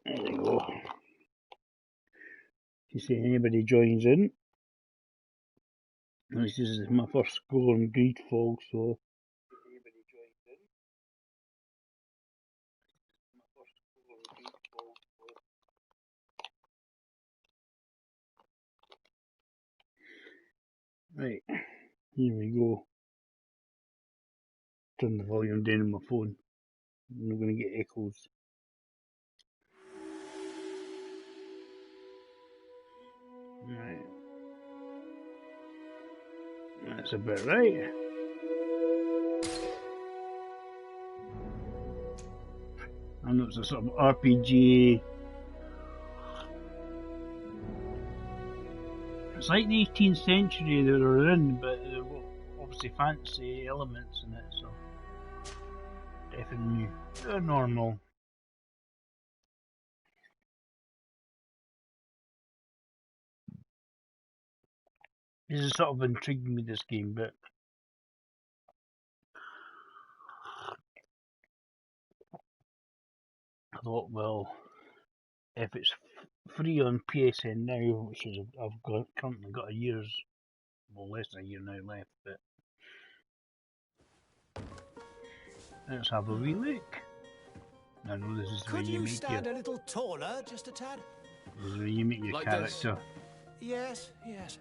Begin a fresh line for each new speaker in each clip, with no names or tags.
There we go. You see anybody joins in. This is my first go on Greedfall, so right, here we go. Turn the volume down on my phone. I'm not going to get echoes. Right. That's about right. I know it's a sort of RPG. It's like the 18th century they were in, but there were obviously fancy elements in it, so definitely normal. This is sort of intriguing me, this game, but I thought, well, if it's free on PSN Now, which is I've currently got less than a year now left, but let's have a wee look. I know this is where
Could
you
you
make
stand a little taller, just a tad?
This is where you make your
Like
character.
Yes, yes.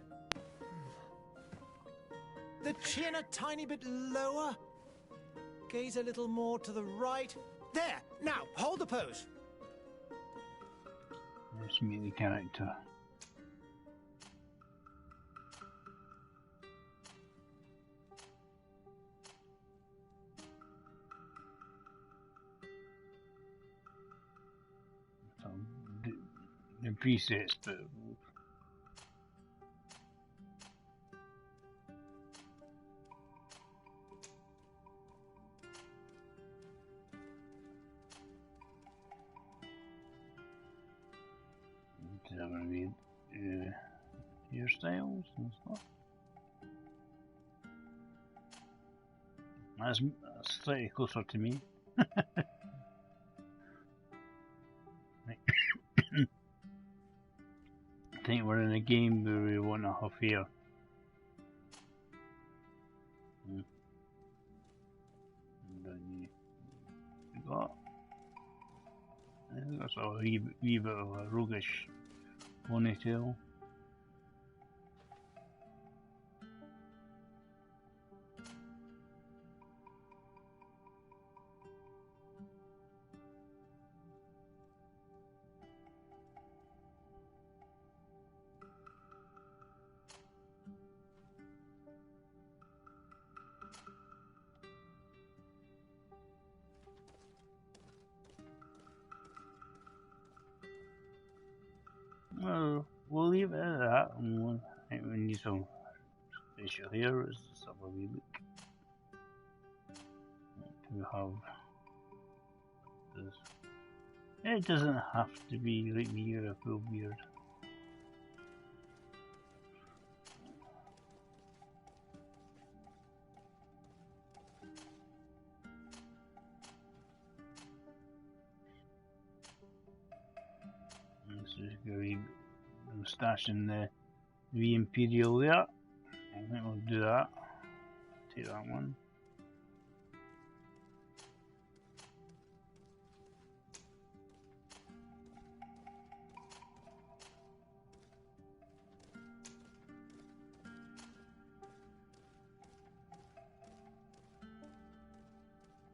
The chin a tiny bit lower. Gaze a little more to the right. There! Now, hold the pose.
Let's make the character. So, the presets, but I'm going to be hairstyles and stuff. That's slightly closer to me. I think we're in a game where we want to have hair. And then you got that's a wee bit of a roguish ponytail. Well, we'll leave it at that. I think we need some facial hair. Let's just have a wee look. We have this. It doesn't have to be like me or a full beard. Let's just go wee moustache in the Imperial there. I think we'll do that. Take that one.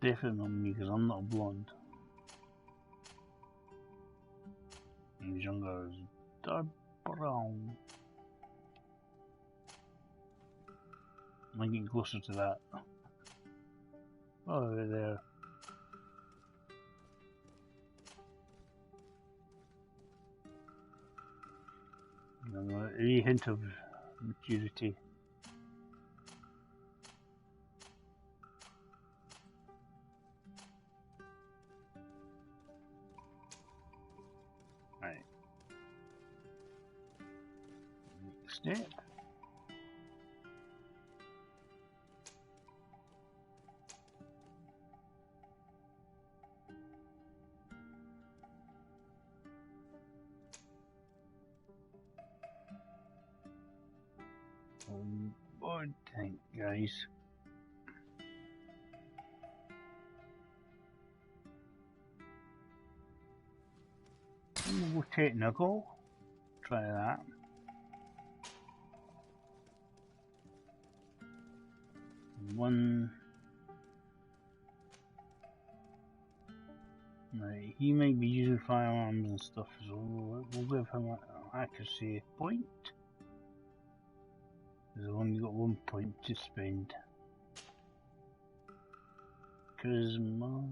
Definitely not me because I'm not a blonde. And he's younger is dark brown. I'm getting closer to that. Oh, right there. A wee hint of maturity. Right. Next step. God, thank guys. We'll go technical. Try that. One. Right, he might be using firearms and stuff, so we'll give him an accuracy point. He's only got 1 point to spend. Charisma.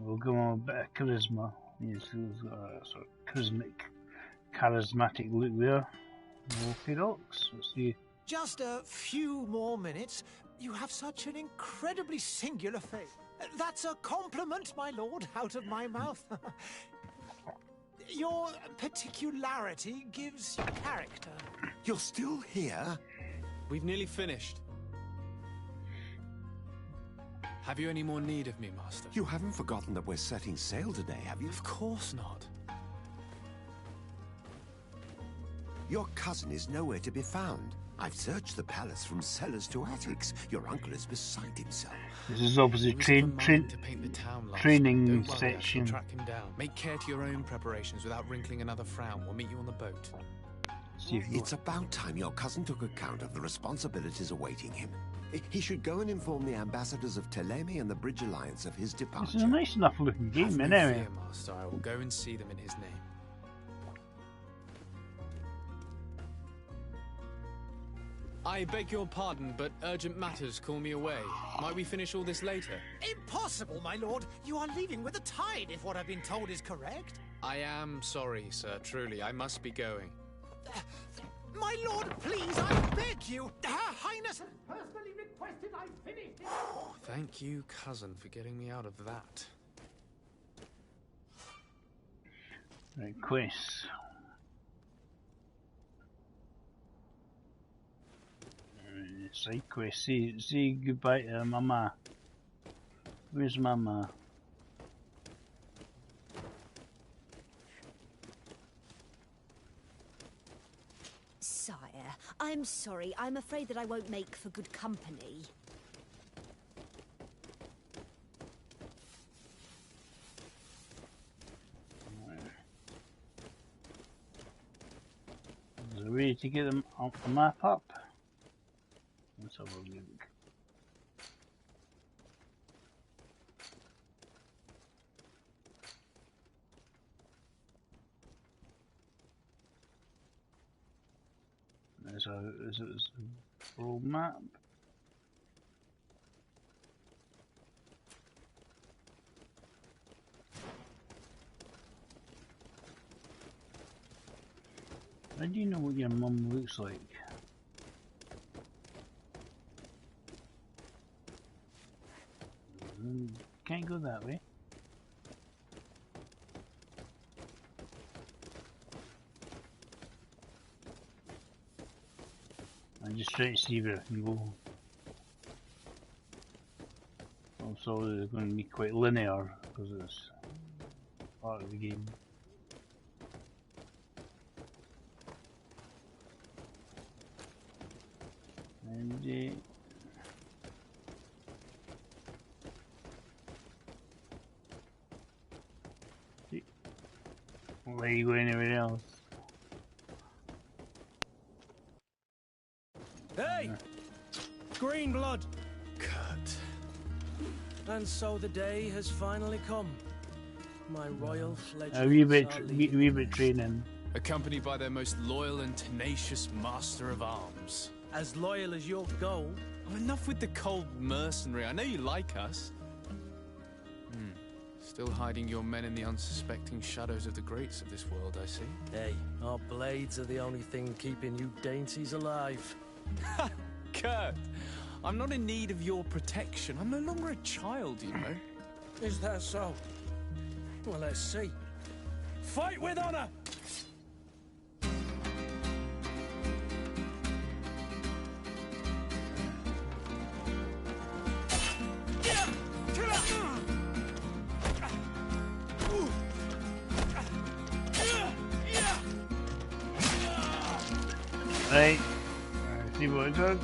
We'll give him a bit of charisma. He's got a sort of charismatic look there. Okay, docs. Let's see.
Just a few more minutes. You have such an incredibly singular face. That's a compliment, my lord, out of my mouth. Your particularity gives you character.
You're still here?
We've nearly finished. Have you any more need of me, Master?
You haven't forgotten that we're setting sail today, have you?
Of course not.
Your cousin is nowhere to be found. I've searched the palace from cellars to attics. Your uncle is beside himself.
This is obviously
to paint the town
training
Don't worry,
section.
I shall track him down. Make care to your own preparations without wrinkling another frown. We'll meet you on the boat.
It's about time your cousin took account of the responsibilities awaiting him. He should go and inform the ambassadors of Teleme and the Bridge Alliance of his departure.
This is a nice enough looking game,
Have no
anyway.
fear, Master. I will go and see them in his name. I beg your pardon, but urgent matters call me away. Might we finish all this later?
Impossible, my lord. You are leaving with the tide, if what I've been told is correct.
I am sorry, sir. Truly, I must be going.
My lord, please, I beg you. Her Highness has personally requested I finish it.
Thank you, cousin, for getting me out of that.
Right, quests. Side quest. Say goodbye to Mama. Where's Mama?
Sire, I'm sorry. I'm afraid that I won't make for good company.
Is there a way to get them off the map up? Let's have a look. Is it a full map? How do you know what your mum looks like? Can't go that way. I'm just trying to see where I can go. Also, it's going to be quite linear because it's part of the game. And where you go anywhere else?
Hey! Green blood!
Kurt.
And so the day has finally come. My royal fledglings
A wee bit
are
training.
Accompanied by their most loyal and tenacious master of arms.
as loyal as your gold.
Oh, enough with the cold mercenary. I know you like us. Still hiding your men in the unsuspecting shadows of the greats of this world, I see.
Hey, our blades are the only thing keeping you dainties alive.
Ha! Kurt! I'm not in need of your protection. I'm no longer a child, you know.
Is that so? Well, let's see. Fight with honor!
Right. See what it does.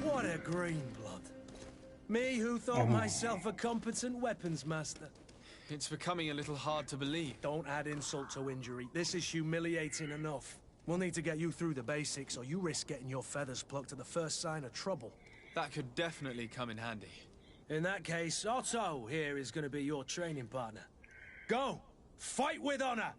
What a green blood. Me who thought myself a competent weapons master.
It's becoming a little hard to believe.
Don't add insult to injury. This is humiliating enough. We'll need to get you through the basics, or you risk getting your feathers plucked at the first sign of trouble.
That could definitely come in handy.
In that case, Otto here is going to be your training partner. Go! Fight with honor!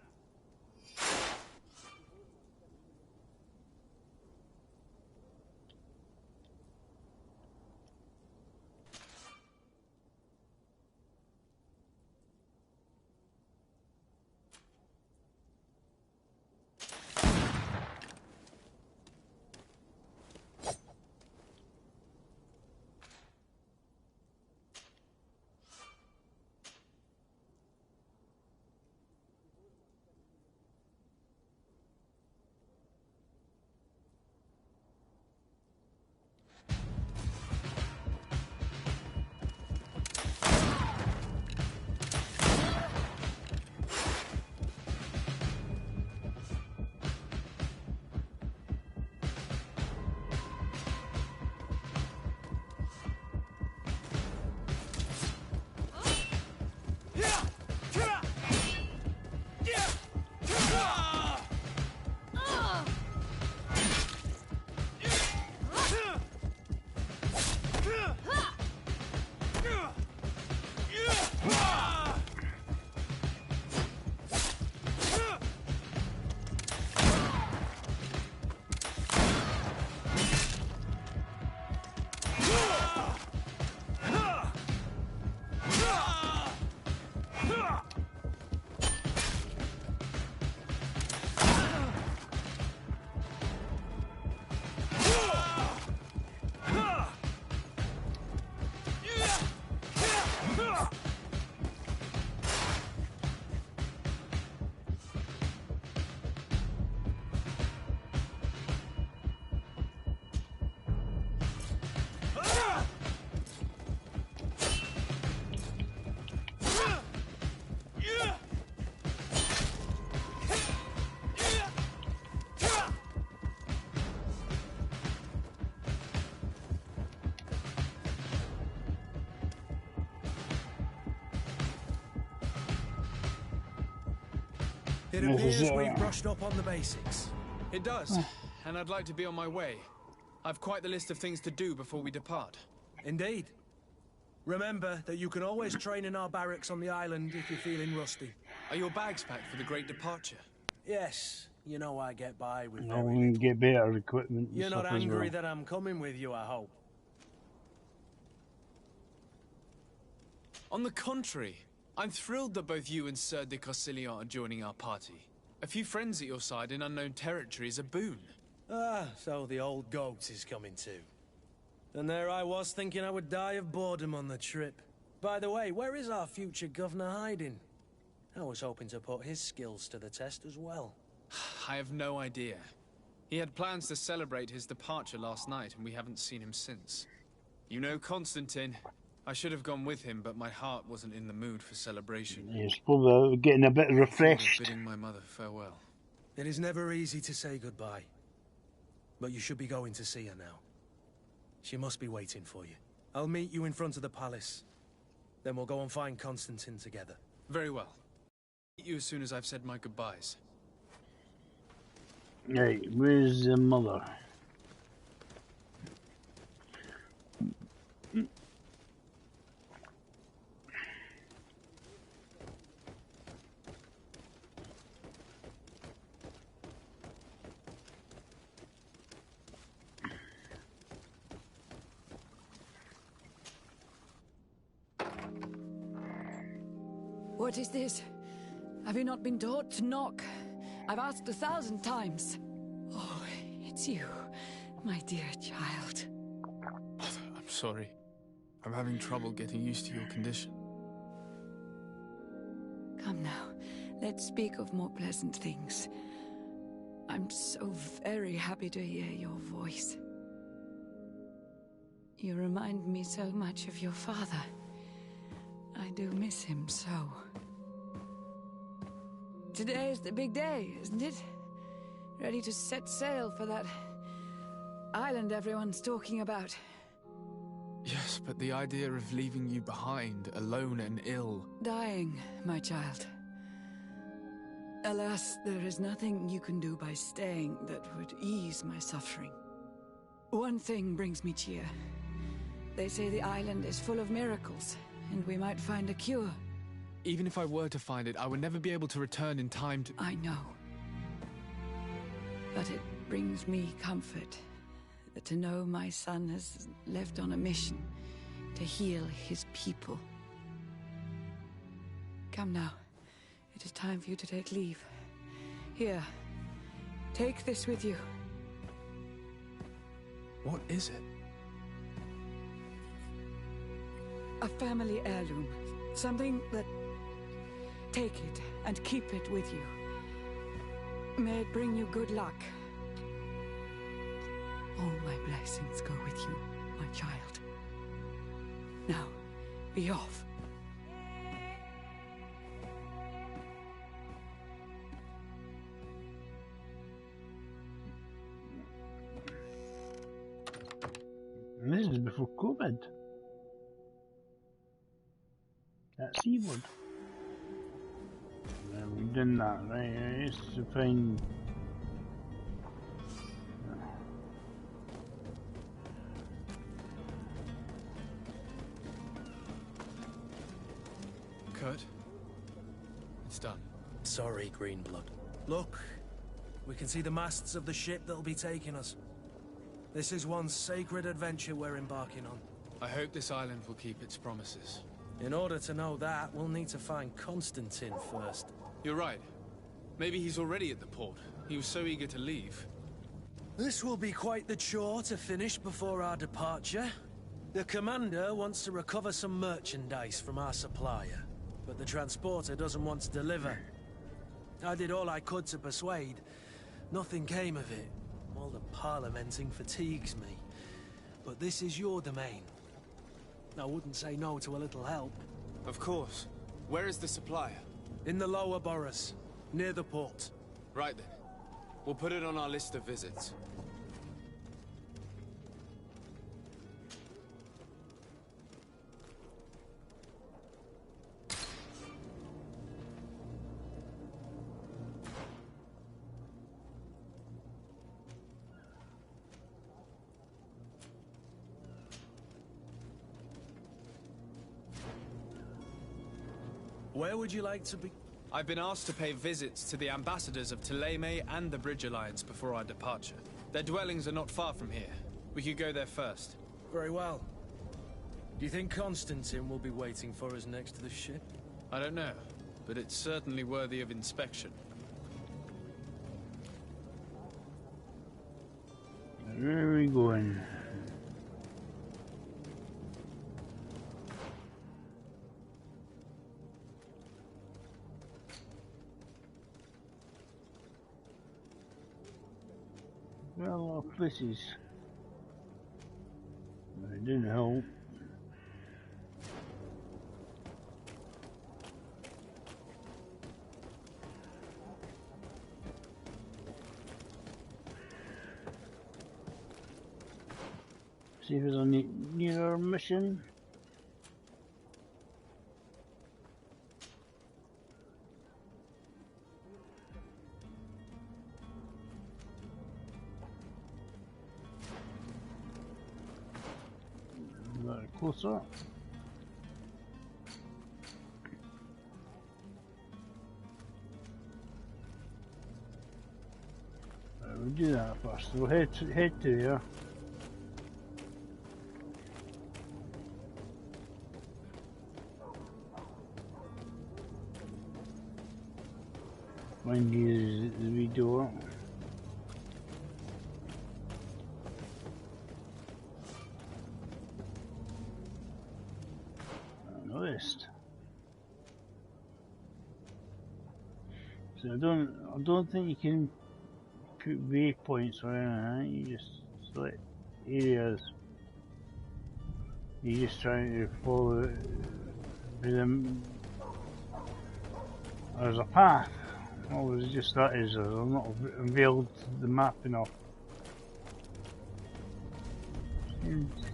It appears we've brushed up on the basics.
It does, and I'd like to be on my way. I've quite the list of things to do before we depart.
Indeed. Remember that you can always train in our barracks on the island if you're feeling rusty.
Are your bags packed for the great departure?
Yes, you know I get by with
I
very
want to
little.
get better equipment. And
You're
stuff
not
as
angry
well.
that I'm coming with you, I hope.
On the contrary, I'm thrilled that both you and Sir de Cossillon are joining our party. A few friends at your side in unknown territory is a boon.
Ah, so the old goat is coming too. And there I was thinking I would die of boredom on the trip. By the way, where is our future governor hiding? I was hoping to put his skills to the test as well.
I have no idea. He had plans to celebrate his departure last night, and we haven't seen him since. You know Constantine. I should have gone with him, but my heart wasn't in the mood for celebration.
He's probably getting a bit
I thought of
refreshed.
bidding my mother farewell.
It is never easy to say goodbye. But you should be going to see her now. She must be waiting for you. I'll meet you in front of the palace. Then we'll go and find Constantine together.
Very well. Meet you as soon as I've said my goodbyes.
Right, where's the mother?
What is this? Have you not been taught to knock? I've asked 1,000 times. Oh, it's you, my dear child.
I'm sorry. I'm having trouble getting used to your condition.
Come now, let's speak of more pleasant things. I'm so very happy to hear your voice. You remind me so much of your father. I do miss him so. Today is the big day, isn't it? Ready to set sail for that island everyone's talking about.
Yes, but the idea of leaving you behind, alone and ill...
Dying, my child. Alas, there is nothing you can do by staying that would ease my suffering. One thing brings me cheer. They say the island is full of miracles, and we might find a cure.
Even if I were to find it, I would never be able to return in time to...
I know. But it brings me comfort to know my son has left on a mission to heal his people. Come now. It is time for you to take leave. Here, take this with you.
What is it?
A family heirloom. Something that... Take it and keep it with you. May it bring you good luck. All my blessings go with you, my child. Now, be off.
And this is before COVID. That C word. We've done that, right? It's to find.
Kurt? It's done.
Sorry, Greenblood. Look, we can see the masts of the ship that'll be taking us. This is one sacred adventure we're embarking on.
I hope this island will keep its promises.
In order to know that, we'll need to find Constantine first.
You're right. Maybe he's already at the port. He was so eager to leave.
This will be quite the chore to finish before our departure. The commander wants to recover some merchandise from our supplier, but the transporter doesn't want to deliver. I did all I could to persuade. Nothing came of it. All the parliamenting fatigues me. But this is your domain. I wouldn't say no to a little help.
Of course. Where is the supplier?
In the lower boroughs, near the port.
Right then. We'll put it on our list of visits.
Where would you like to be?
I've been asked to pay visits to the ambassadors of Thélème and the Bridge Alliance before our departure. Their dwellings are not far from here. We could go there first.
Very well. Do you think Constantine will be waiting for us next to the ship?
I don't know, but it's certainly worthy of inspection.
Where are we going? Well, a lot of places. Right down the hill. See if there's a nearer mission. A little closer. We'll do that first. We'll head to there. Find the wee door. I noticed. So I don't think you can put waypoints or anything. You just select areas. You're just trying to follow it with them. There's a path. Oh, it's just that is. I've not unveiled the map enough.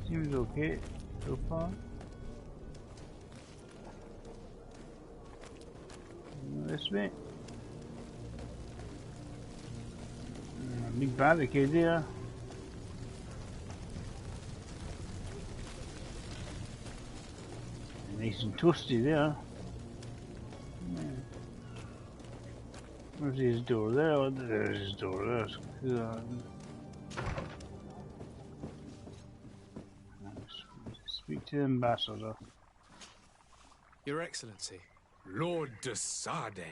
Seems okay so far. This way. Big barricade there. Nice and toasty there. Yeah. Where's his door there? Oh, there's his door there. Speak to the ambassador.
Your Excellency.
Lord de Sade,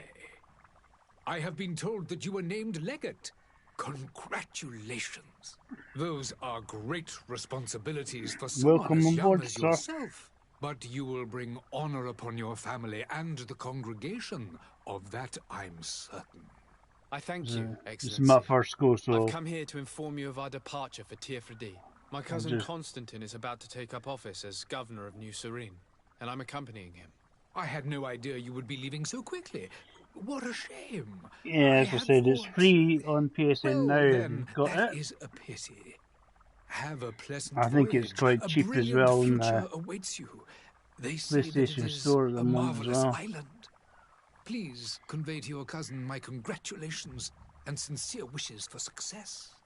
I have been told that you were named legate. Congratulations. Those are great responsibilities for someone
Welcome
as
on
young
board,
as
sir.
yourself. But you will bring honor upon your family and the congregation. Of that I'm certain.
I thank you,
This
Excellency.
is my first go, so
I've come here to inform you of our departure for Tiefredi. My cousin Constantine is about to take up office as governor of New Serene, and I'm accompanying him.
I had no idea you would be leaving so quickly. What a shame.
yeah, as I said, it's free on PSN Now. If you've got
that
it.
is a pity. Have a pleasant
I think it's
voyage.
quite cheap
a
as well in
future
the
awaits you. They say that it
PlayStation
is
Store at the
a
moment as
marvelous
well.
island. Please convey to your cousin my congratulations and sincere wishes for success.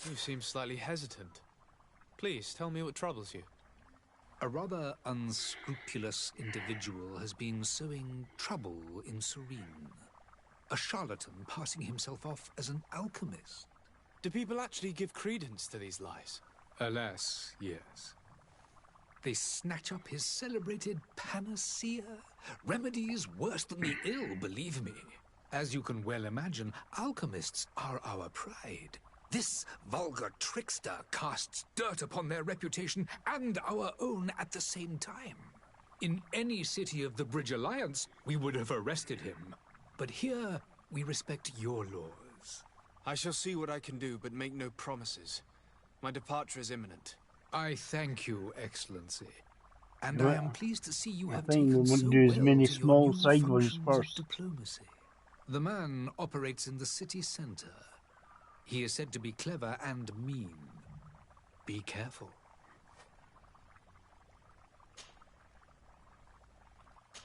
You seem slightly hesitant. Please, tell me what troubles you.
A rather unscrupulous individual has been sowing trouble in Serene. A charlatan passing himself off as an alchemist.
Do people actually give credence to these lies?
Alas, yes. They snatch up his celebrated panacea. Remedies worse than the ill, believe me. As you can well imagine, alchemists are our pride. This vulgar trickster casts dirt upon their reputation and our own at the same time. In any city of the Bridge Alliance, we would have arrested him. But here, we respect your laws.
I shall see what I can do, but make no promises. My departure is imminent.
I thank you, Excellency. And
Well,
I am pleased to see you
I
have
think
taken
we
so
want to do as
well
many
to your
small
new
side ones
functions
first.
of diplomacy. The man operates in the city center. He is said to be clever and mean. Be careful.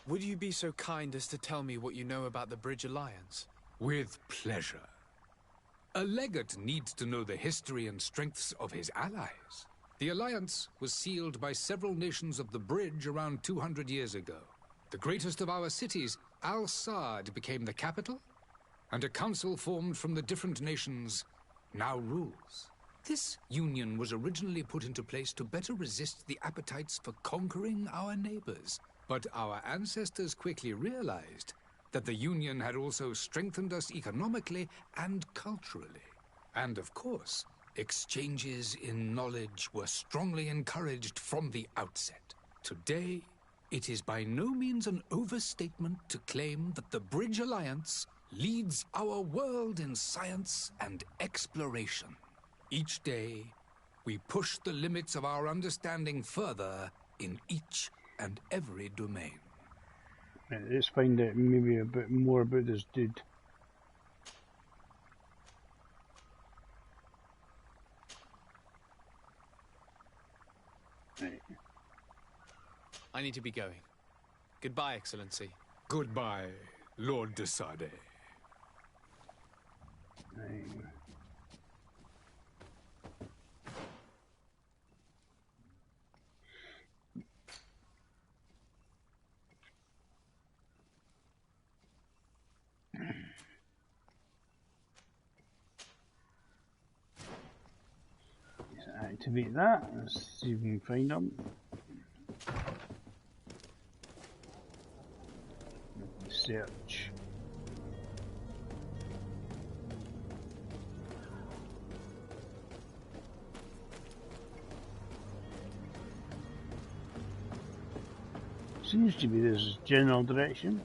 Would you be so kind as to tell me what you know about the Bridge Alliance?
With pleasure. A legate needs to know the history and strengths of his allies. The alliance was sealed by several nations of the Bridge around 200 years ago. The greatest of our cities, Al-Sad, became the capital, and a council formed from the different nations now rules. This union was originally put into place to better resist the appetites for conquering our neighbors. But our ancestors quickly realized that the union had also strengthened us economically and culturally. And of course, exchanges in knowledge were strongly encouraged from the outset. Today, it is by no means an overstatement to claim that the Bridge Alliance leads our world in science and exploration. Each day, we push the limits of our understanding further in each and every domain.
Right, let's find out maybe a bit more about this dude. Right.
I need to be going. Goodbye, Excellency.
Goodbye, Lord de Sade.
Right. Let's activate that. Let's see if we can find them. Search. Seems to be this general direction.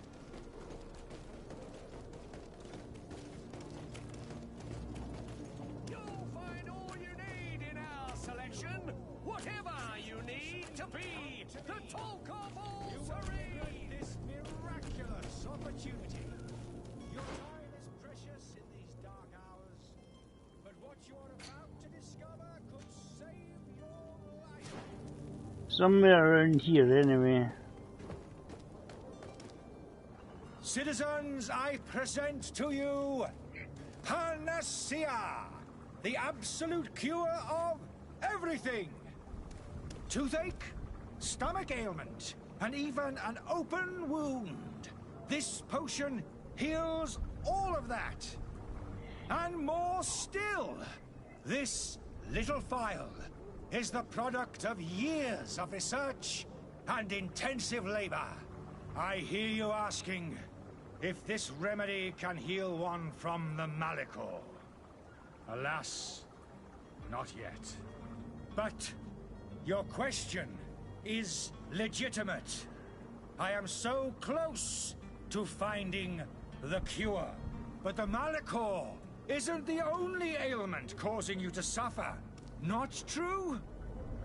You'll find all you need in our selection. Whatever you need to be the talk of all Serene. This miraculous opportunity. Your time is precious in these dark hours, but what you are about to discover could save your life.
Somewhere around here, anyway.
Citizens, I present to you Panacea, the absolute cure of everything. Toothache, stomach ailment, and even an open wound. This potion heals all of that. And more still, this little phial is the product of years of research and intensive labor. I hear you asking if this remedy can heal one from the Malachor. Alas, not yet. But your question is legitimate. I am so close to finding the cure. But the Malachor isn't the only ailment causing you to suffer. Not true?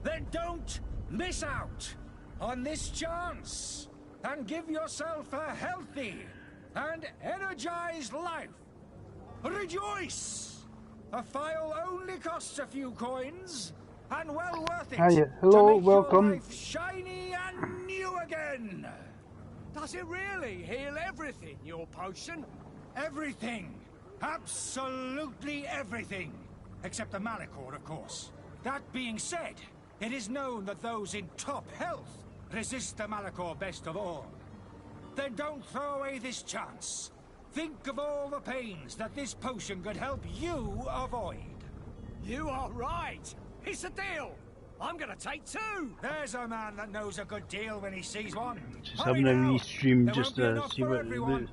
Then don't miss out on this chance and give yourself a healthy and energized life. Rejoice! A phial only costs a few coins, and well worth it.
Hiya. Hello,
to make
welcome.
your life shiny and new again. Does it really heal everything, your potion? Everything. Absolutely everything. Except the Malachor, of course. That being said, it is known that those in top health resist the Malachor best of all. Then don't throw away this chance. Think of all the pains that this potion could help you avoid. You are right. It's a deal. I'm gonna take two. There's a man that knows a good deal when he sees one.
Just having a wee stream
There
just
won't be
to
enough
see
for
what
everyone.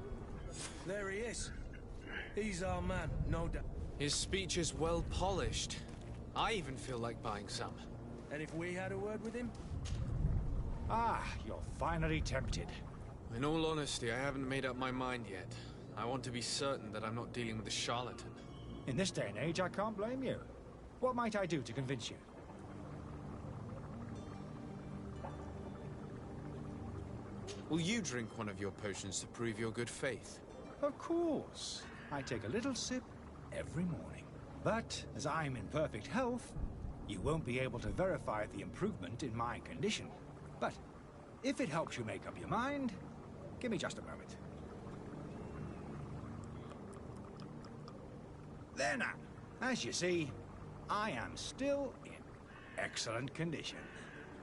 There he is. He's our man, no doubt.
His speech is well polished. I even feel like buying some.
And if we had a word with him?
Ah, you're finally tempted.
In all honesty, I haven't made up my mind yet. I want to be certain that I'm not dealing with a charlatan.
In this day and age, I can't blame you. What might I do to convince you?
Will you drink one of your potions to prove your good faith?
Of course. I take a little sip every morning. But as I'm in perfect health, you won't be able to verify the improvement in my condition. But if it helps you make up your mind, give me just a moment. There now. As you see, I am still in excellent condition.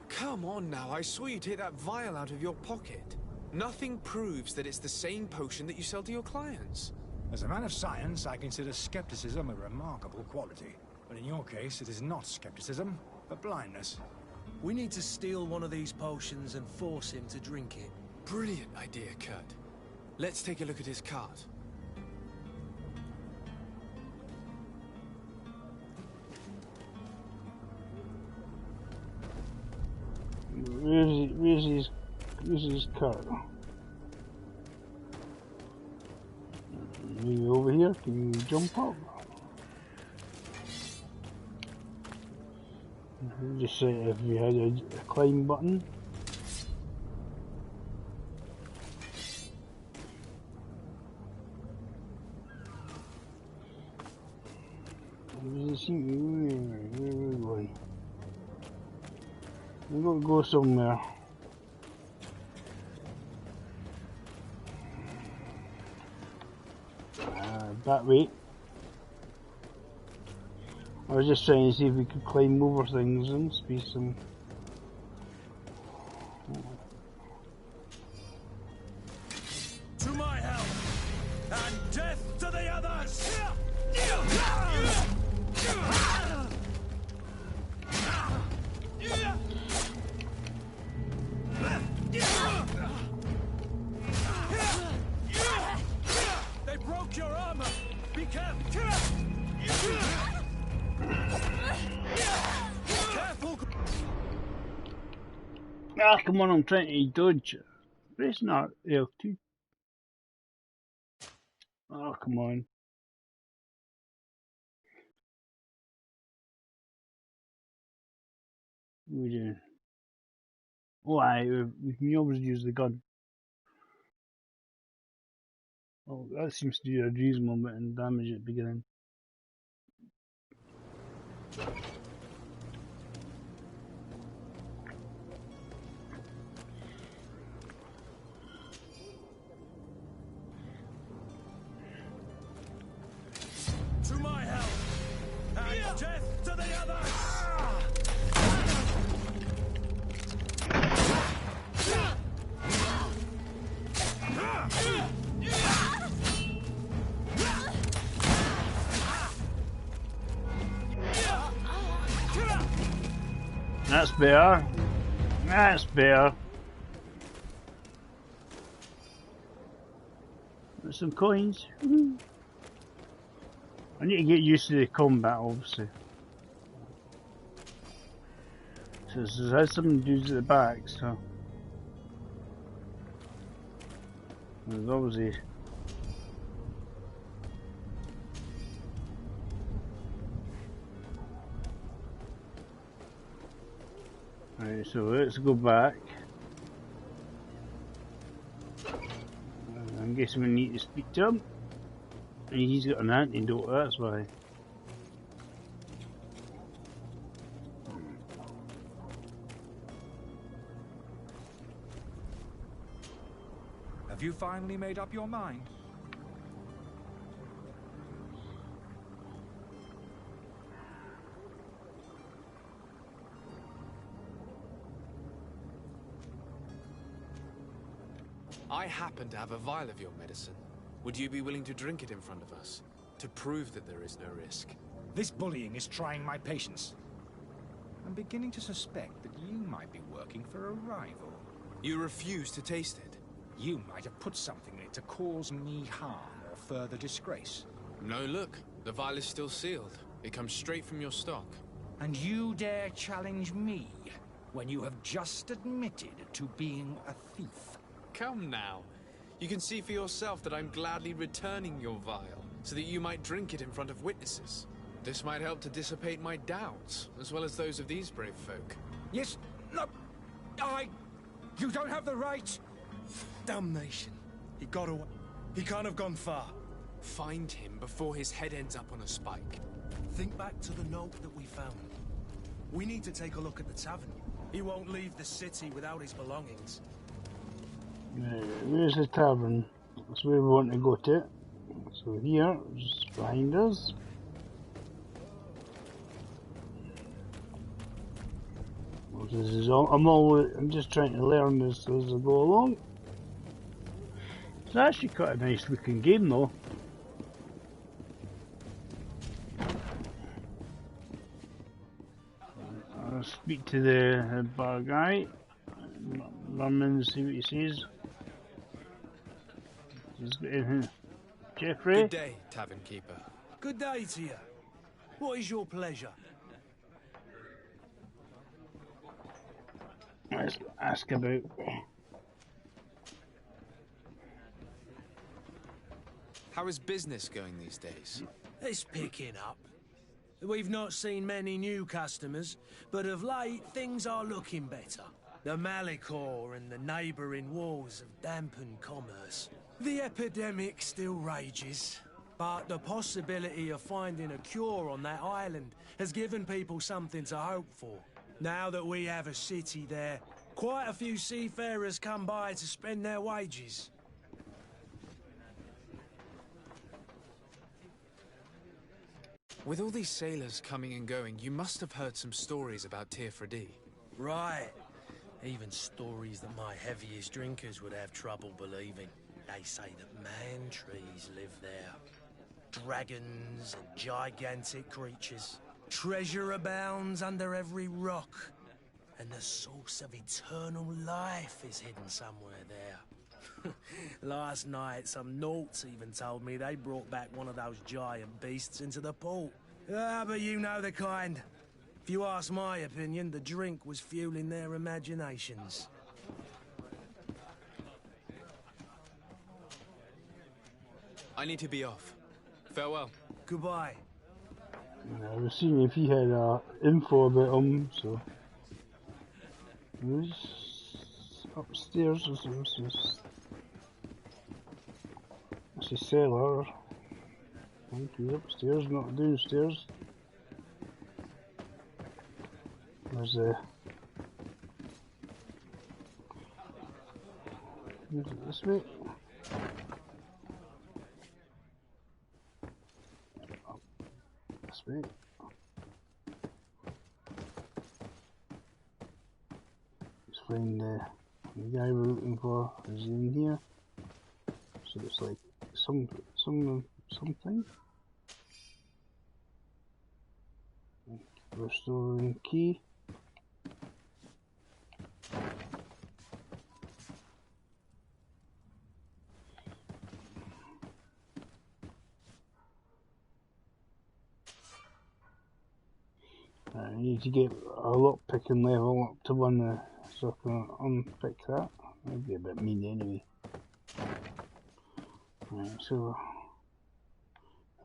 Come on now, I swear you take that vial out of your pocket. Nothing proves that it's the same potion that you sell to your clients.
As a man of science, I consider skepticism a remarkable quality. But in your case, it is not skepticism, but blindness.
We need to steal one of these potions and force him to drink it.
Brilliant idea, Kurt. Let's take a look at his cart.
Where's his car? Are you over here? Can you jump up? Just say if you had a climb button. Where are we going? We've got to go somewhere. That way. I was just trying to see if we could climb over things and be some.
To my help, and death to the others! They broke your armor! Be careful! Careful!
Ah, come on, I'm trying to dodge. Press not L2. Oh, come on. What are we doing? Oh, we can always use the gun. Oh, that seems to do a reasonable amount of damage at the beginning.
To my help, and death to the others!
That's better. That's better. There's some coins. I need to get used to the combat, obviously. So this has some dudes at the back, so there's obviously. Right, so let's go back. I'm guessing we need to speak to him. And he's got an antidote, that's why.
Have you finally made up your mind?
I happen to have a vial of your medicine. Would you be willing to drink it in front of us? To prove that there is no risk?
This bullying is trying my patience. I'm beginning to suspect that you might be working for a rival.
You refuse to taste it?
You might have put something in it to cause me harm or further disgrace.
No, look. The vial is still sealed. It comes straight from your stock.
And you dare challenge me when you have just admitted to being a thief?
Come now. You can see for yourself that I'm gladly returning your vial, so that you might drink it in front of witnesses. This might help to dissipate my doubts, as well as those of these brave folk.
Yes, no, you don't have the right.
Damnation. He got away. He can't have gone far.
Find him before his head ends up on a spike.
Think back to the note that we found. We need to take a look at the tavern. He won't leave the city without his belongings.
Where's the tavern? That's where we want to go to. So here, just behind us. Well, this is all, I'm just trying to learn this as I go along. It's actually quite a nice looking game though. I'll speak to the bar guy. Run in and see what he says. Jeffrey?
Good day, tavern keeper.
Good day to you. What is your pleasure?
Let's ask about.
How is business going these days?
It's picking up. We've not seen many new customers, but of late, things are looking better. The Malicor and the neighbouring wars have dampened commerce. The epidemic still rages, but the possibility of finding a cure on that island has given people something to hope for. Now that we have a city there, quite a few seafarers come by to spend their wages.
With all these sailors coming and going, you must have heard some stories about Tirfredi.
Right. Even stories that my heaviest drinkers would have trouble believing. They say that man-trees live there. Dragons and gigantic creatures. Treasure abounds under every rock. And the source of eternal life is hidden somewhere there. Last night, some Nauts even told me they brought back one of those giant beasts into the port. Ah, but you know the kind. If you ask my opinion, the drink was fueling their imaginations.
I need to be off. Farewell.
Goodbye.
I was seeing if he had info about him, so... He's upstairs or something. It's a cellar. I think he's upstairs, not downstairs. There's a... Is it this way? Oh, this way. Let's find the guy we're looking for. Is he in here? So it's like something. Restoring key. I need to get a lock picking level up to 1 so I can unpick that. That'd be a bit mean anyway. Right, so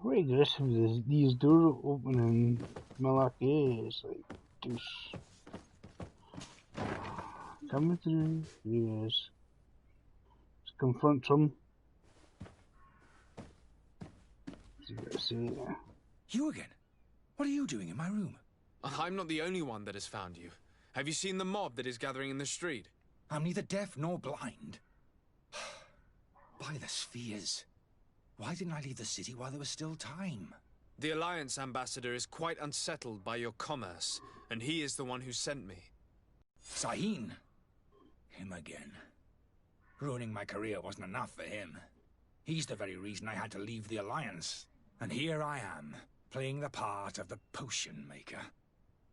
how aggressive is these doors open in Malaki? It's like douche. Coming through, yes. Let's confront him. See what I say.
You again? What are you doing in my room?
I'm not the only one that has found you. Have you seen the mob that is gathering in the street?
I'm neither deaf nor blind. By the spheres. Why didn't I leave the city while there was still time?
The Alliance ambassador is quite unsettled by your commerce, and he is the one who sent me.
Sahin. Him again. Ruining my career wasn't enough for him. He's the very reason I had to leave the Alliance. And here I am, playing the part of the potion maker.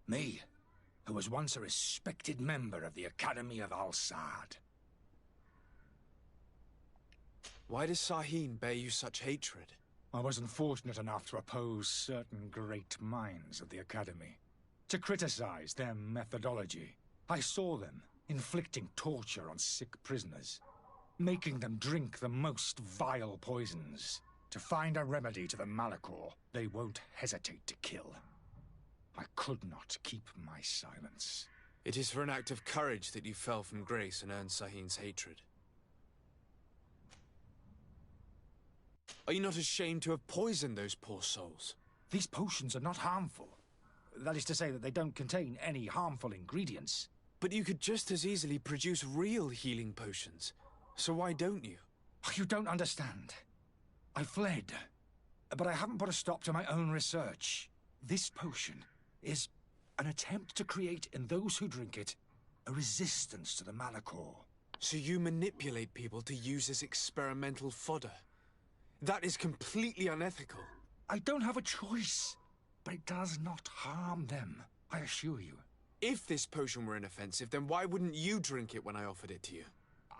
Me, who was once a respected member of the Academy of Al-Sad.
Why does Sahin bear you such hatred?
I wasn't fortunate enough to oppose certain great minds of the Academy. To criticize their methodology. I saw them inflicting torture on sick prisoners. Making them drink the most vile poisons. To find a remedy to the Malicor they won't hesitate to kill. I could not keep my silence.
It is for an act of courage that you fell from grace and earned Sahin's hatred. Are you not ashamed to have poisoned those poor souls?
These potions are not harmful. That is to say that they don't contain any harmful ingredients.
But you could just as easily produce real healing potions. So why don't you?
You don't understand. I fled. But I haven't put a stop to my own research. This potion is an attempt to create in those who drink it a resistance to the Malicor.
So you manipulate people to use as experimental fodder? That is completely unethical.
I don't have a choice, but it does not harm them, I assure you.
If this potion were inoffensive, then why wouldn't you drink it when I offered it to you?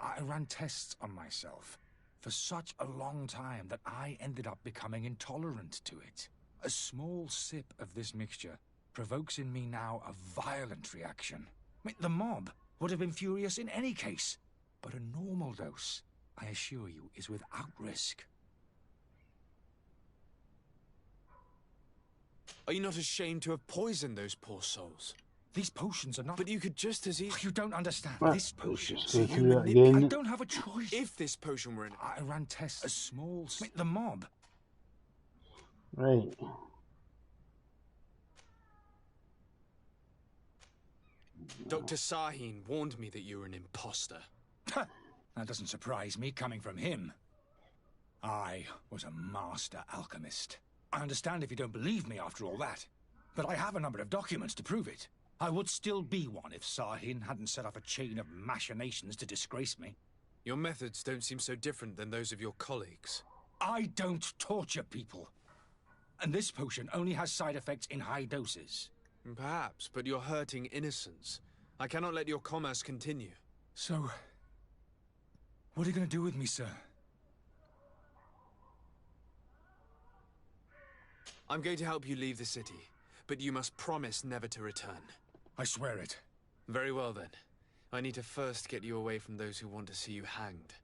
I ran tests on myself for such a long time that I ended up becoming intolerant to it. A small sip of this mixture provokes in me now a violent reaction. I mean, the mob would have been furious in any case, but a normal dose, I assure you, is without risk.
Are you not ashamed to have poisoned those poor souls?
These potions are not...
But you could just as easily...
You don't understand.
Well,
This potion...
let's just
So
go
you
through that
manipulate...
I
again.
don't have a choice.
If this potion were in...
I ran tests. A small... The mob.
Right.
Dr. Sahin warned me that you were an imposter.
That doesn't surprise me, coming from him. I was a master alchemist. I understand if you don't believe me after all that, but I have a number of documents to prove it. I would still be one if Sahin hadn't set off a chain of machinations to disgrace me.
Your methods don't seem so different than those of your colleagues.
I don't torture people. And this potion only has side effects in high doses.
Perhaps, but you're hurting innocents. I cannot let your commerce continue.
So, what are you going to do with me, sir?
I'm going to help you leave the city, but you must promise never to return.
I swear it.
Very well then. I need to first get you away from those who want to see you hanged.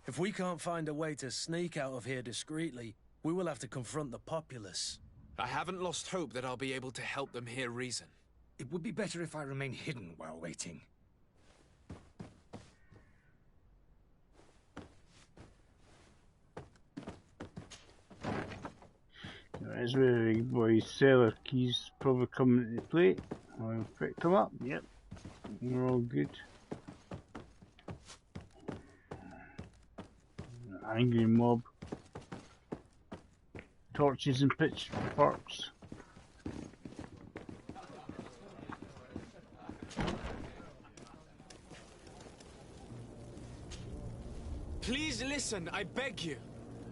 If we can't find a way to sneak out of here discreetly, we will have to confront the populace.
I haven't lost hope that I'll be able to help them hear reason.
It would be better if I remain hidden while waiting.
That's where the boy's cellar keys probably come into play. I've picked them up. Yep. We're all good. Angry mob. Torches and pitchforks.
Please listen, I beg you.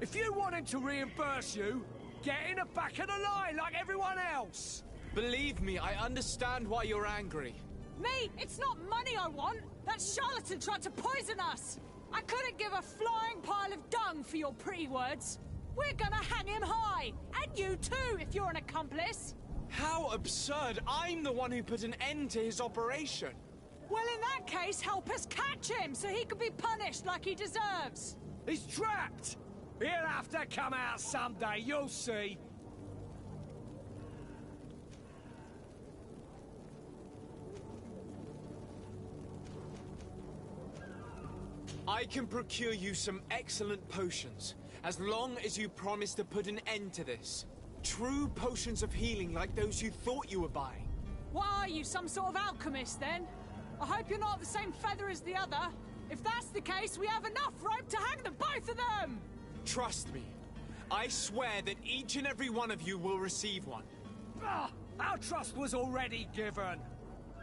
If you want him to reimburse you, get in the back of the line like everyone else.
Believe me, I understand why you're angry.
Me? It's not money I want. That charlatan tried to poison us. I couldn't give a flying pile of dung for your pretty words. We're gonna hang him high. And you too, if you're an accomplice.
How absurd! I'm the one who put an end to his operation.
Well, in that case, help us catch him so he can be punished like he deserves.
He's trapped. He'll have to come out someday, you'll see.
I can procure you some excellent potions, as long as you promise to put an end to this. True potions of healing like those you thought you were buying.
What are you, some sort of alchemist then? I hope you're not the same feather as the other. If that's the case, we have enough rope to hang the both of them!
Trust me. I swear that each and every one of you will receive one.
Ah, our trust was already given.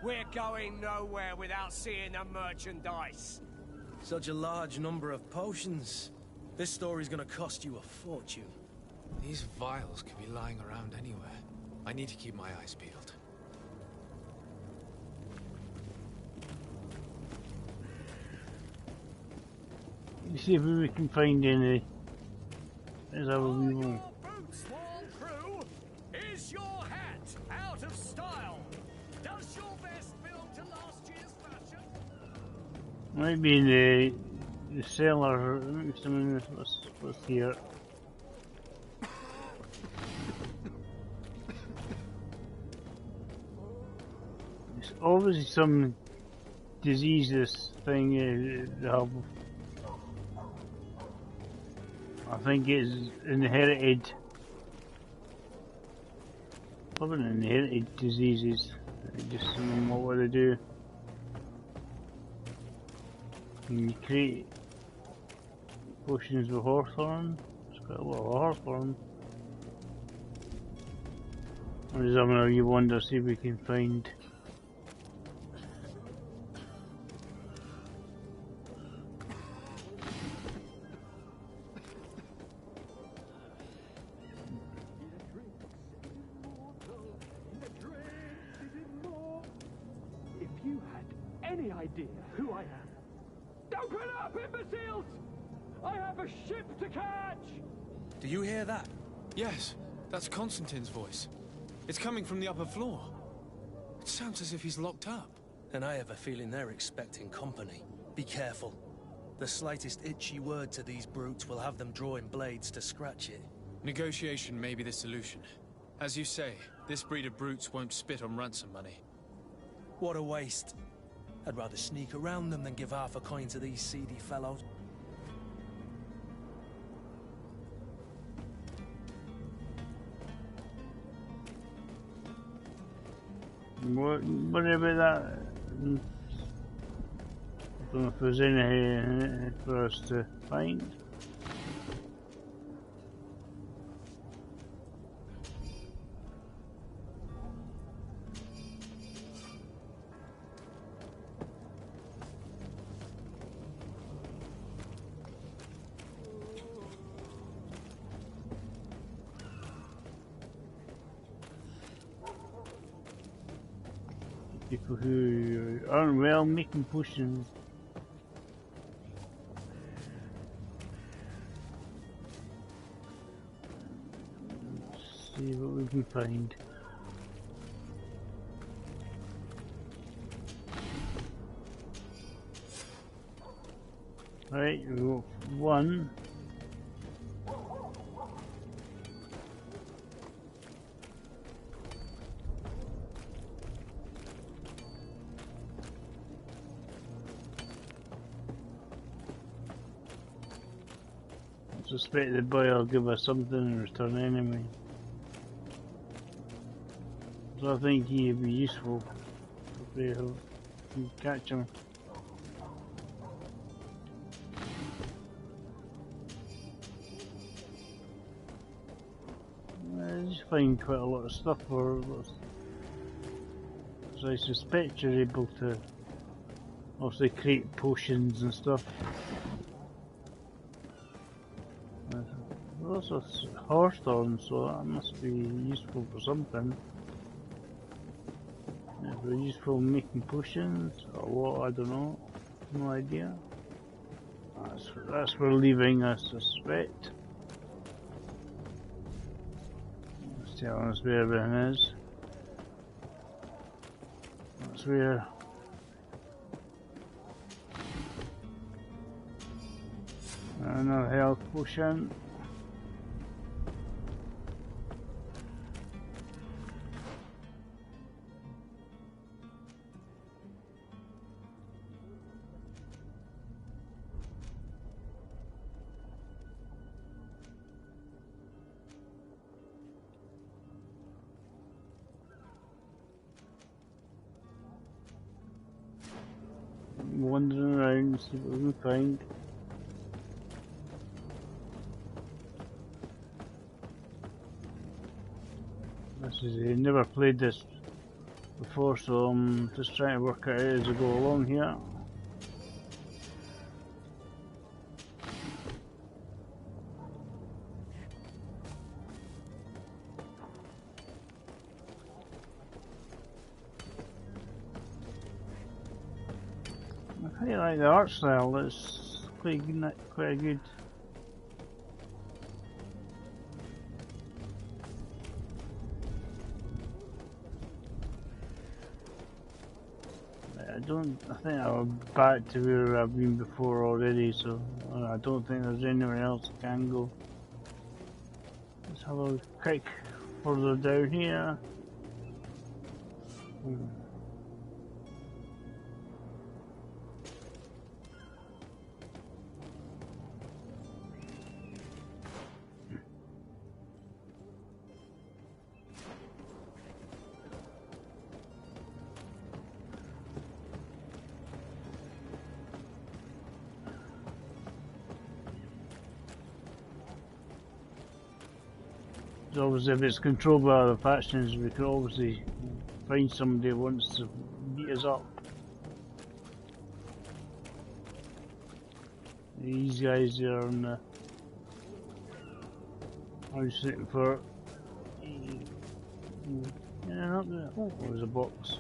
We're going nowhere without seeing the merchandise.
Such a large number of potions. This story's gonna cost you a fortune.
These vials could be lying around anywhere. I need to keep my eyes peeled.
Let's see if we can find any. There's our wee one.
Small crew, is your hat out of style? Does your vest belong to last year's fashion?
Might be in the cellar. What's here? It's obviously some diseases thing they have. I think it's inherited. Probably inherited diseases. Just some what they do. And you create potions with hawthorn. It's got a lot of hawthorn. I'm just having a wee wonder, see if we can find.
If you had any idea who I am. Open up, imbeciles! I have a ship to catch!
Do you hear that?
Yes, that's Constantine's voice. It's coming from the upper floor. It sounds as if he's locked up.
And I have a feeling they're expecting company. Be careful. The slightest itchy word to these brutes will have them drawing blades to scratch it.
Negotiation may be the solution. As you say, this breed of brutes won't spit on ransom money.
What a waste. I'd rather sneak around them than give half a coin to these seedy fellows.
What about that? I don't know if there's anything for us to find. People who aren't well making potions. Let's see what we can find. Right, we've got one. I suspect the boy will give us something in return anyway. So I think he'd be useful if we catch him. I just find quite a lot of stuff for us. So I suspect you're able to obviously create potions and stuff. There's also horse thorns, so that must be useful for something. If they're useful in making potions or what, I don't know. No idea. That's where leaving, I suspect. Let's tell us where everything is. That's where. Another health potion. Wandering around, see what we can find. This is never played this before, so I'm just trying to work it out as I go along here. I quite like the art style, it's quite good. I think I'm back to where I've been before already, so I don't think there's anywhere else I can go. Let's have a quick further down here. Obviously, if it's controlled by other factions, we can obviously find somebody who wants to beat us up. These guys here on the. I'm just looking for. Yeah, not there. Oh, there's a box.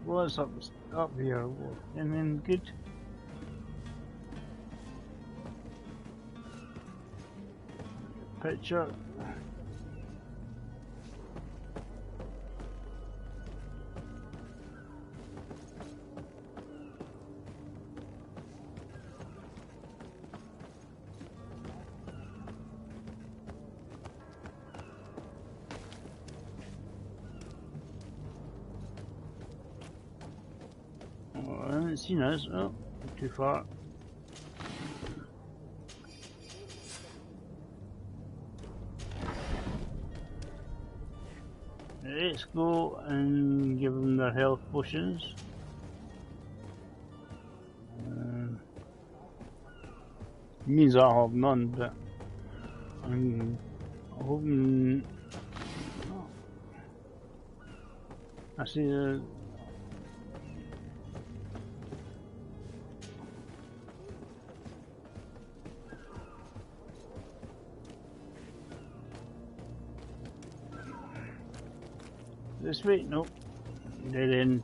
What's up here? And then good. Picture. haven't seen us. Oh, too far. Let's go and give them their health potions. Means I'll have none, but I'm hoping. Oh. I see the. This way? Nope. Dead end.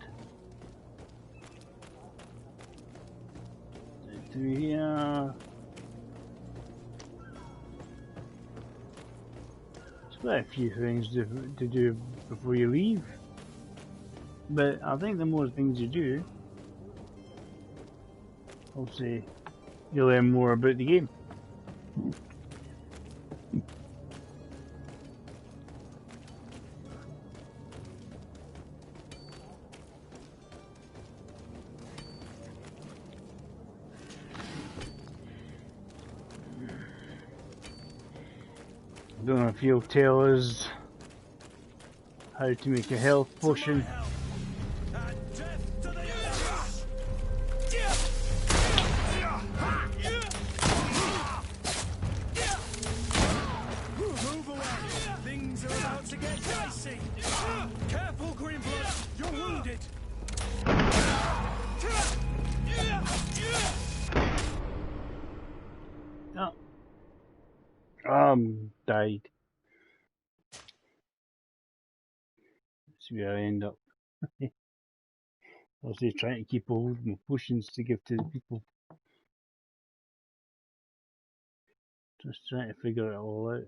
Through here. There's quite a few things to do before you leave. But I think the more things you do, obviously, you learn more about the game. I don't know if you'll tell us how to make a health potion.
Move away! Things are about to get dicey! Careful, Greenblood! You're wounded!
Died. That's where I end up. Obviously trying to keep all of my potions to give to the people. Just trying to figure it all out.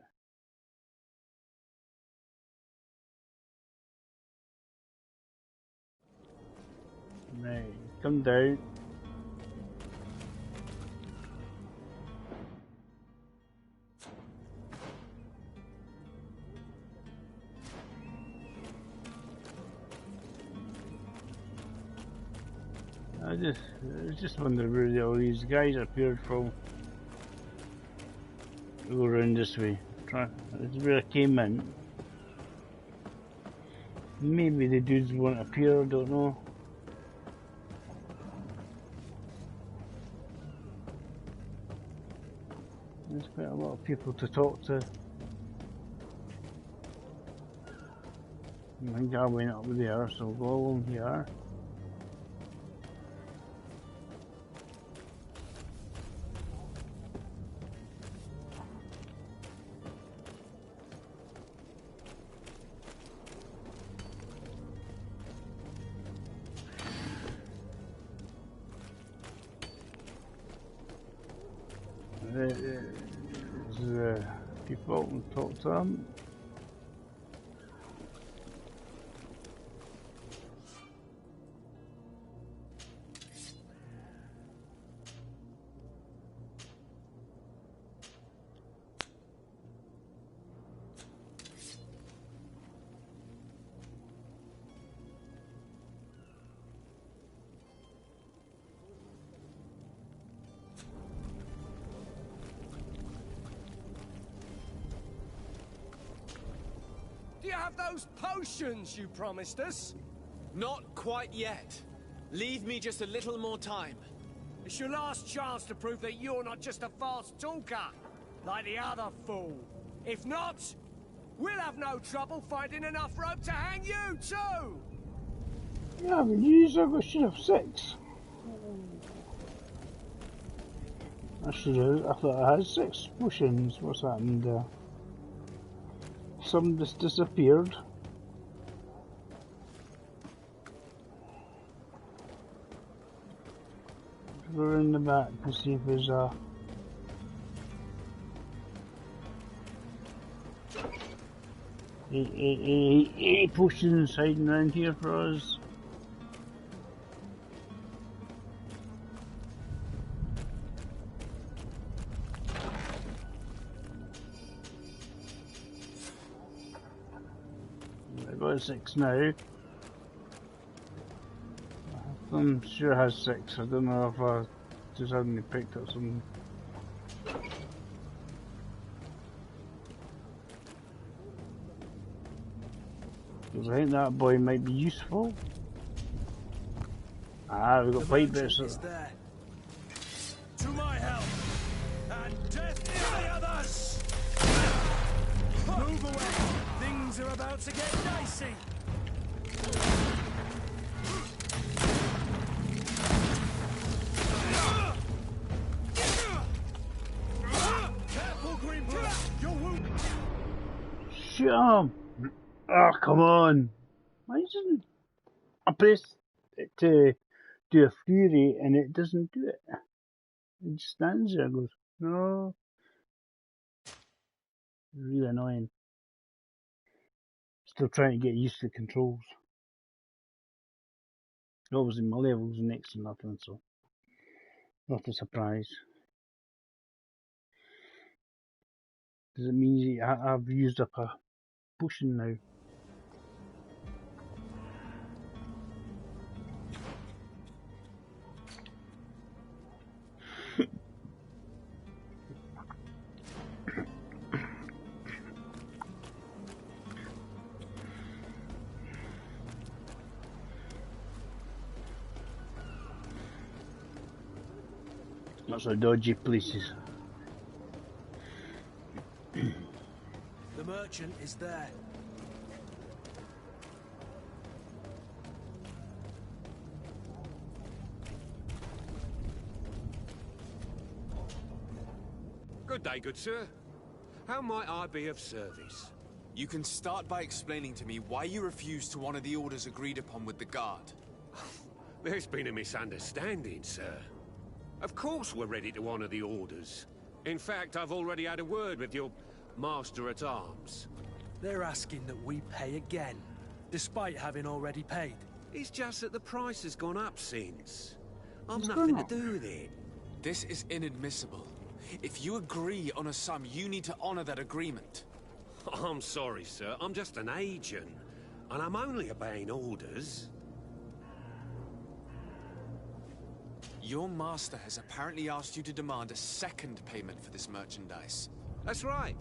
Right, come down. I just wonder where all these guys appeared from. We'll go around this way. This is where I came in. Maybe the dudes won't appear, I don't know. There's quite a lot of people to talk to. I think I went up there, so we'll go along here. There's people and talk to them.
Do you have those potions you promised us?
Not quite yet. Leave me just a little more time.
It's your last chance to prove that you're not just a fast talker, like the other fool. If not, we'll have no trouble finding enough rope to hang you too!
Yeah, but you should have 6. I thought I had 6 potions. What's happened there? Some just disappeared. We're in the back to see if there's a... Any potions hiding around here for us. I got 6 now. I'm sure it has 6. I don't know if I just hadn't picked up some. Because I think that boy might be useful. Ah, we've got plate bits.
There. To my help, and death to the others! Move away! Things are about to get dicey! Careful, Greedfall! You're wounded!
Shoot him! Oh, come on! Why isn't I pressed it to do a fury and it doesn't do it? It just stands there and goes, no. It's really annoying. Still trying to get used to the controls. Obviously my level's next to nothing, so not a surprise. Does it mean I've used up a potion now? Lots of dodgy places.
The merchant is there.
Good day, good sir. How might I be of service?
You can start by explaining to me why you refused to honor the orders agreed upon with the guard.
There's been a misunderstanding, sir. Of course we're ready to honor the orders. In fact, I've already had a word with your master-at-arms.
They're asking that we pay again, despite having already paid.
It's just that the price has gone up since. I've nothing to do with it.
This is inadmissible. If you agree on a sum, you need to honor that agreement.
I'm sorry, sir. I'm just an agent. And I'm only obeying orders.
Your master has apparently asked you to demand a second payment for this merchandise.
That's right.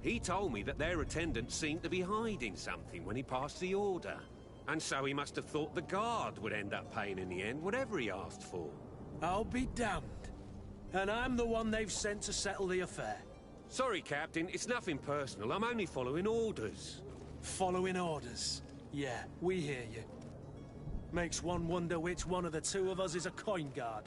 He told me that their attendant seemed to be hiding something when he passed the order. And so he must have thought the guard would end up paying in the end, whatever he asked for.
I'll be damned. And I'm the one they've sent to settle the affair.
Sorry, Captain. It's nothing personal. I'm only following orders.
Following orders? Yeah, we hear you. Makes one wonder which one of the two of us is a coin guard.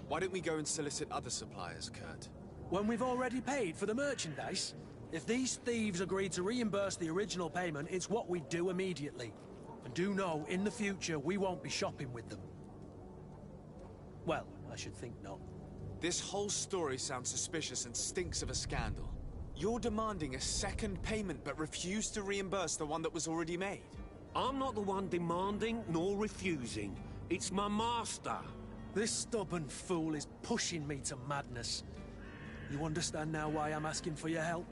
Why don't we go and solicit other suppliers, Kurt?
When we've already paid for the merchandise? If these thieves agree to reimburse the original payment, it's what we do immediately. And do know, in the future, we won't be shopping with them. Well, I should think not.
This whole story sounds suspicious and stinks of a scandal. You're demanding a second payment but refuse to reimburse the one that was already made.
I'm not the one demanding nor refusing. It's my master.
This stubborn fool is pushing me to madness. You understand now why I'm asking for your help?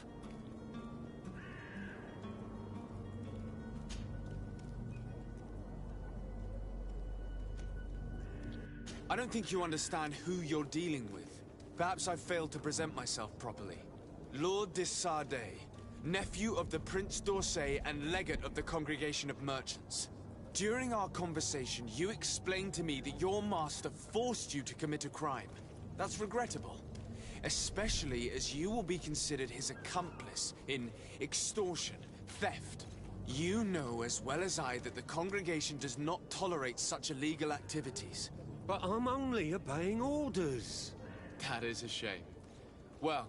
I don't think you understand who you're dealing with. Perhaps I failed to present myself properly. Lord de Sardet, nephew of the Prince d'Orsay and legate of the Congregation of Merchants. During our conversation, you explained to me that your master forced you to commit a crime. That's regrettable, especially as you will be considered his accomplice in extortion, theft. You know as well as I that the Congregation does not tolerate such illegal activities.
But I'm only obeying orders.
That is a shame. Well,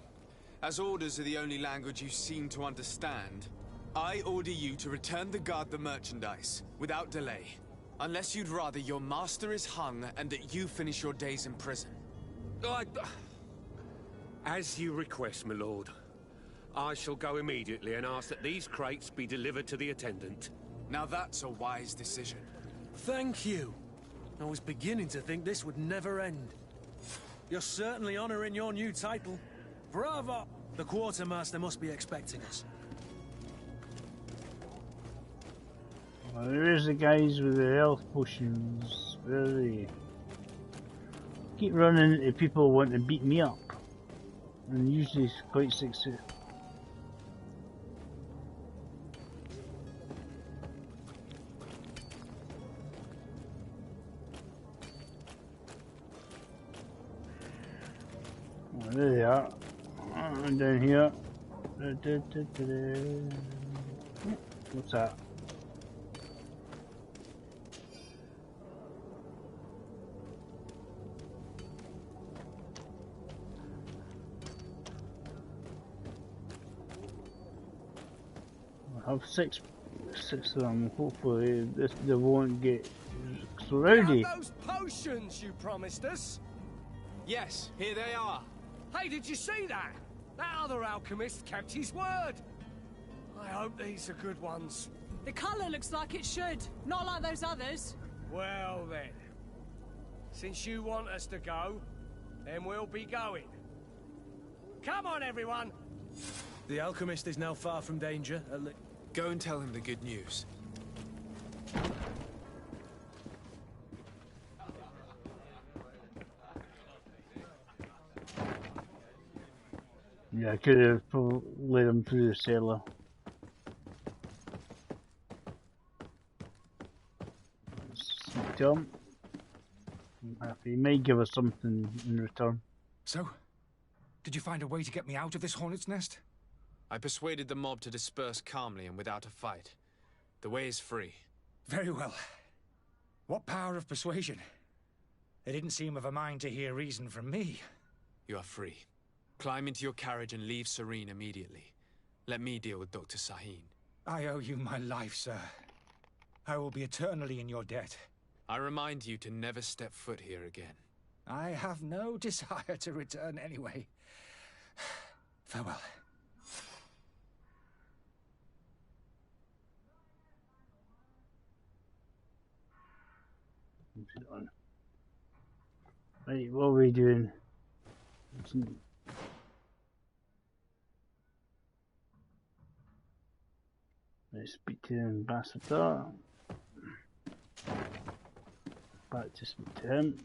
as orders are the only language you seem to understand, I order you to return the guard the merchandise, without delay. Unless you'd rather your master is hung and that you finish your days in prison.
As you request, my lord. I shall go immediately and ask that these crates be delivered to the attendant.
Now that's a wise decision.
Thank you. I was beginning to think this would never end. You're certainly honoring your new title. Bravo! The quartermaster must be expecting us.
Well, there's the guys with the health potions. Where are they? Keep running if people want to beat me up. And usually it's quite successful. Oh, there they are. And down here. What's that? I have six of them. Hopefully they won't get so rowdy.
Those potions you promised us?
Yes, here they are.
Hey, did you see that? That other alchemist kept his word. I hope these are good ones.
The colour looks like it should, not like those others.
Well then, since you want us to go, then we'll be going. Come on, everyone!
The alchemist is now far from danger.
Go and tell him the good news.
Yeah, I could have let him through the cellar. Tell him. I'm happy. He may give us something in return.
So, did you find a way to get me out of this hornet's nest?
I persuaded the mob to disperse calmly and without a fight. The way is free.
Very well. What power of persuasion? They didn't seem of a mind to hear reason from me.
You are free. Climb into your carriage and leave Serene immediately. Let me deal with Dr. Sahin.
I owe you my life, sir. I will be eternally in your debt.
I remind you to never step foot here again.
I have no desire to return anyway. Farewell.
Right, what are we doing? Let's speak to the ambassador. Back to speak to him.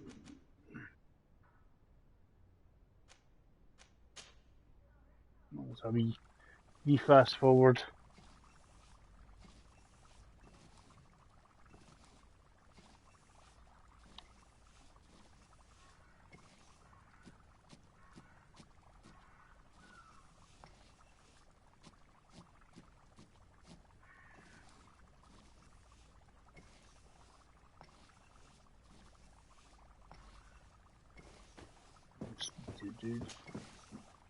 Let's have a wee fast forward. Dude.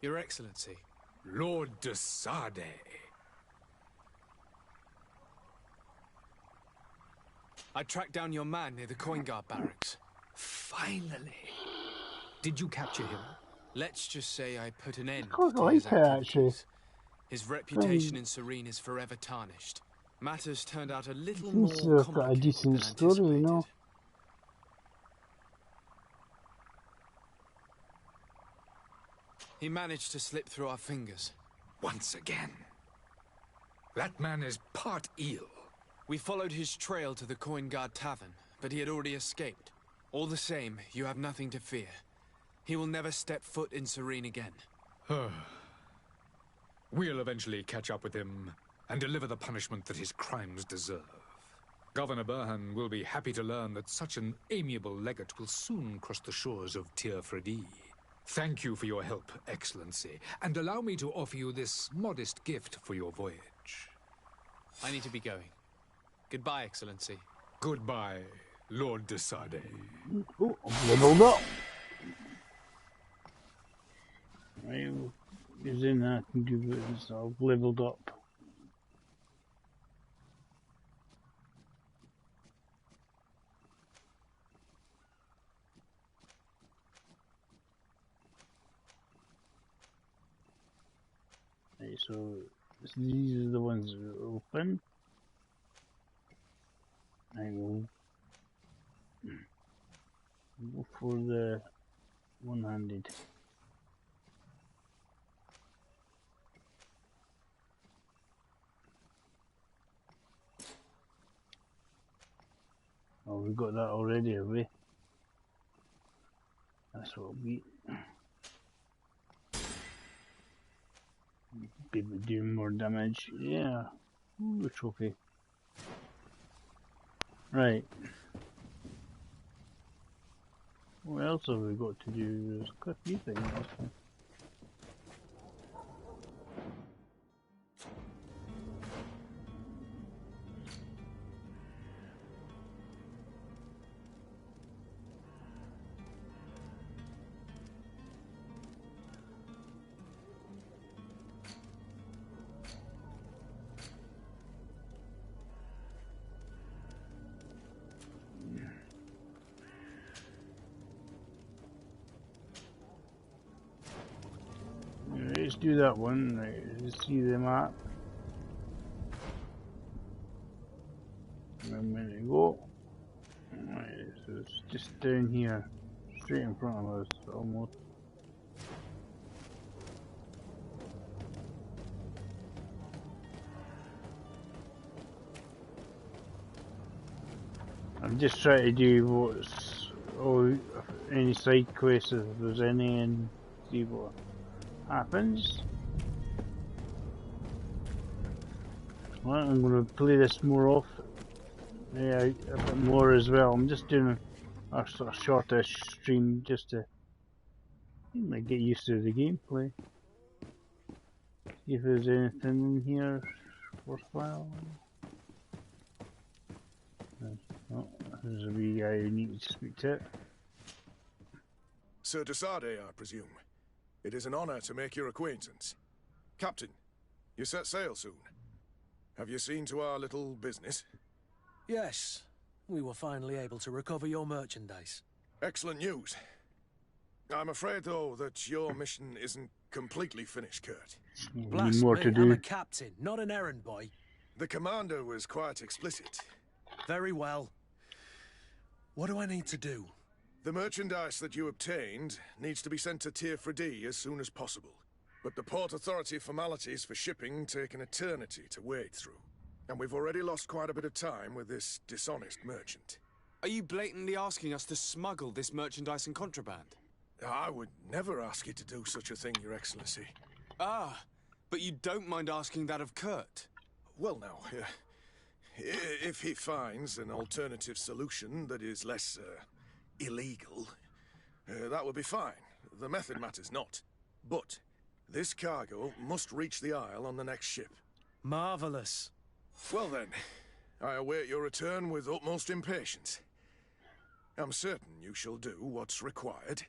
Your Excellency.
Lord de Sade.
I tracked down your man near the coin guard barracks.
Finally. Did you capture him?
Let's just say I put an end
I
to
like
his
her, actually.
activities. His reputation in Serene is forever tarnished. Matters turned out a little
Seems to
more
have got a
complicated
decent
than
story, you
anticipated.
know.
He managed to slip through our fingers.
Once again. That man is part eel.
We followed his trail to the Coin Guard Tavern, but he had already escaped. All the same, you have nothing to fear. He will never step foot in Serene again.
We'll eventually catch up with him and deliver the punishment that his crimes deserve. Governor Burhan will be happy to learn that such an amiable legate will soon cross the shores of Tir Fredi. Thank you for your help, Excellency, and allow me to offer you this modest gift for your voyage.
I need to be going. Goodbye, Excellency.
Goodbye, Lord de Sade.
Oh, I'm leveled up. Right, he's in there. I can give it this. I've leveled up. Right, so these are the ones that are open. I will go for the one-handed. Oh, we got that already, have we? That's what we be doing more damage. Yeah. Ooh, a trophy. Right. What else have we got to do? There's quite a few things. Let's do that one. Right, let's see the map. And where to go? Right, so it's just down here, straight in front of us, almost. I'm just trying to do what's any side quests if there's any, and see what happens. Well, I'm going to play this more off. Yeah, a bit more as well. I'm just doing a sort of shortish stream just to get used to the gameplay. See if there's anything in here worthwhile. Oh, there's a wee guy who needs to speak to.
Sir Desade, I presume. It is an honor to make your acquaintance. Captain, you set sail soon. Have you seen to our little business?
Yes. We were finally able to recover your merchandise.
Excellent news. I'm afraid, though, that your mission isn't completely finished, Kurt.
Blast
more
me,
to do.
I'm a captain, not an errand boy.
The commander was quite explicit.
Very well. What do I need to do?
The merchandise that you obtained needs to be sent to Tier 4D as soon as possible. But the Port Authority formalities for shipping take an eternity to wade through. And we've already lost quite a bit of time with this dishonest merchant.
Are you blatantly asking us to smuggle this merchandise and contraband?
I would never ask you to do such a thing, Your Excellency.
Ah, but you don't mind asking that of Kurt?
Well, now, if he finds an alternative solution that is less, illegal, that would be fine. The method matters not. But this cargo must reach the Isle on the next ship.
Marvelous.
Well then, I await your return with utmost impatience. I'm certain you shall do what's required.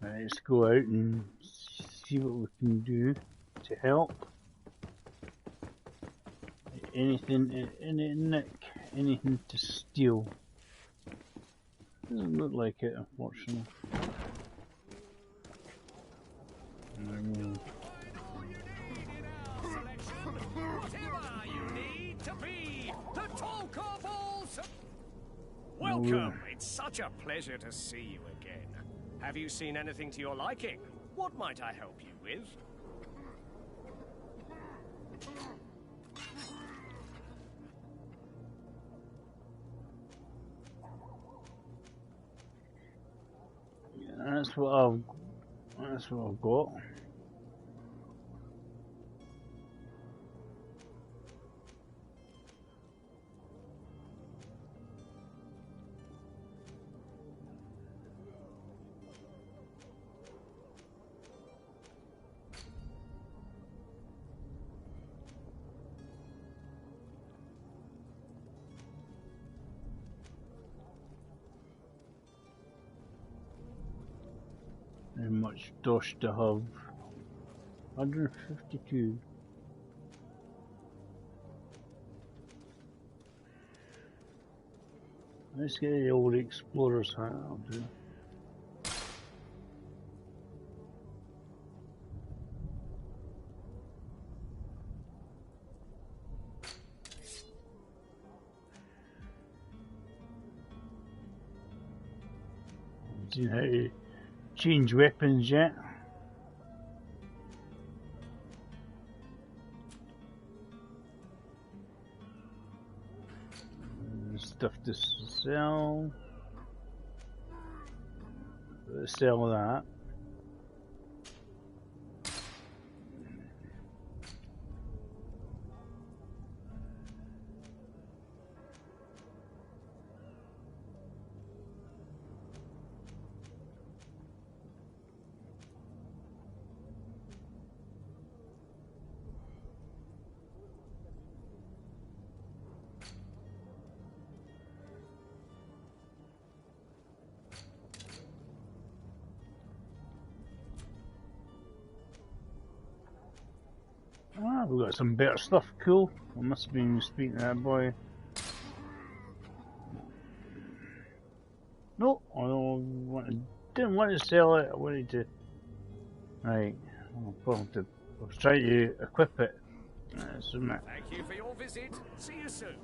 Let's go out and see what we can do to help. Anything, anything to steal. Doesn't look like it, unfortunately.
Welcome! It's such a pleasure to see you again. Have you seen anything to your liking? What might I help you with?
Yeah, that's what I've got. How much dosh to have? 152. Let's get the old explorer's hat, I'll do. See how to change weapons yet. stuff to sell. Let's sell that. Ah, we've got some better stuff, cool. I must have been speaking to that boy. No, didn't want to sell it, I wanted to... Right, I was trying to equip it.
Thank you for your visit. See you soon.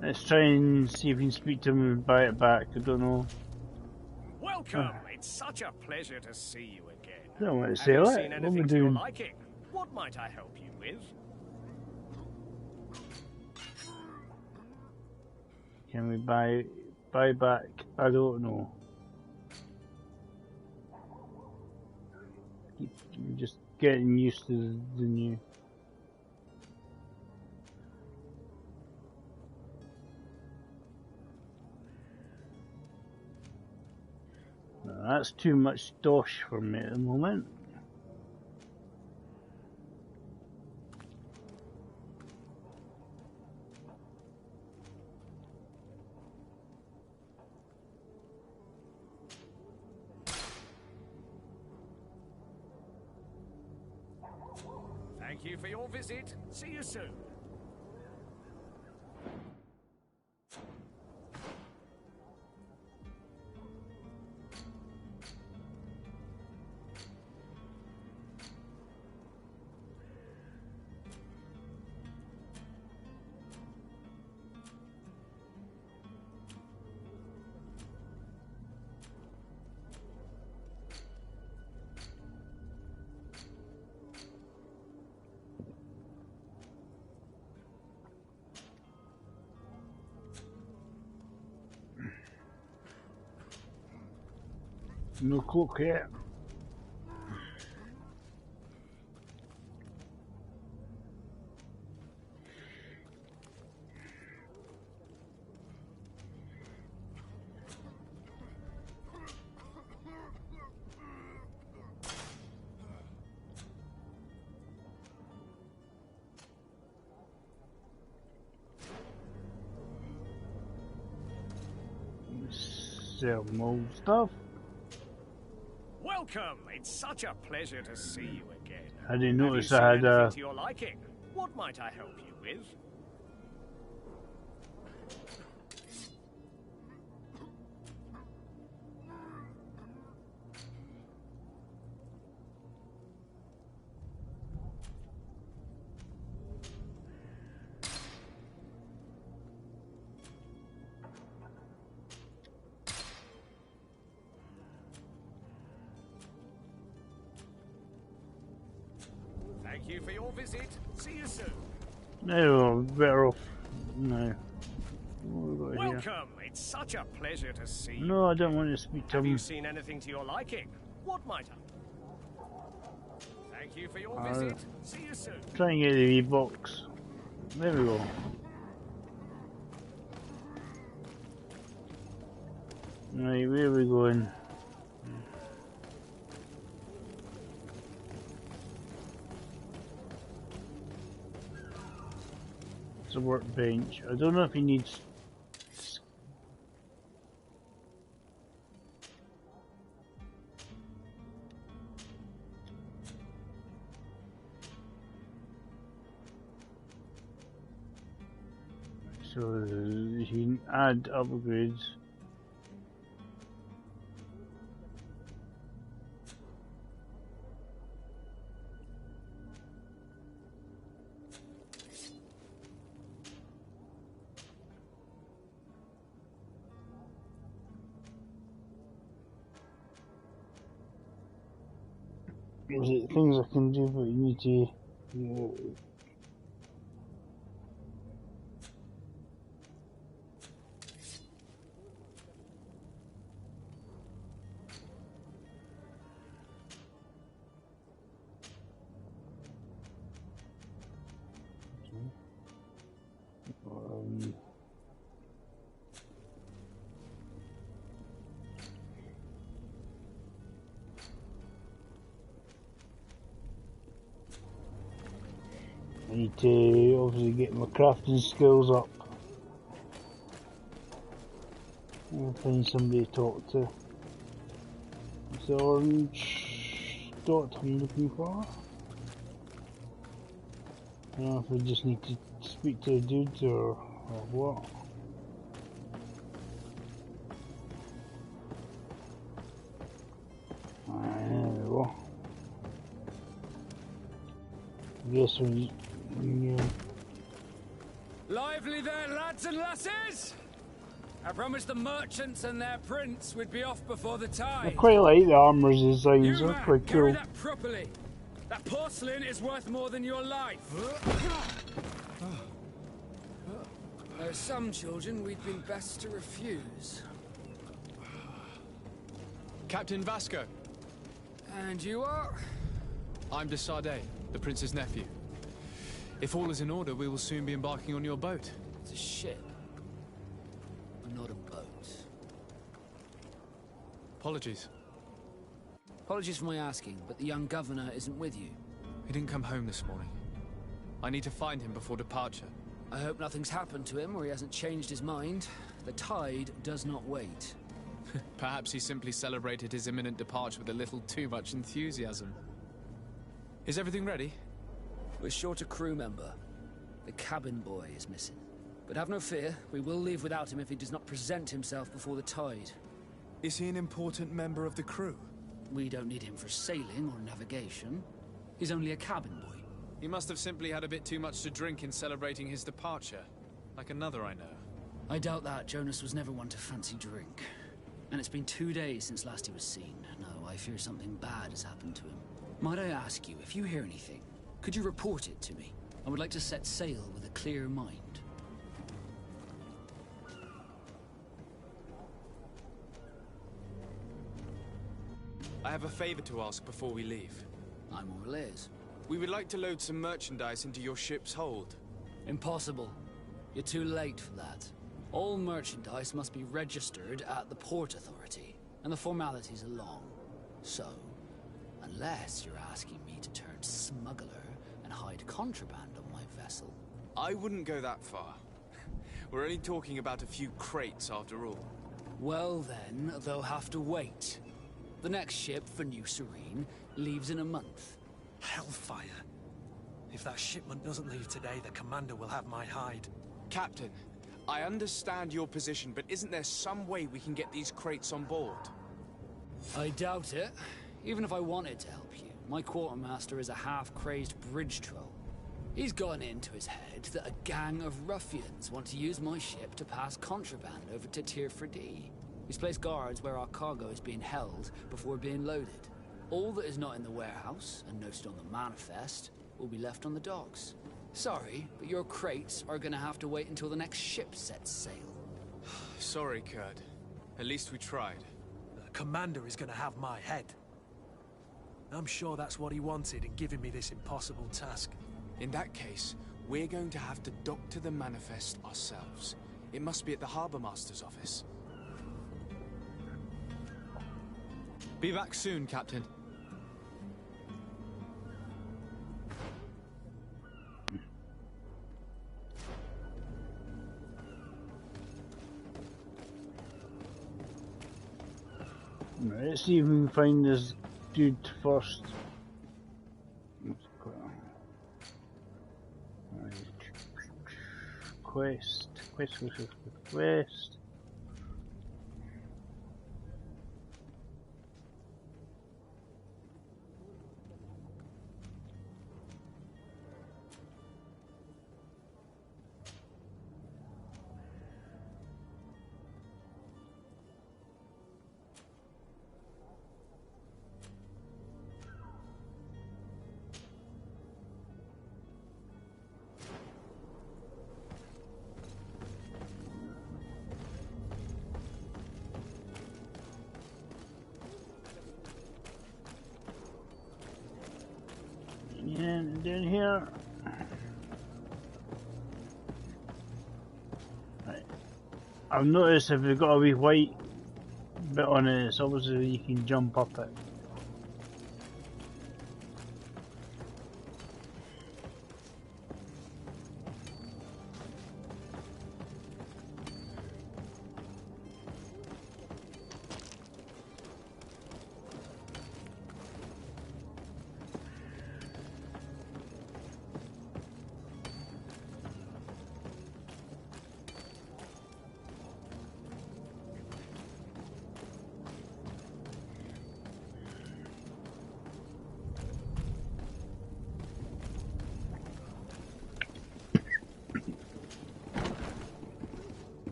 Let's try and see if we can speak to him and buy it back, I don't know.
Welcome, it's such a pleasure to see you again.
I don't want to
Have
sell
you
it,
seen
what am
anything
I
to your
doing?
liking? What might I help you with?
Can we buy back? I don't know. I'm just getting used to the new. No, that's too much dosh for me at the moment.
Thank you for your visit. See you soon.
No cook yet. Sell more stuff.
Welcome. It's such a pleasure to see you again.
I didn't notice
Have you
I
seen
had
anything to your liking? What might I help you with? Thank you for your visit. See you soon.
No, better off. No. What have we got here?
Welcome. It's such a pleasure to see you.
No, I don't want to speak to
Have you
him.
seen anything to your liking? What might I? Thank you for your visit. See you soon.
Try and get the V-Box. There we go. Right, where are we going? It's a workbench. I don't know if he needs... So he can add upgrades. Is it things I can do, but you need to... to obviously get my crafting skills up. I'll find somebody to talk to. It's the orange dot I'm looking for. I don't know if I just need to speak to a dude or what. There we go. I guess when you...
Lively there, lads and lasses! I promised the merchants and their prince we'd be off before the tide.
I quite like the armor's designs, they're quite cool.
Carry that properly. That porcelain is worth more than your life. There are some children we'd been best to refuse.
Captain Vasco.
And you are?
I'm de Sardet, the prince's nephew. If all is in order, we will soon be embarking on your boat.
It's a ship. Not a boat.
Apologies.
Apologies for my asking, but the young governor isn't with you.
He didn't come home this morning. I need to find him before departure.
I hope nothing's happened to him or he hasn't changed his mind. The tide does not wait.
Perhaps he simply celebrated his imminent departure with a little too much enthusiasm. Is everything ready?
We're short a crew member. The cabin boy is missing. But have no fear, we will leave without him if he does not present himself before the tide.
Is he an important member of the crew?
We don't need him for sailing or navigation. He's only a cabin boy.
He must have simply had a bit too much to drink in celebrating his departure. Like another I know.
I doubt that. Jonas was never one to fancy drink. And it's been 2 days since last he was seen. No, I fear something bad has happened to him. Might I ask you, if you hear anything, could you report it to me? I would like to set sail with a clear mind.
I have a favor to ask before we leave.
I'm all ears.
We would like to load some merchandise into your ship's hold.
Impossible. You're too late for that. All merchandise must be registered at the Port Authority, and the formalities are long. So, unless you're asking me to turn smuggler and hide contraband on my vessel...
I wouldn't go that far. We're only talking about a few crates after all.
Well then, they'll have to wait. The next ship for New Serene leaves in a month.
Hellfire. If that shipment doesn't leave today, the commander will have my hide.
Captain, I understand your position, but isn't there some way we can get these crates on board?
I doubt it. Even if I wanted to help you, my quartermaster is a half-crazed bridge troll. He's gotten into his head that a gang of ruffians want to use my ship to pass contraband over to Tirfredi. He's placed guards where our cargo is being held before being loaded. All that is not in the warehouse, and noted on the manifest, will be left on the docks. Sorry, but your crates are gonna have to wait until the next ship sets sail.
Sorry, Kurt. At least we tried.
The commander is gonna have my head. I'm sure that's what he wanted in giving me this impossible task.
In that case, we're going to have to dock to the manifest ourselves. It must be at the Harbour Master's office. Be back soon, Captain.
Right, let's see if we can find this dude first. Quest. And down here. Right. I've noticed if you've got a wee white bit on it, it's obviously you can jump up it.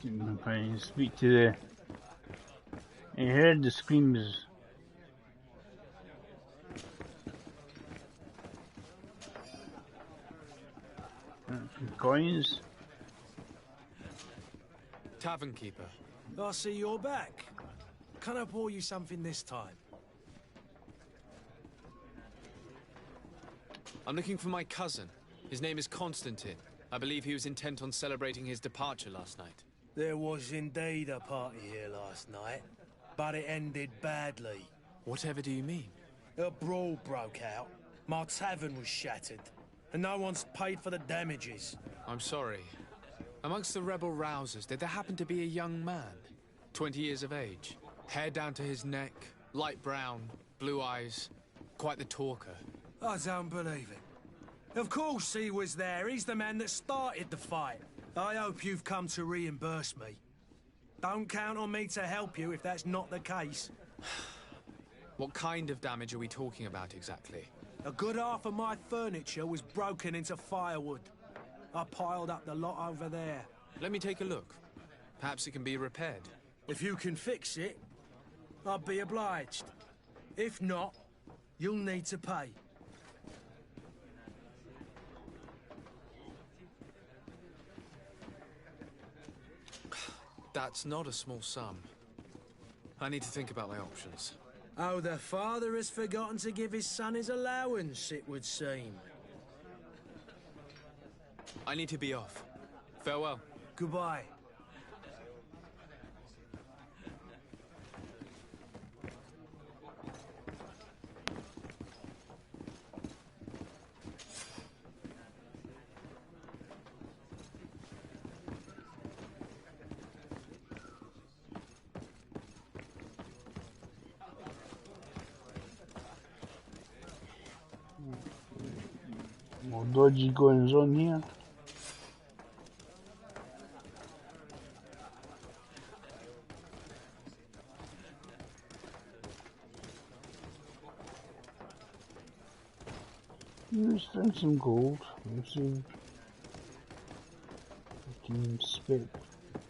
If I can speak to the... I heard the screams. Coins?
Tavern keeper.
I see you're back. Can I pour you something this time?
I'm looking for my cousin. His name is Constantine. I believe he was intent on celebrating his departure last night.
There was indeed a party here last night, but it ended badly.
Whatever do you mean?
A brawl broke out. My tavern was shattered, and no one's paid for the damages.
I'm sorry. Amongst the rebel rousers, did there happen to be a young man? 20 years of age, hair down to his neck, light brown, blue eyes, quite the talker.
I don't believe it. Of course he was there. He's the man that started the fight. I hope you've come to reimburse me. Don't count on me to help you if that's not the case.
What kind of damage are we talking about exactly?
A good half of my furniture was broken into firewood. I piled up the lot over there.
Let me take a look. Perhaps it can be repaired.
If you can fix it, I'll be obliged. If not, you'll need to pay.
That's not a small sum. I need to think about my options.
Oh, the father has forgotten to give his son his allowance, it would seem.
I need to be off. Farewell.
Goodbye.
More dodgy goings on here. Let's find some gold. Let's see if we can spec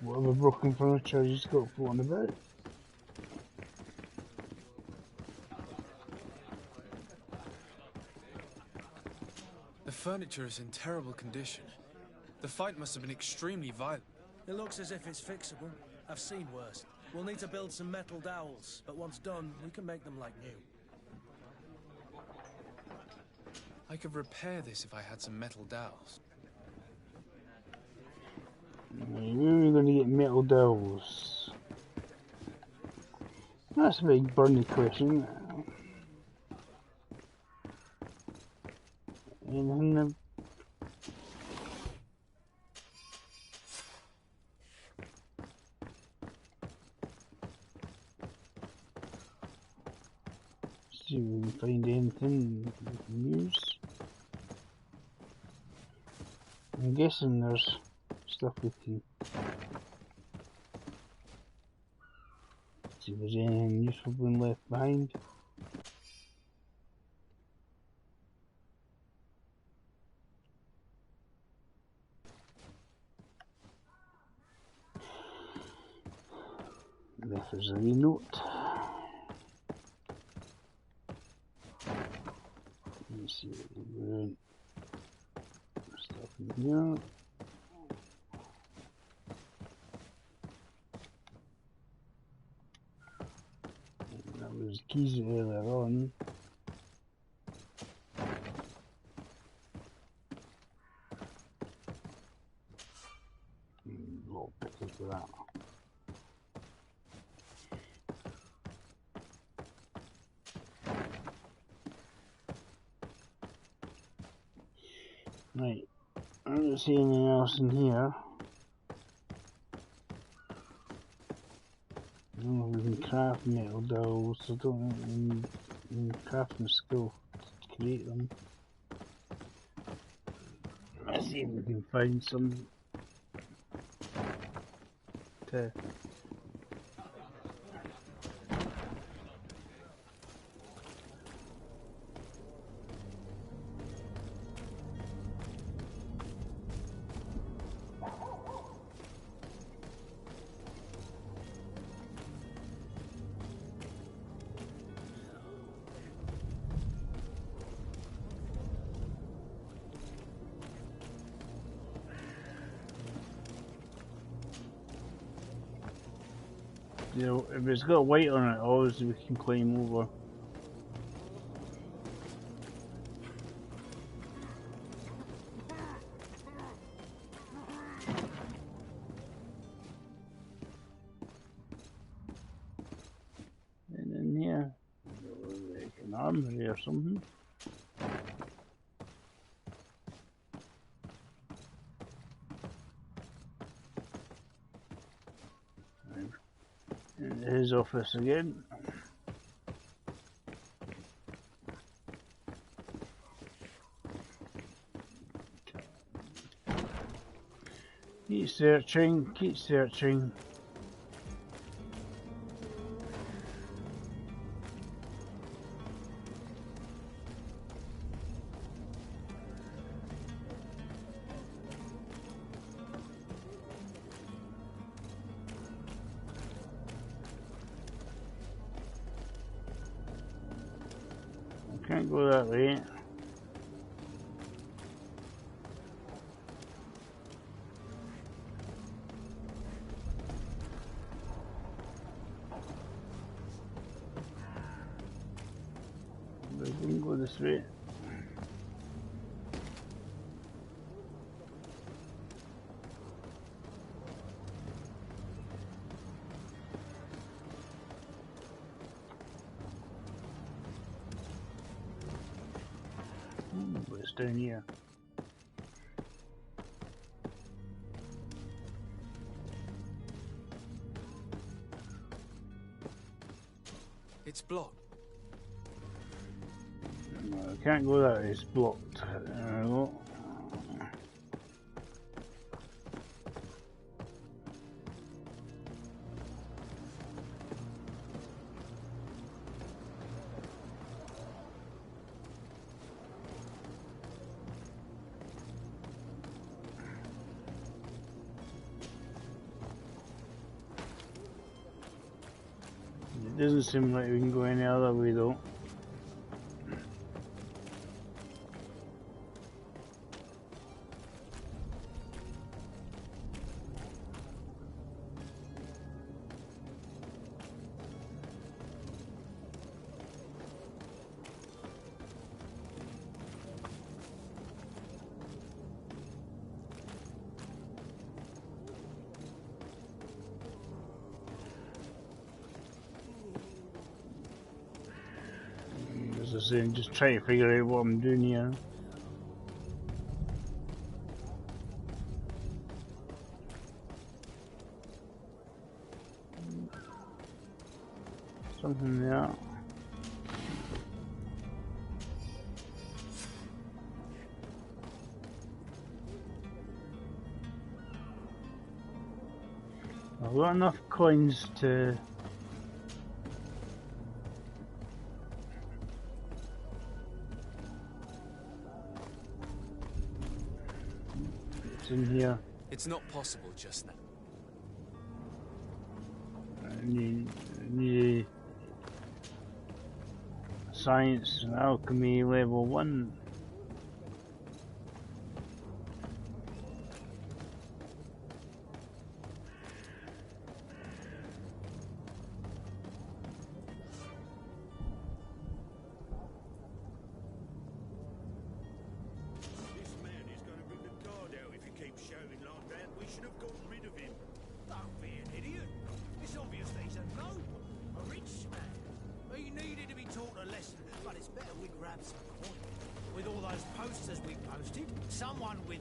whatever broken furniture he's got floating about.
The furniture is in terrible condition. The fight must have been extremely violent.
It looks as if it's fixable. I've seen worse. We'll need to build some metal dowels, but once done, we can make them like new.
I could repair this if I had some metal dowels.
Where are we going to get metal dowels? That's a big burning question. And then see if we can find anything we can use. I'm guessing there's stuff we can see if there's anything useful being left behind. There's a wee note. Let's see what we're doing. Stuff in here. That was keys earlier on. Little pictures for that. Right, I don't see anything else in here. I don't know if we can craft metal dowels. I don't know if we can crafting skill to create them. Let's see if we can find some to You know, if it's got white on it, obviously we can climb over. And in here, like an armory or something. In his office again. Keep searching, keep searching. Can't go that way. We can go this way. It's down here.
It's blocked.
No, I can't go that way, it's blocked. There we go. It doesn't seem like we can go any other way though. As I say, I'm just trying to figure out what I'm doing here. Something there. I've got enough coins to in here.
It's not possible just now.
I need science and alchemy level 1.
With all those posters we posted, someone with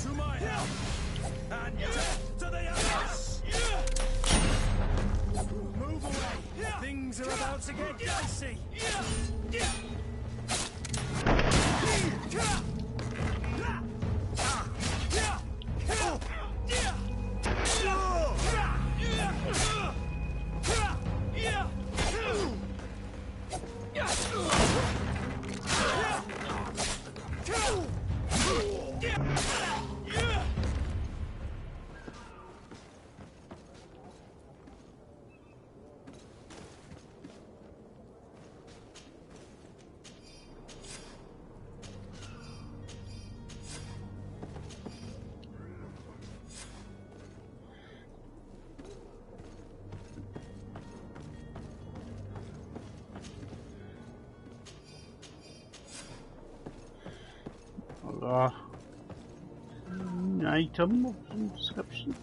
to my help and to the others. Move away. Things are about to get dicey.
item of some description.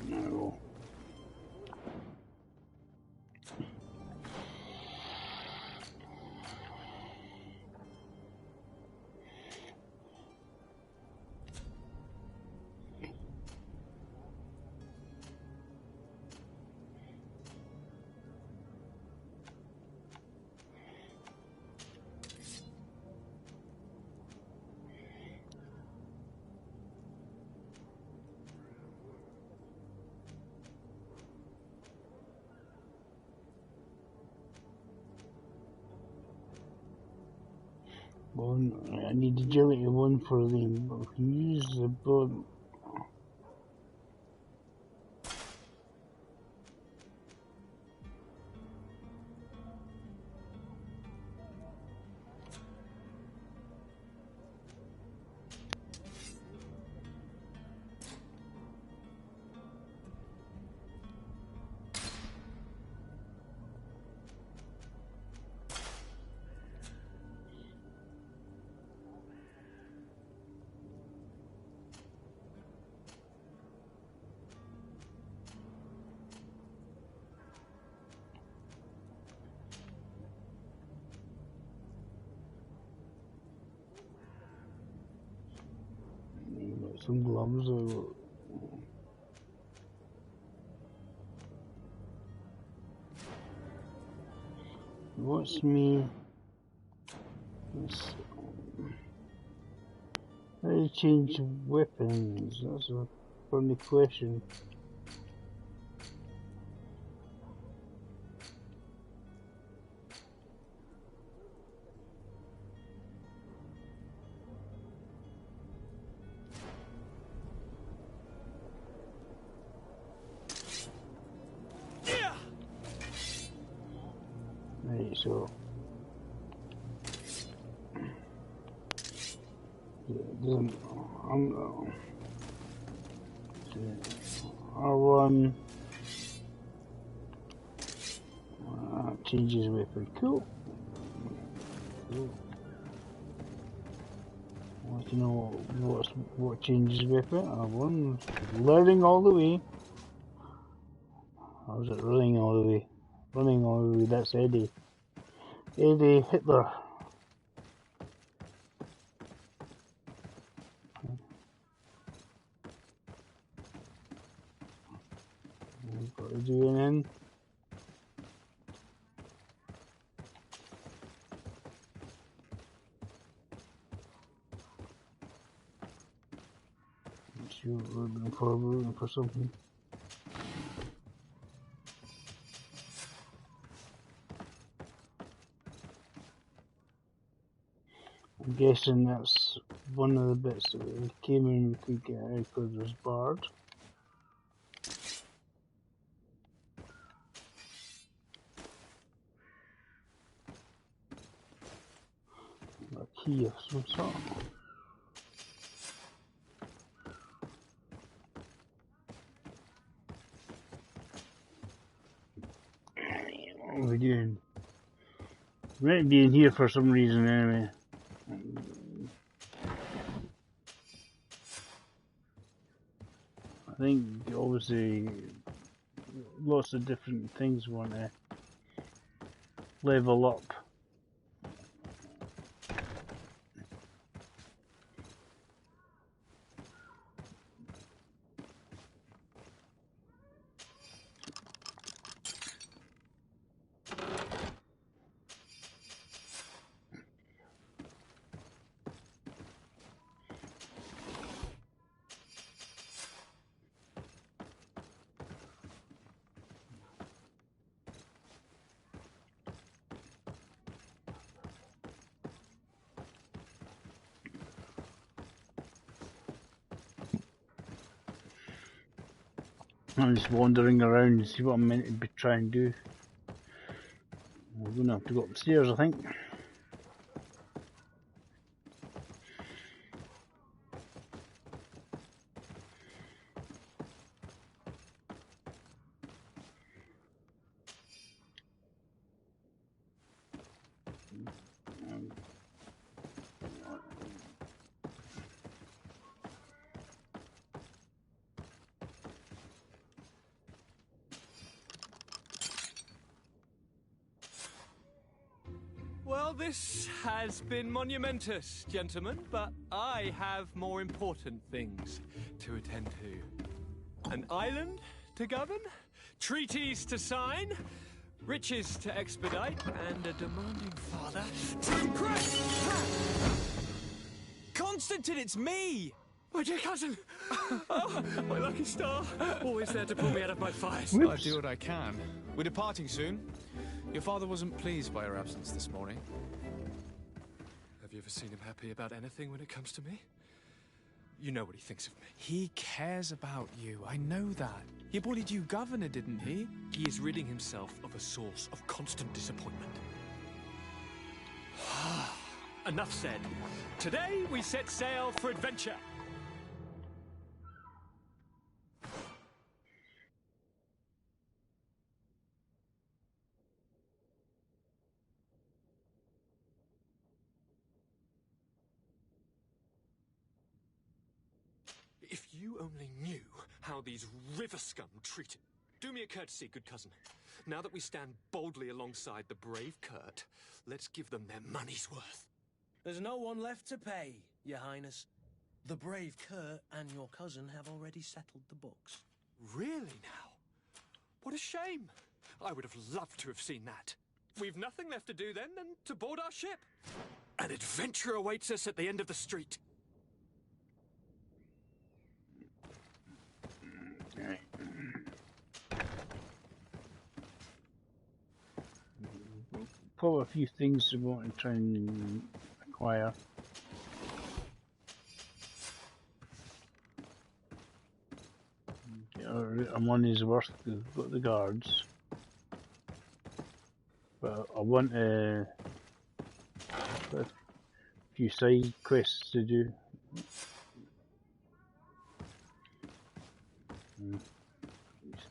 No. One, I need agility one for them, but if you use the bow. Some gloves or what's me? How do you change weapons? That's a funny question. Right, so R1 changes weapon. Cool. Want to know what changes weapon? R1 learning all the way. How's it running all the way? Running all the way. That's Eddie. Eddie Hitler. Got to do an in. We're looking for something. I'm guessing that's one of the bits that we came in we could get out because there's barred. A key of some sort. What are we doing? We might be in here for some reason anyway. I think obviously lots of different things want to level up. I'm just wandering around to see what I'm meant to be trying to do. We're going to have to go upstairs, I think.
Well, this has been monumentous, gentlemen, but I have more important things to attend to. An island to govern, treaties to sign, riches to expedite, and a demanding father to impress.
Constantine, it's me!
My dear cousin! Oh, my lucky star! Always there to pull me out of my fires.
I do what I can. We're departing soon. Your father wasn't pleased by your absence this morning.
Have you ever seen him happy about anything when it comes to me? You know what he thinks of me.
He cares about you, I know that. He appointed you governor, didn't he?
He is ridding himself of a source of constant disappointment. Enough said. Today we set sail for adventure. If you only knew how these river scum treated. Do me a courtesy, good cousin. Now that we stand boldly alongside the brave Kurt, let's give them their money's worth.
There's no one left to pay, Your Highness. The brave Kurt and your cousin have already settled the books.
Really now? What a shame. I would have loved to have seen that. We've nothing left to do then than to board our ship. An adventure awaits us at the end of the street.
Probably a few things we want to try and acquire. Get our money's worth. We've got the guards, but I want a few side quests to do.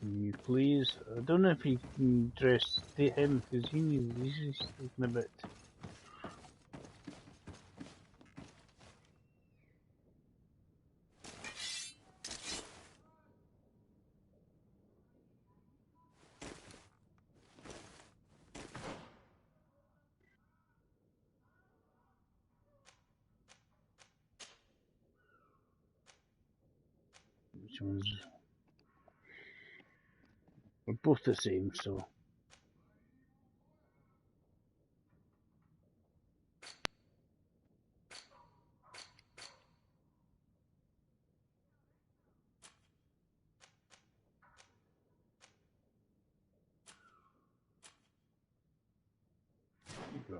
You please. I don't know if you can dress him because he's just looking a bit. Which one's? We're both the same, so.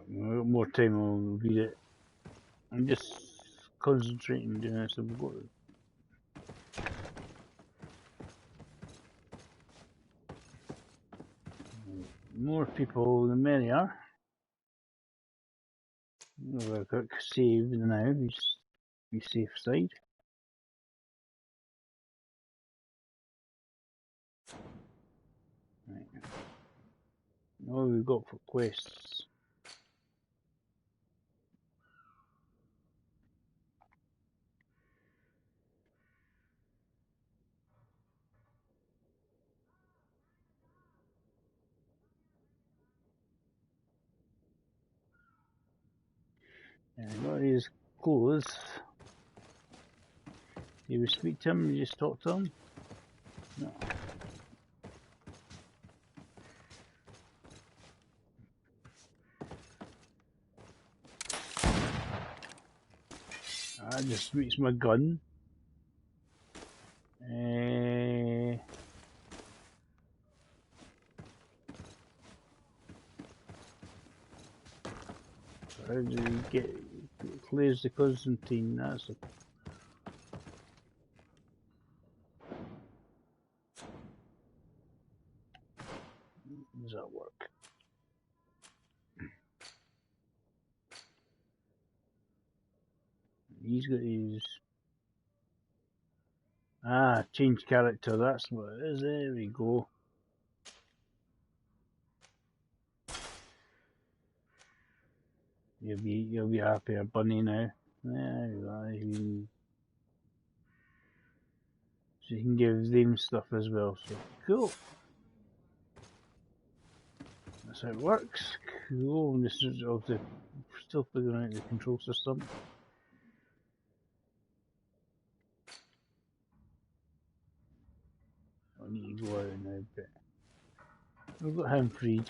More time I'll read it. I'm just concentrating doing this. So we've got more people, the merrier. We'll have a quick save now, just be safe side. Right. What have we got for quests? Got his clothes. You would speak to him, you just talk to him? No. I just reached my gun. How do you get clears the Constantine? That's a does that work? He's got his change character, that's what it is, there we go. You'll be happy, a bunny now. There you are. So you can give them stuff as well. So cool. That's how it works. Cool. And this is also still figuring out the control system. I need to go out now, but we've got him freed.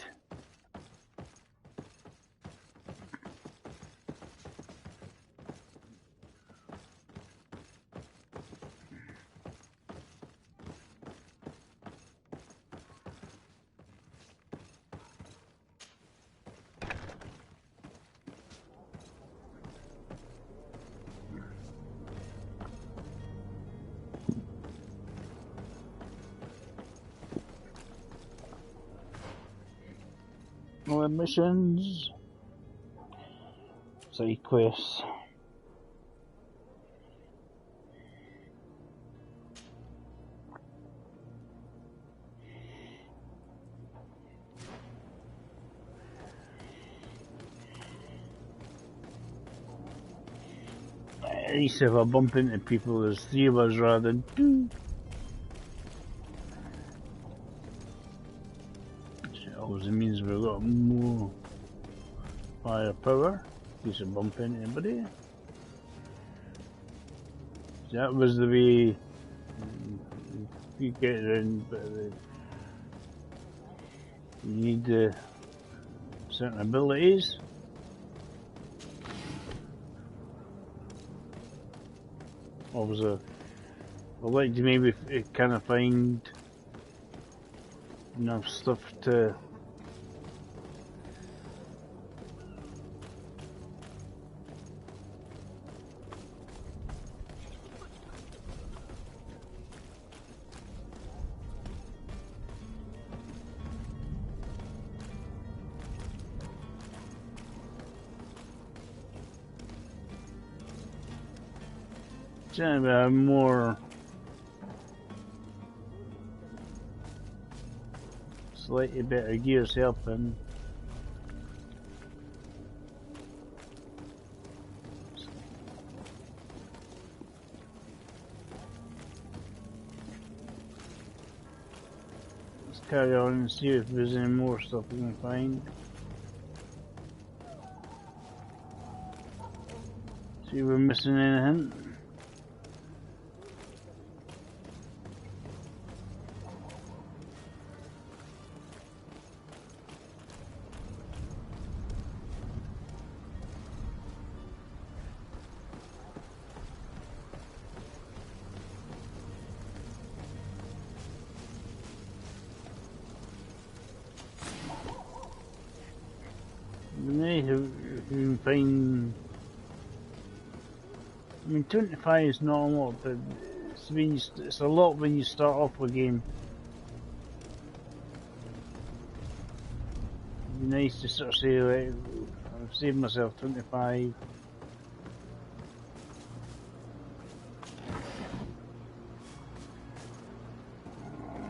More missions, side quests. At least if I bump into people, there's 3 of us rather than 2. Which obviously means we've got more firepower in case I bump into anybody. So that was the way you get around, but you need certain abilities. Obviously, I'd like to maybe kind of find enough stuff to more slightly better gears helping. Let's carry on and see if there's any more stuff we can find. See if we're missing anything. Find, I mean, 25 is not a lot, but it's a lot when you start off a game. It'd be nice to sort of say, like, I've saved myself 25.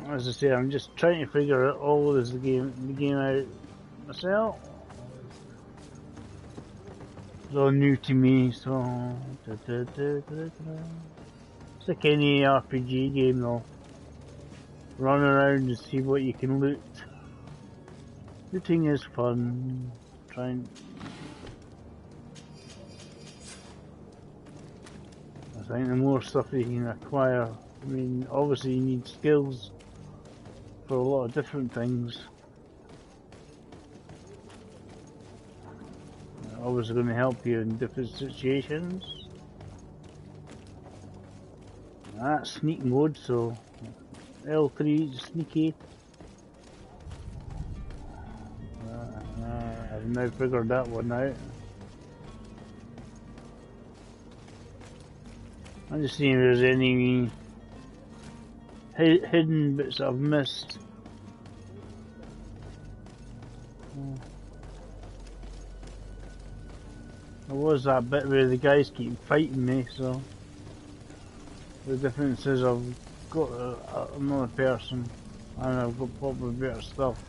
As I say, I'm just trying to figure out all this the game out myself. It's all new to me, so it's like any RPG game though. Run around and see what you can loot. Looting is fun. I think the more stuff you can acquire, I mean, obviously you need skills for a lot of different things. Always going to help you in different situations. That's sneak mode, so L3 is sneaky. I've now figured that one out. I'm just seeing if there's any hidden bits I've missed. There was that bit where the guys keep fighting me, so the difference is I've got another person and I've got probably better stuff.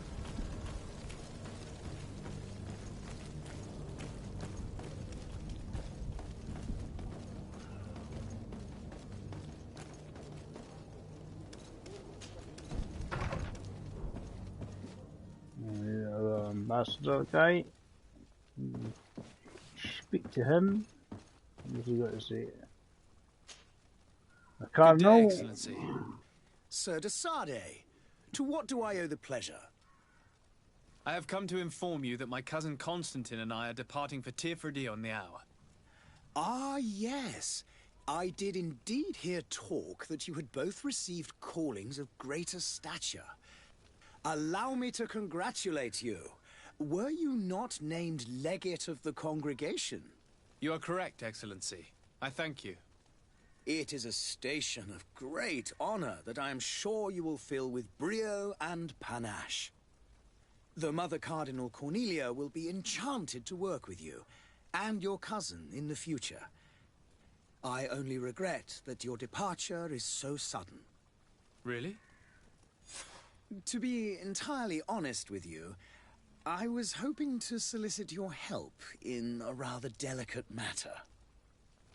ambassador guy. Speak to him. What's he got to say? The
Good
Cardinal.
day, Excellency. Sir de Sardet, to what do I owe the pleasure?
I have come to inform you that my cousin Constantine and I are departing for Tirfredi on the hour.
Ah, yes. I did indeed hear talk that you had both received callings of greater stature. Allow me to congratulate you. Were you not named legate of the congregation?
You are correct, Excellency. I thank you.
It is a station of great honor that I am sure you will fill with brio and panache. The Mother Cardinal Cornelia will be enchanted to work with you, and your cousin in the future. I only regret that your departure is so sudden.
Really?
To be entirely honest with you, I was hoping to solicit your help in a rather delicate matter.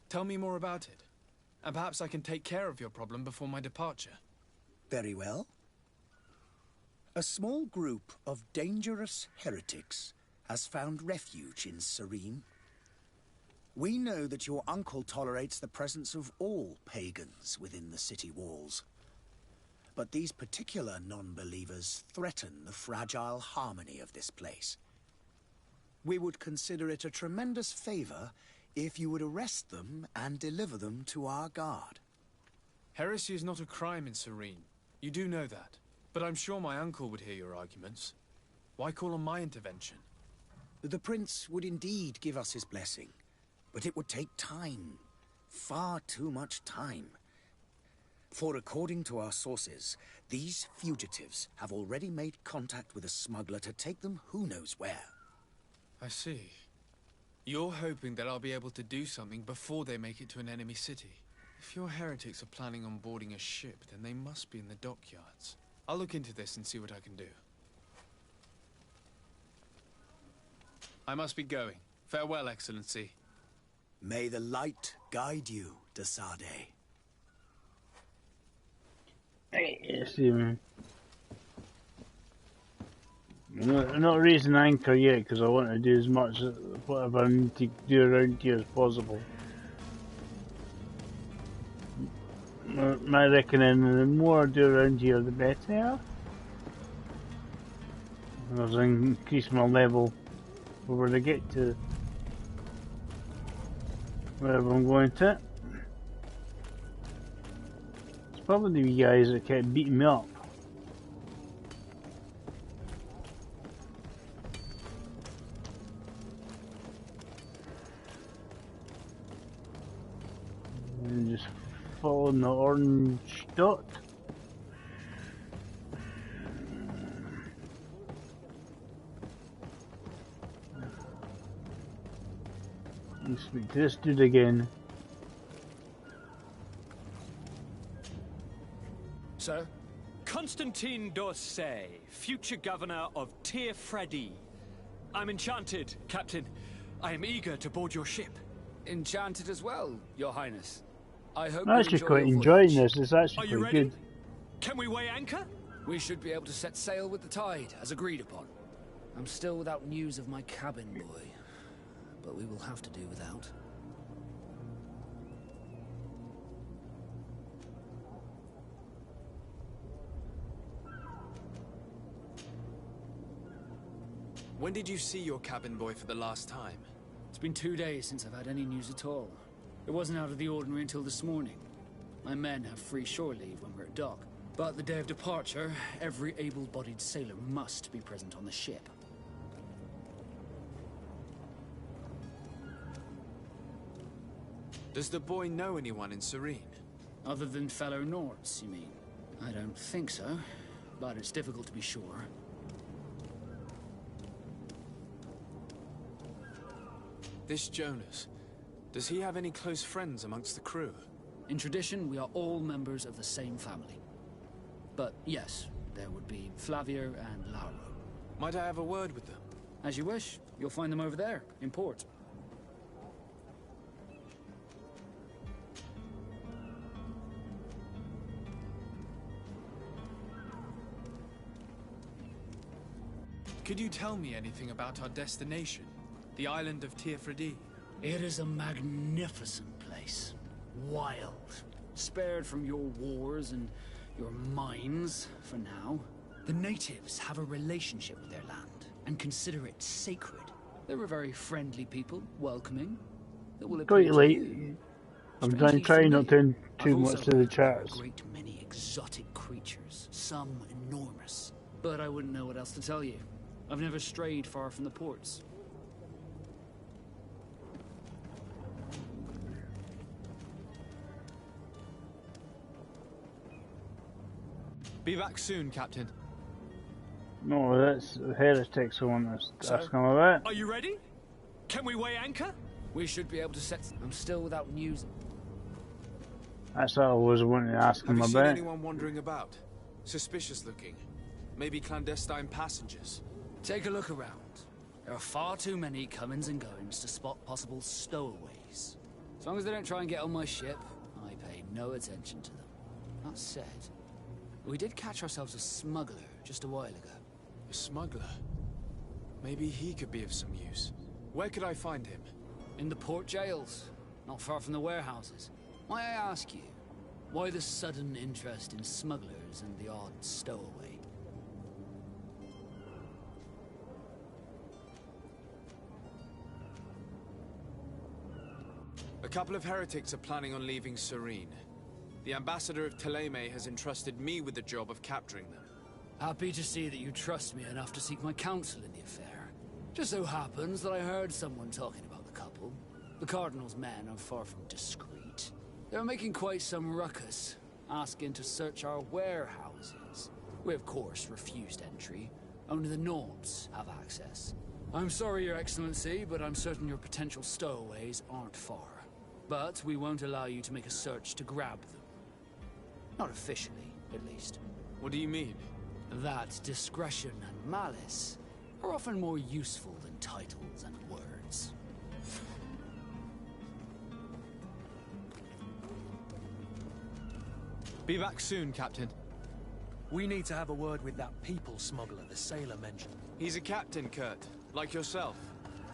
Tell me more about it, and perhaps I can take care of your problem before my departure.
Very well. A small group of dangerous heretics has found refuge in Serene. We know that your uncle tolerates the presence of all pagans within the city walls. But these particular non-believers threaten the fragile harmony of this place. We would consider it a tremendous favor if you would arrest them and deliver them to our guard.
Heresy is not a crime in Serene. You do know that. But I'm sure my uncle would hear your arguments. Why call on my intervention?
The prince would indeed give us his blessing, but it would take time. Far too much time. For according to our sources, these fugitives have already made contact with a smuggler to take them who knows where.
I see. You're hoping that I'll be able to do something before they make it to an enemy city. If your heretics are planning on boarding a ship, then they must be in the dockyards. I'll look into this and see what I can do. I must be going. Farewell, Excellency.
May the light guide you, de Sardet.
Yes, man. I'm not raising anchor yet because I want to do as much whatever I need to do around here as possible. My reckoning, the more I do around here, the better. As I increase my level over to get to wherever I'm going to. It's probably the guys that kept beating me up. And just following the orange dot. And speak to this dude again.
Sir? Constantine d'Orsay, future governor of Tirfredi. I'm enchanted, Captain. I am eager to board your ship.
Enchanted as well, Your Highness. I hope
I'm
you
actually
enjoy
quite
your
enjoying
voyage.
this. It's actually
Are you
quite
ready?
good.
Can we weigh anchor?
We should be able to set sail with the tide, as agreed upon. I'm still without news of my cabin boy, but we will have to do without.
When did you see your cabin boy for the last time?
It's been 2 days since I've had any news at all. It wasn't out of the ordinary until this morning. My men have free shore leave when we're at dock. But the day of departure, every able-bodied sailor must be present on the ship.
Does the boy know anyone in Serene?
Other than fellow Nords, you mean? I don't think so, but it's difficult to be sure.
This Jonas, does he have any close friends amongst the crew?
In tradition, we are all members of the same family. But yes, there would be Flavio and Lauro.
Might I have a word with them?
As you wish. You'll find them over there, in port.
Could you tell me anything about our destination? The island of Teofredi?
It is a magnificent place. Wild. Spared from your wars and your mines, for now. The natives have a relationship with their land, and consider it sacred. They're a very friendly people, welcoming. That will appeal
Quite
to
late.
you.
I'm
Strangely
trying not to
familiar.
too
I've
much
also
to the
heard there are a
chats.
great many exotic creatures, some enormous. But I wouldn't know what else to tell you. I've never strayed far from the ports.
Be back soon, Captain.
No, that's heretics I want to ask him about.
Are you ready? Can we weigh anchor?
We should be able to set... I'm still without news.
That's what I was wanting to ask him
Have you seen
about.
anyone wandering about? Suspicious looking. Maybe clandestine passengers.
Take a look around. There are far too many comings and goings to spot possible stowaways. As long as they don't try and get on my ship, I pay no attention to them. That said, we did catch ourselves a smuggler just a while ago.
A smuggler? Maybe he could be of some use. Where could I find him?
In the port jails, not far from the warehouses. May I ask you, why the sudden interest in smugglers and the odd stowaway?
A couple of heretics are planning on leaving Serene. The ambassador of Thélème has entrusted me with the job of capturing them.
Happy to see that you trust me enough to seek my counsel in the affair. Just so happens that I heard someone talking about the couple. The Cardinal's men are far from discreet. They're making quite some ruckus, asking to search our warehouses. We of course refused entry. Only the Norbs have access. I'm sorry, Your Excellency, but I'm certain your potential stowaways aren't far. But we won't allow you to make a search to grab them. Not officially, at least.
What do you mean?
That discretion and malice are often more useful than titles and words.
Be back soon, Captain.
We need to have a word with that people smuggler the sailor mentioned.
He's a captain, Kurt, like yourself.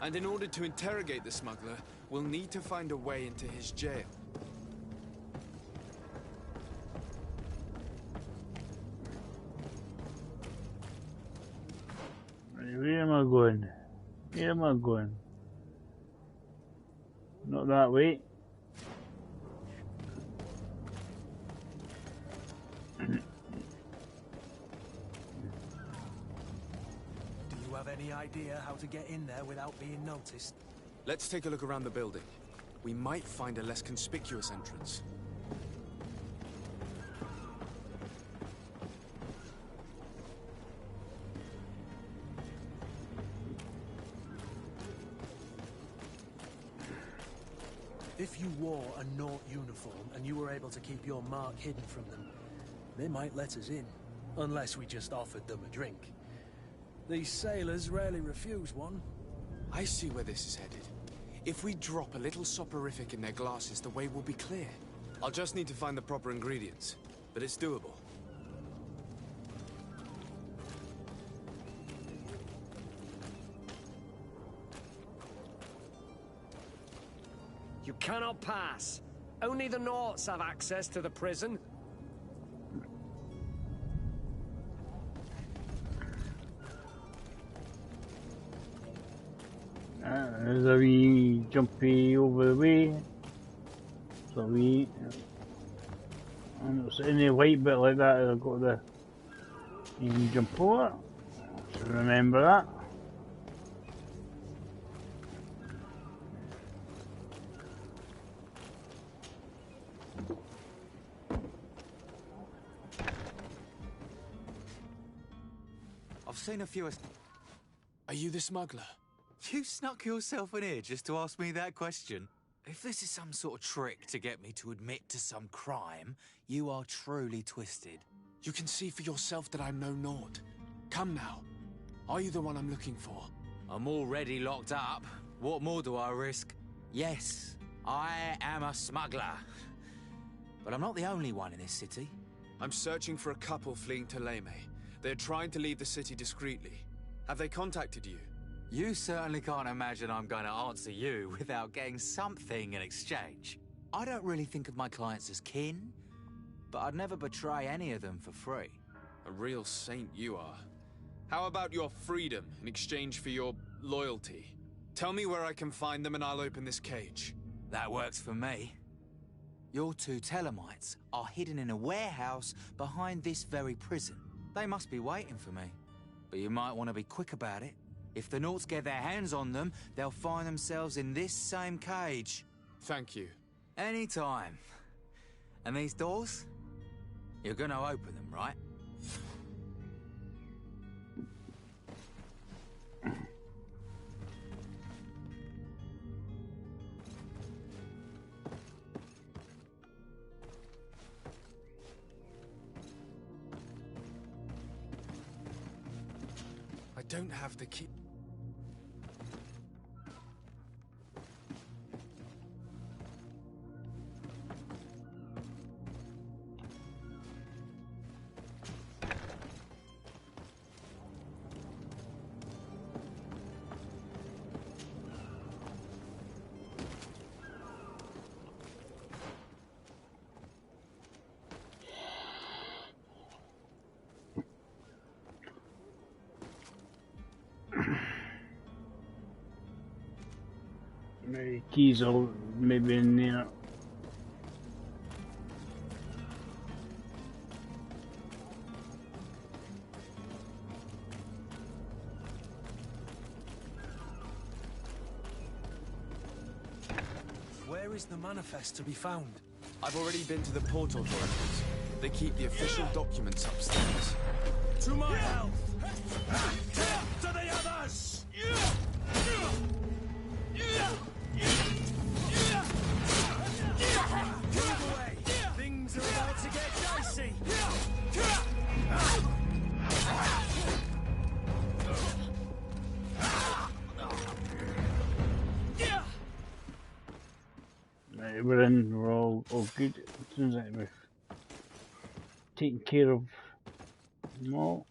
And in order to interrogate the smuggler, we'll need to find a way into his jail.
Where am I going? Where am I going? Not that way.
Do you have any idea how to get in there without being noticed?
Let's take a look around the building. We might find a less conspicuous entrance.
If you wore a Nort uniform and you were able to keep your mark hidden from them, they might let us in. Unless we just offered them a drink. These sailors rarely refuse one.
I see where this is headed. If we drop a little soporific in their glasses, the way will be clear. I'll just need to find the proper ingredients, but it's doable.
You cannot pass. Only the Norts have access to the prison.
There's a wee jumpy over the way. So we and it's any white bit like that I've got the you can jump over. So remember that.
I've seen a few...
Are you the smuggler?
You snuck yourself in here just to ask me that question? If this is some sort of trick to get me to admit to some crime, you are truly twisted.
You can see for yourself that I'm no Nord. Come now. Are you the one I'm looking for?
I'm already locked up. What more do I risk? Yes, I am a smuggler. But I'm not the only one in this city.
I'm searching for a couple fleeing Thélème. They're trying to leave the city discreetly. Have they contacted you?
You certainly can't imagine I'm going to answer you without getting something in exchange. I don't really think of my clients as kin, but I'd never betray any of them for free.
A real saint you are. How about your freedom in exchange for your loyalty? Tell me where I can find them and I'll open this cage.
That works for me. Your 2 Telemites are hidden in a warehouse behind this very prison. They must be waiting for me. But you might want to be quick about it. If the Nauts get their hands on them, they'll find themselves in this same cage.
Thank you.
Anytime. And these doors? You're gonna open them, right?
I don't have the key.
Maybe keys all maybe in there.
Where is the manifest to be found?
I've already been to the port authorities. They keep the official documents upstairs.
To my health! To the others! Move away! Things are about to get dicey!
Right, we're all good. It seems like we're taking care of them all.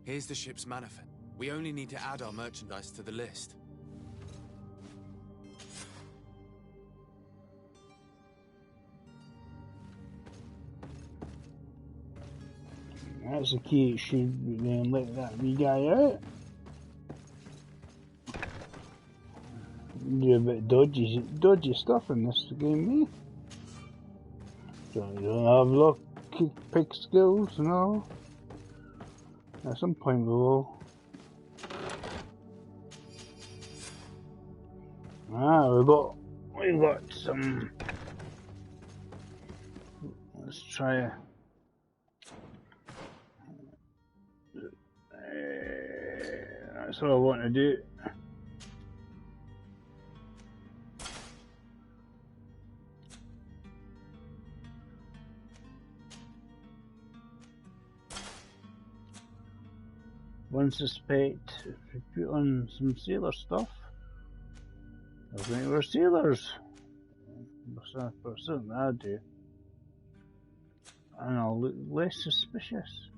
Here's the ship's manifest. We only need to add our merchandise to the list.
That's the key. It should then let that wee guy out. Do a bit of dodgy stuff in this game, eh? You don't have luck, pick skills, no. At some point we will. We've got some. Let's try. That's what I want to do. One suspect, if we put on some sailor stuff, I think we're sailors. For something I do. And I'll look less suspicious.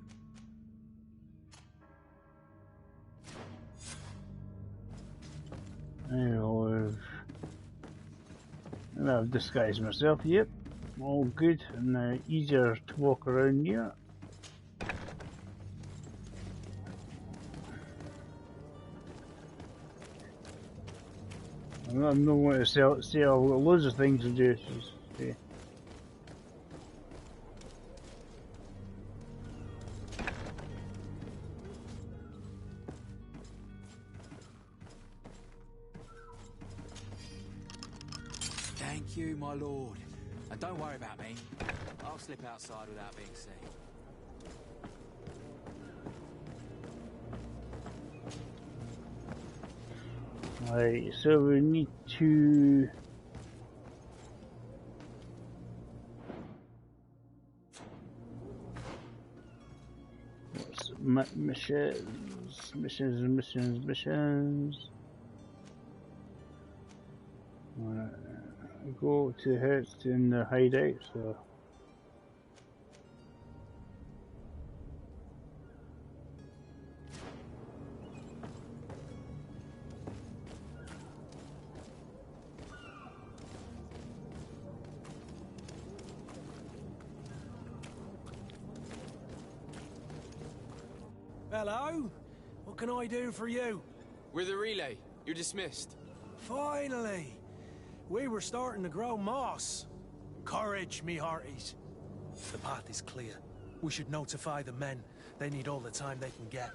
I've disguised myself, yep. All good and easier to walk around here. I'm not going to say I've got loads of things to do.
Thank you, my lord. And don't worry about me. I'll slip outside without being seen.
Right, so we need to... missions. Go to the herds in the hideout, so...
Hello? What can I do for you?
We're the relay. You're dismissed.
Finally! We were starting to grow moss. Courage, me hearties. The path is clear. We should notify the men. They need all the time they can get.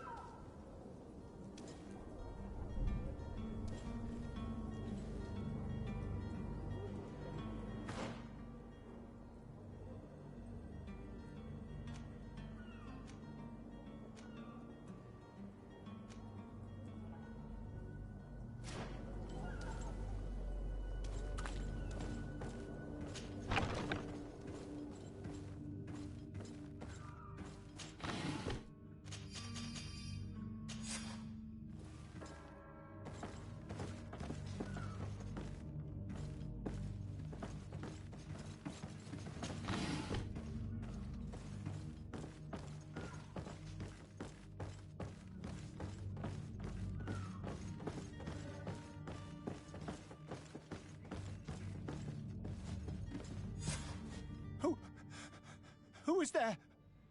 Who is there?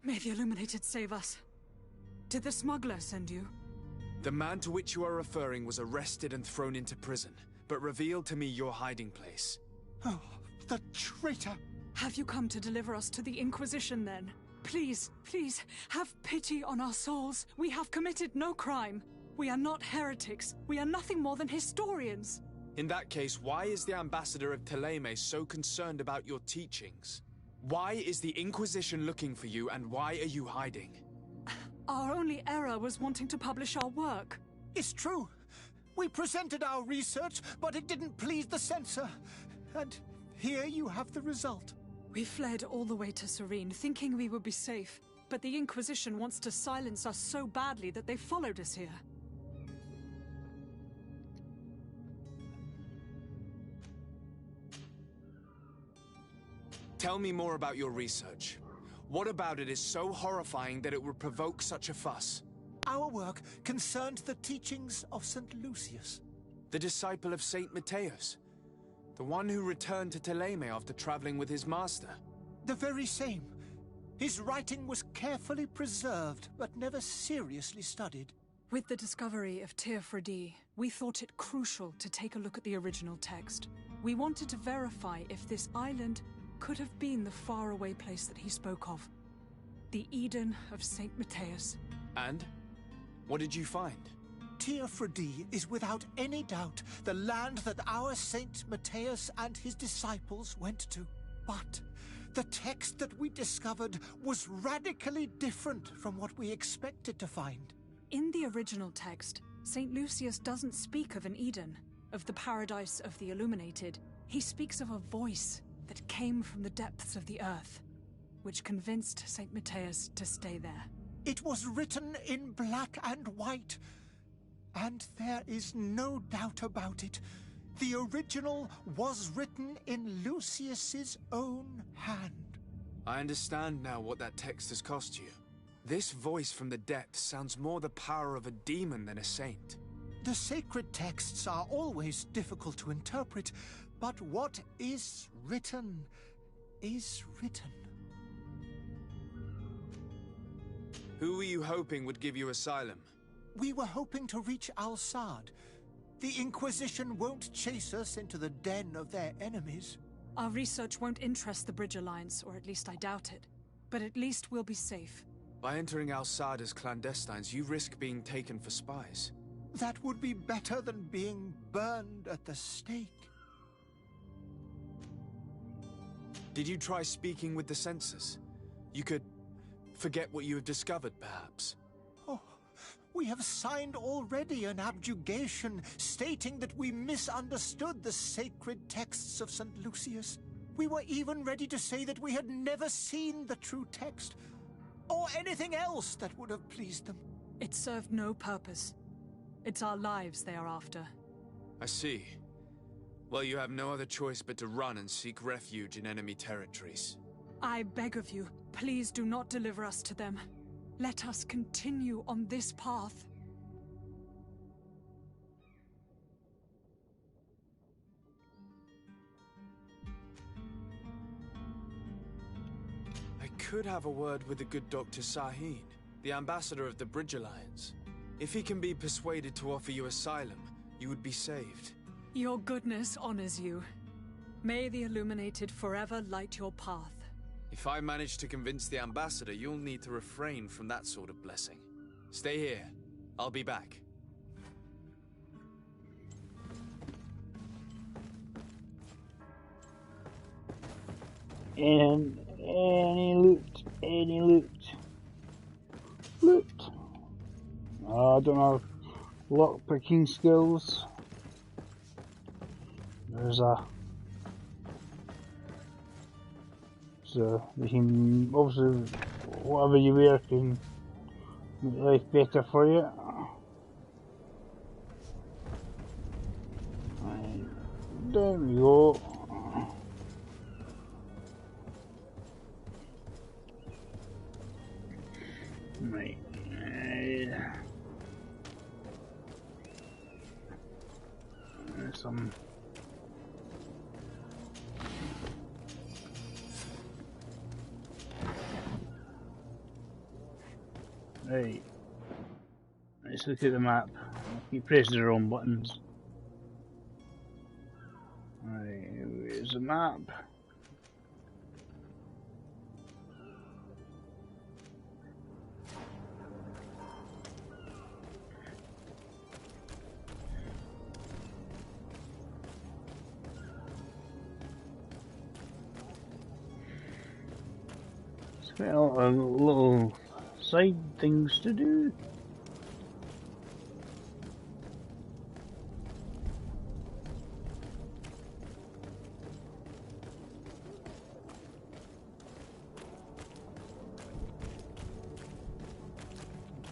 May the Illuminated save us. Did the smuggler send you?
The man to which you are referring was arrested and thrown into prison, but revealed to me your hiding place.
Oh, the traitor!
Have you come to deliver us to the Inquisition, then? Please, please, have pity on our souls. We have committed no crime. We are not heretics. We are nothing more than historians.
In that case, why is the ambassador of Thélème so concerned about your teachings? Why is the Inquisition looking for you, and why are you hiding?
Our only error was wanting to publish our work.
It's true. We presented our research, but it didn't please the censor. And here you have the result.
We fled all the way to Serene, thinking we would be safe. But the Inquisition wants to silence us so badly that they followed us here.
Tell me more about your research. What about it is so horrifying that it would provoke such a fuss?
Our work concerned the teachings of St. Lucius.
The disciple of St. Matthias. The one who returned to Thélème after traveling with his master.
The very same. His writing was carefully preserved, but never seriously studied.
With the discovery of Teofredi, we thought it crucial to take a look at the original text. We wanted to verify if this island could have been the faraway place that he spoke of. The Eden of St. Matthias.
And? What did you find?
Teofredi is without any doubt the land that our St. Matthias and his disciples went to. But the text that we discovered was radically different from what we expected to find.
In the original text, St. Lucius doesn't speak of an Eden, of the paradise of the Illuminated. He speaks of a voice that came from the depths of the earth, which convinced St. Matthias to stay there.
It was written in black and white, and there is no doubt about it. The original was written in Lucius's own hand.
I understand now what that text has cost you. This voice from the depths sounds more the power of a demon than a saint.
The sacred texts are always difficult to interpret, but what is written is written.
Who were you hoping would give you asylum?
We were hoping to reach Al-Sad. The Inquisition won't chase us into the den of their enemies.
Our research won't interest the Bridge Alliance, or at least I doubt it. But at least we'll be safe.
By entering Al-Sad as clandestines, you risk being taken for spies.
That would be better than being burned at the stake.
Did you try speaking with the censors? You could forget what you have discovered, perhaps.
Oh, we have signed already an abjugation stating that we misunderstood the sacred texts of St. Lucius. We were even ready to say that we had never seen the true text, or anything else that would have pleased them.
It served no purpose. It's our lives they are after.
I see. Well, you have no other choice but to run and seek refuge in enemy territories.
I beg of you, please do not deliver us to them. Let us continue on this path.
I could have a word with the good Dr. Sahin, the ambassador of the Bridge Alliance. If he can be persuaded to offer you asylum, you would be saved.
Your goodness honors you. May the Illuminated forever light your path.
If I manage to convince the ambassador, you'll need to refrain from that sort of blessing. Stay here. I'll be back.
And any loot, any loot. Loot. I don't have lock picking skills. There's a. So you can obviously whatever you wear can make life better for you. Right, there we go. Right. There's some. Right. Let's look at the map. You press the wrong buttons. Right, here's the map. It's got a lot of little side things to do.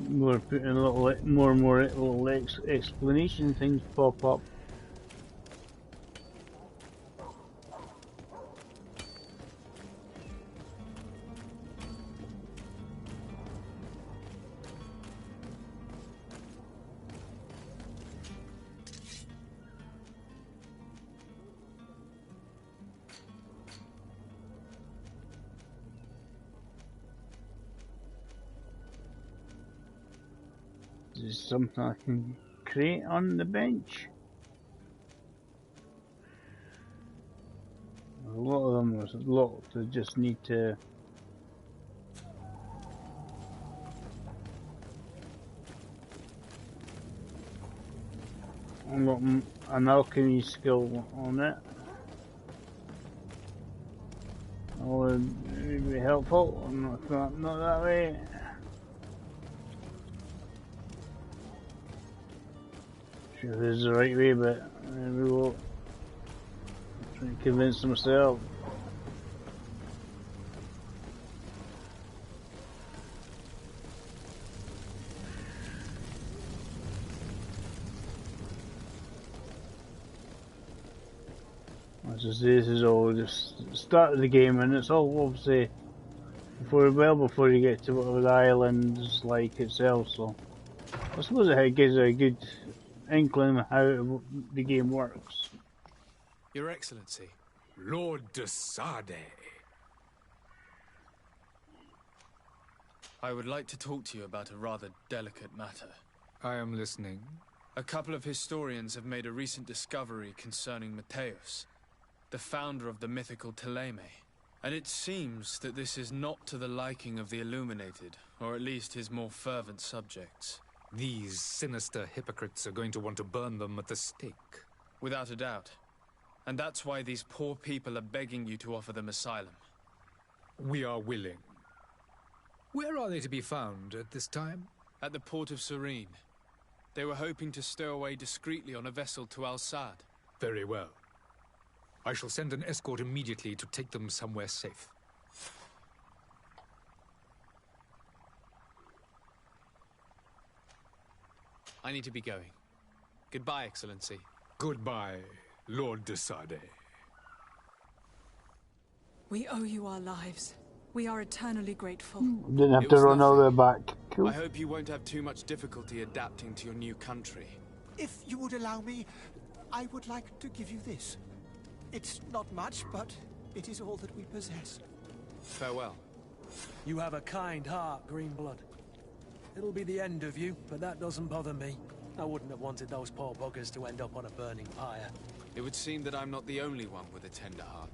We're putting a little more and more little explanation things pop up. Is something I can create on the bench? A lot of them are locked, I just need to unlock an alchemy skill on it. That would be helpful. I'm not that way. Sure this is the right way, but we will try to convince myself. As I say, this is all just start of the game, and it's all obviously before you get to whatever the island is like itself. So I suppose it gives a good inkling of how the game works.
Your Excellency.
Lord de Sade.
I would like to talk to you about a rather delicate matter.
I am listening.
A couple of historians have made a recent discovery concerning Mateus, the founder of the mythical Thélème. And it seems that this is not to the liking of the Illuminated, or at least his more fervent subjects.
These sinister hypocrites are going to want to burn them at the stake.
Without a doubt. And that's why these poor people are begging you to offer them asylum.
We are willing. Where are they to be found at this time?
At the port of Serene. They were hoping to stow away discreetly on a vessel to Al-Sad.
Very well. I shall send an escort immediately to take them somewhere safe.
I need to be going. Goodbye, Excellency.
Goodbye, Lord de Sardet.
We owe you our lives. We are eternally grateful.
Didn't have to run all the way back. Cool.
I hope you won't have too much difficulty adapting to your new country.
If you would allow me, I would like to give you this. It's not much, but it is all that we possess.
Farewell.
You have a kind heart, Greenblood. It'll be the end of you, but that doesn't bother me. I wouldn't have wanted those poor buggers to end up on a burning pyre.
It would seem that I'm not the only one with a tender heart.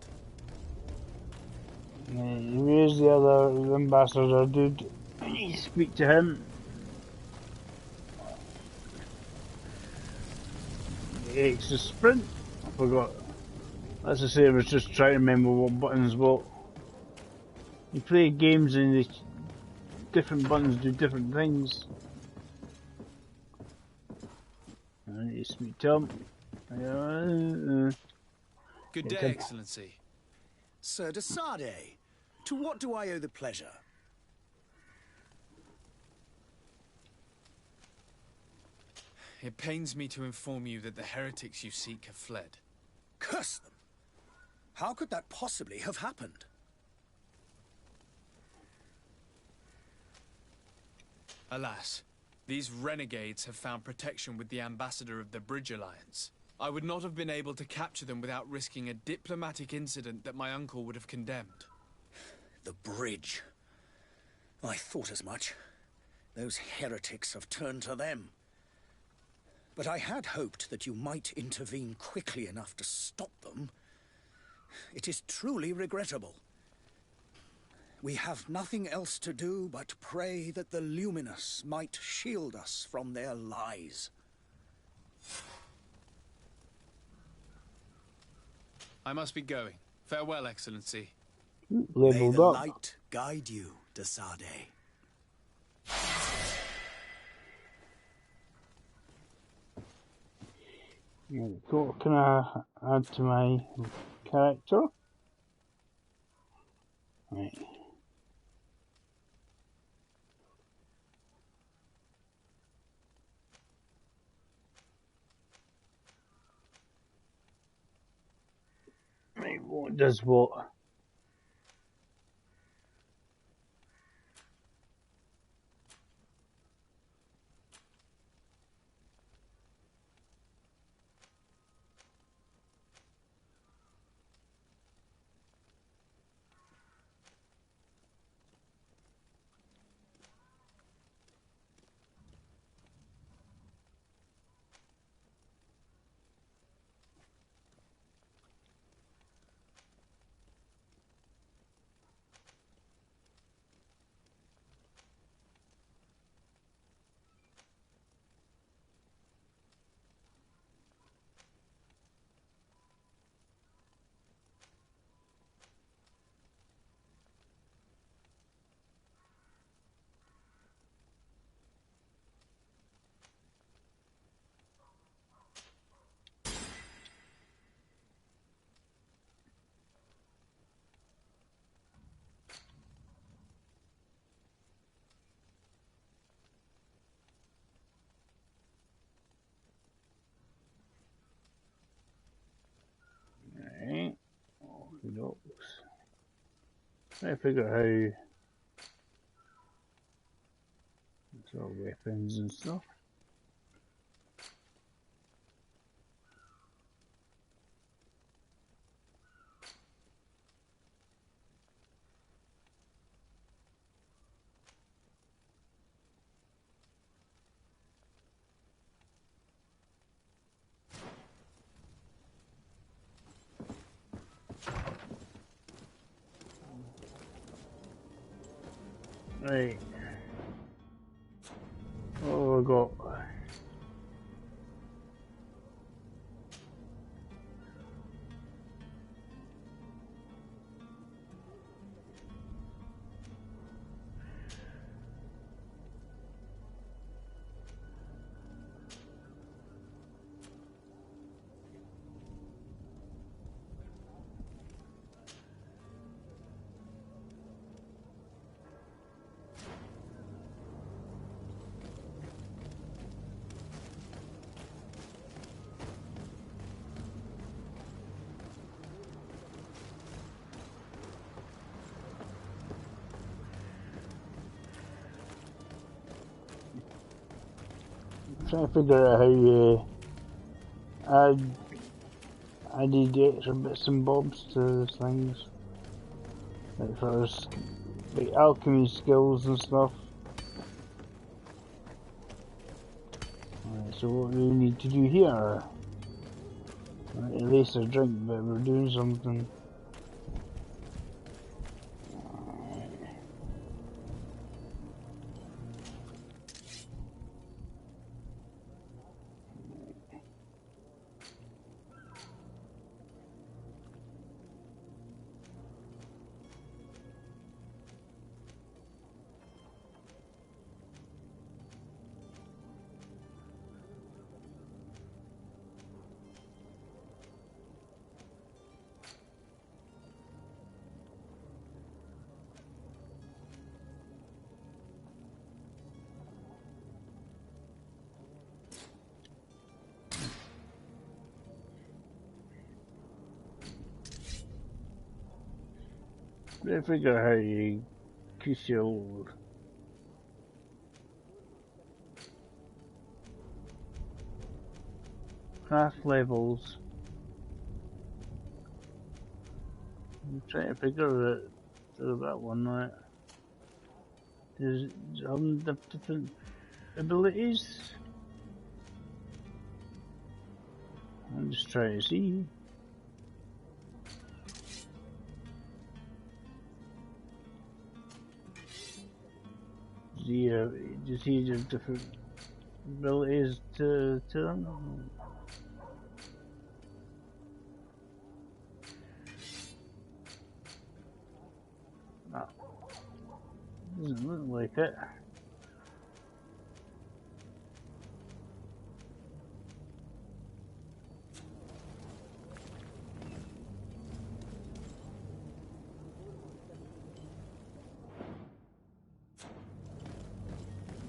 Here's the other ambassador dude. I need to speak to him. Extra sprint. I forgot. As I say, I was just trying to remember what buttons what. You play games and the different buttons do different things. I need to speak to him.
Good day, Excellency.
Sir de Sardet, to what do I owe the pleasure?
It pains me to inform you that the heretics you seek have fled.
Curse them! How could that possibly have happened?
Alas, these renegades have found protection with the ambassador of the Bridge Alliance. I would not have been able to capture them without risking a diplomatic incident that my uncle would have condemned.
The bridge. I thought as much. Those heretics have turned to them. But I had hoped that you might intervene quickly enough to stop them. It is truly regrettable. We have nothing else to do but pray that the Luminous might shield us from their lies.
I must be going. Farewell, Excellency.
May the light guide you, de Sardet.
What can I add to my character? Right. Right, what does what? Right. Oh, trying to figure out how sort of weapons and stuff. Right. What have we got? trying to figure out how you added extra bits and bobs to things. Like for like alchemy skills and stuff. Alright, so what do we need to do here? Right, at least a drink, but we're doing something. Trying to figure out how you increase your craft levels. I'm trying to figure out that one right. Does the different abilities? I'm just trying to see. Does he have different abilities to them? No. Doesn't look like it.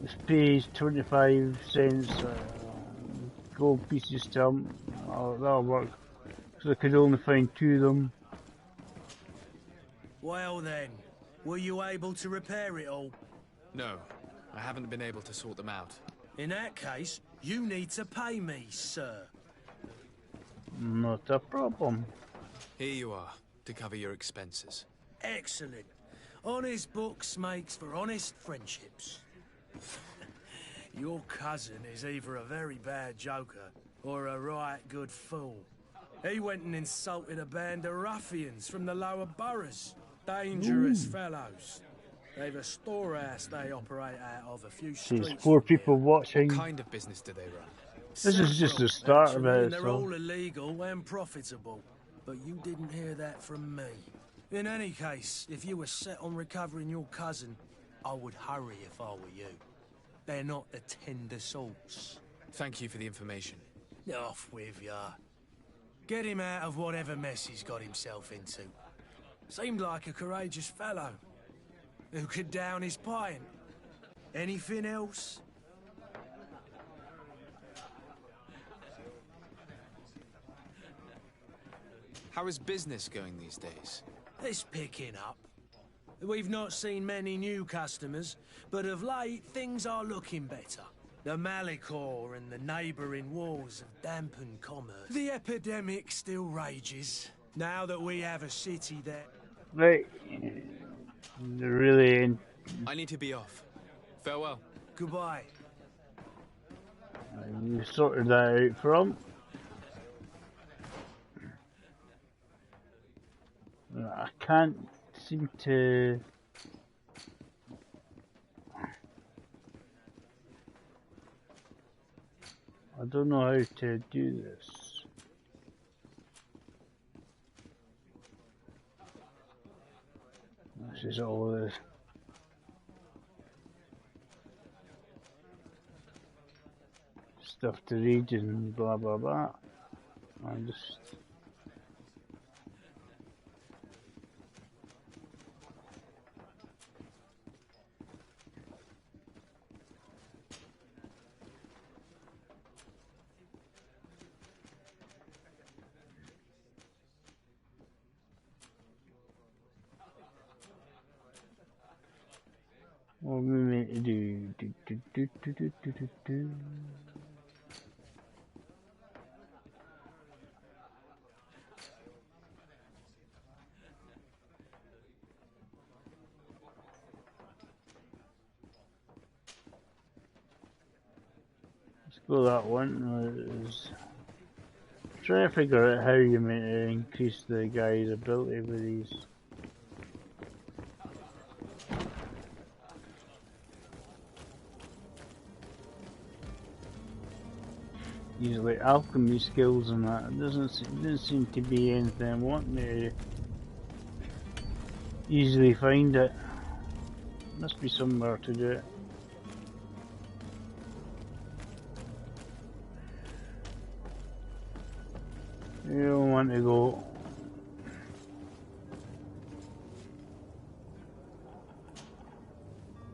This pays 25 cents gold pieces to them. Oh, that'll work. So I could only find 2 of them.
Well then, were you able to repair it all?
No, I haven't been able to sort them out.
In that case, you need to pay me, sir.
Not a problem.
Here you are, to cover your expenses.
Excellent. Honest books makes for honest friendships. Your cousin is either a very bad joker or a right good fool. He went and insulted a band of ruffians from the lower boroughs. Dangerous fellows. They've a storehouse they operate out of a few streets.
There's 4 people watching.
What kind of business do they run?
This is just the start of it.
They're all illegal and profitable, but you didn't hear that from me. In any case, if you were set on recovering your cousin, I would hurry if I were you. They're not the tender sorts.
Thank you for the information.
Off with ya. Get him out of whatever mess he's got himself into. Seemed like a courageous fellow who could down his pint. Anything else?
How is business going these days?
It's picking up. We've not seen many new customers, but of late things are looking better. The Malicor and the neighbouring wars have dampened commerce. The epidemic still rages, now that we have a city that...
Right. They're really in.
I need to be off. Farewell.
Goodbye.
You sorted that out for him. I can't seem to... I don't know how to do this. This is all this. Stuff to read and blah blah blah. I'm just... What are we meant to do? Well, that one was trying to figure out how you meant to increase the guy's ability with these. These like alchemy skills and that. It doesn't seem to be anything I want to easily find it. Must be somewhere to do it. You don't want to go.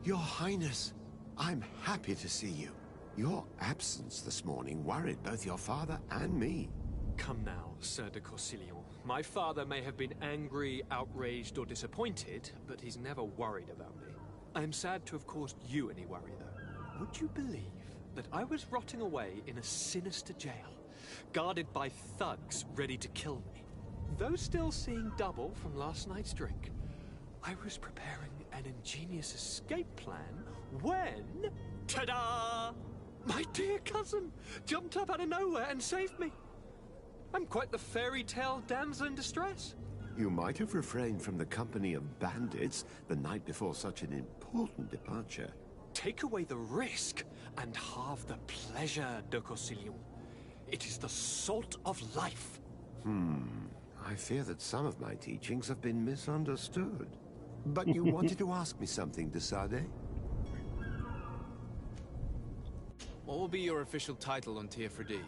Your Highness, I'm happy to see you. Your absence this morning worried both your father and me.
Come now, Sir de Corsilion. My father may have been angry, outraged, or disappointed, but he's never worried about me. I am sad to have caused you any worry, though. Would you believe that I was rotting away in a sinister jail, guarded by thugs ready to kill me? Though still seeing double from last night's drink, I was preparing an ingenious escape plan when... ta-da! My dear cousin jumped up out of nowhere and saved me. I'm quite the fairy tale damsel in distress.
You might have refrained from the company of bandits the night before such an important departure.
Take away the risk and halve the pleasure, de Corsilion. It is the salt of life.
I fear that some of my teachings have been misunderstood. But you wanted to ask me something, de Sade?
What will be your official title on Tier-4D?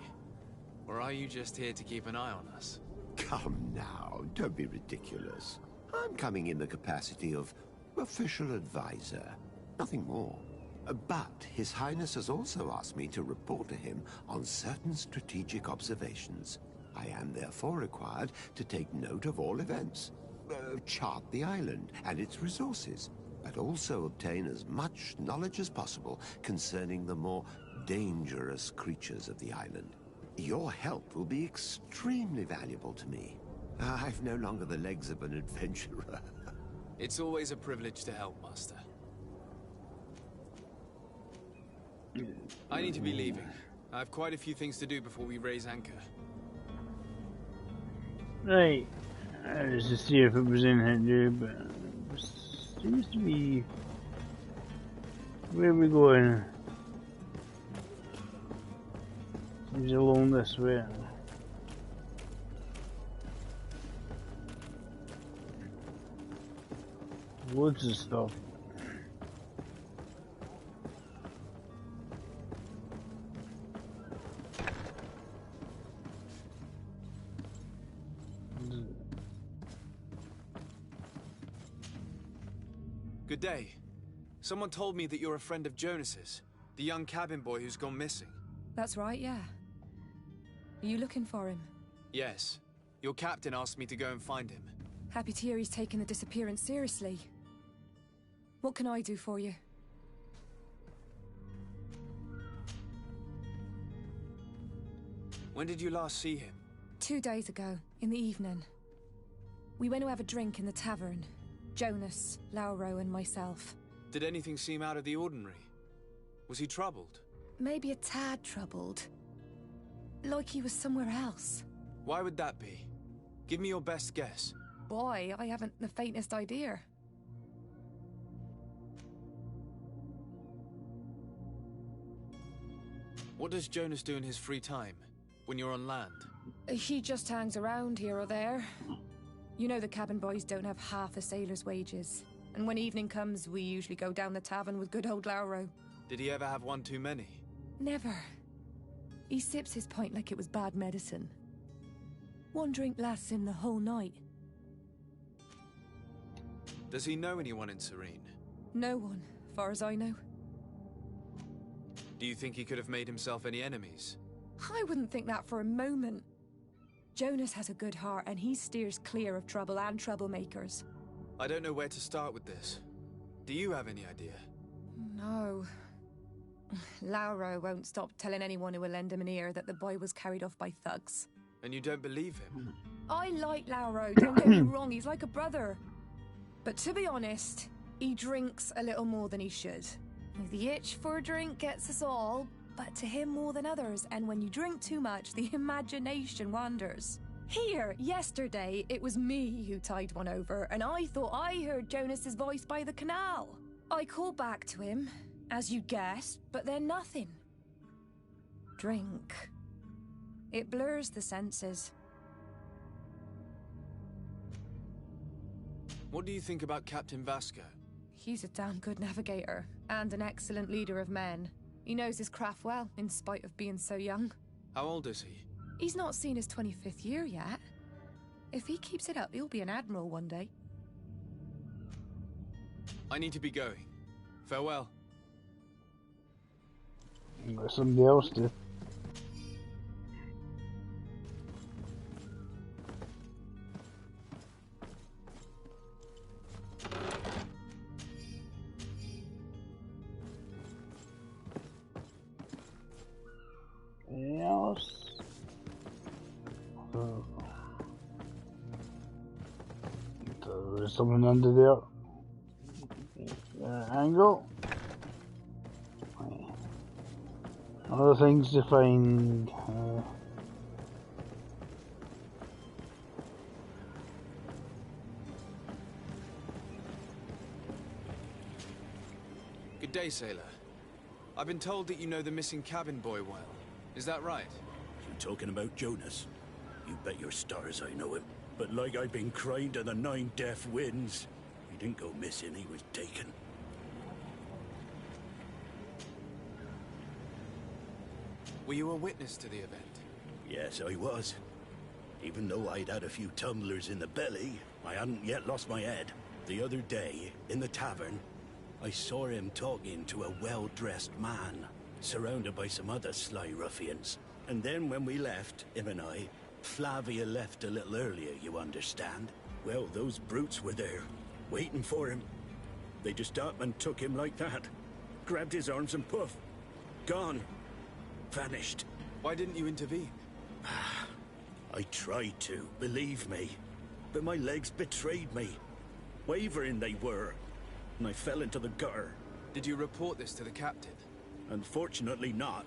Or are you just here to keep an eye on us?
Come now, don't be ridiculous. I'm coming in the capacity of official advisor, nothing more. But His Highness has also asked me to report to him on certain strategic observations. I am therefore required to take note of all events, chart the island and its resources, but also obtain as much knowledge as possible concerning the more dangerous creatures of the island. Your help will be extremely valuable to me. I've no longer the legs of an adventurer.
It's always a privilege to help, Master. I need to be leaving. I have quite a few things to do before we raise anchor.
Right. I was to see if it was in here, dude, but it seems to be. Where are we going? He's along this way. Loads of stuff.
Good day. Someone told me that you're a friend of Jonas's, the young cabin boy who's gone missing.
That's right, yeah. Are you looking for him?
Yes. Your captain asked me to go and find him.
Happy to hear he's taken the disappearance seriously. What can I do for you?
When did you last see him?
2 days ago, in the evening. We went to have a drink in the tavern. Jonas, Lauro, and myself.
Did anything seem out of the ordinary? Was he troubled?
Maybe a tad troubled. Like he was somewhere else.
Why would that be? Give me your best guess.
Boy, I haven't the faintest idea.
What does Jonas do in his free time, when you're on land?
He just hangs around here or there. You know the cabin boys don't have half a sailor's wages. And when evening comes, we usually go down the tavern with good old Lauro.
Did he ever have one too many?
Never. He sips his pint like it was bad medicine. One drink lasts him the whole night.
Does he know anyone in Serene?
No one, far as I know.
Do you think he could have made himself any enemies?
I wouldn't think that for a moment. Jonas has a good heart and he steers clear of trouble and troublemakers.
I don't know where to start with this. Do you have any idea?
No. Lauro won't stop telling anyone who will lend him an ear that the boy was carried off by thugs.
And you don't believe him?
I like Lauro, don't get me wrong, he's like a brother. But to be honest, he drinks a little more than he should. The itch for a drink gets us all, but to him more than others, and when you drink too much, the imagination wanders. Here, yesterday, it was me who tied one over, and I thought I heard Jonas's voice by the canal. I called back to him, as you guessed, but then nothing. Drink. It blurs the senses.
What do you think about Captain Vasco?
He's a damn good navigator, and an excellent leader of men. He knows his craft well, in spite of being so young.
How old is he?
He's not seen his 25th year yet. If he keeps it up, he'll be an admiral one day.
I need to be going. Farewell.
Let somebody else do. Anything else? So there's someone under there. Angle. Other things to find.
Good day, sailor. I've been told that you know the missing cabin boy well. Is that right?
You talking about Jonas? You bet your stars I know him. But like I've been crying to the 9 deaf winds, he didn't go missing, he was taken.
Were you a witness to the event?
Yes, I was. Even though I'd had a few tumblers in the belly, I hadn't yet lost my head. The other day, in the tavern, I saw him talking to a well-dressed man, surrounded by some other sly ruffians. And then when we left, him and I, Flavia left a little earlier, you understand? Well, those brutes were there, waiting for him. They just up and took him like that. Grabbed his arms and poof, gone. Vanished.
Why didn't you intervene?
I tried to, believe me. But my legs betrayed me. Wavering they were. And I fell into the gutter.
Did you report this to the captain?
Unfortunately not.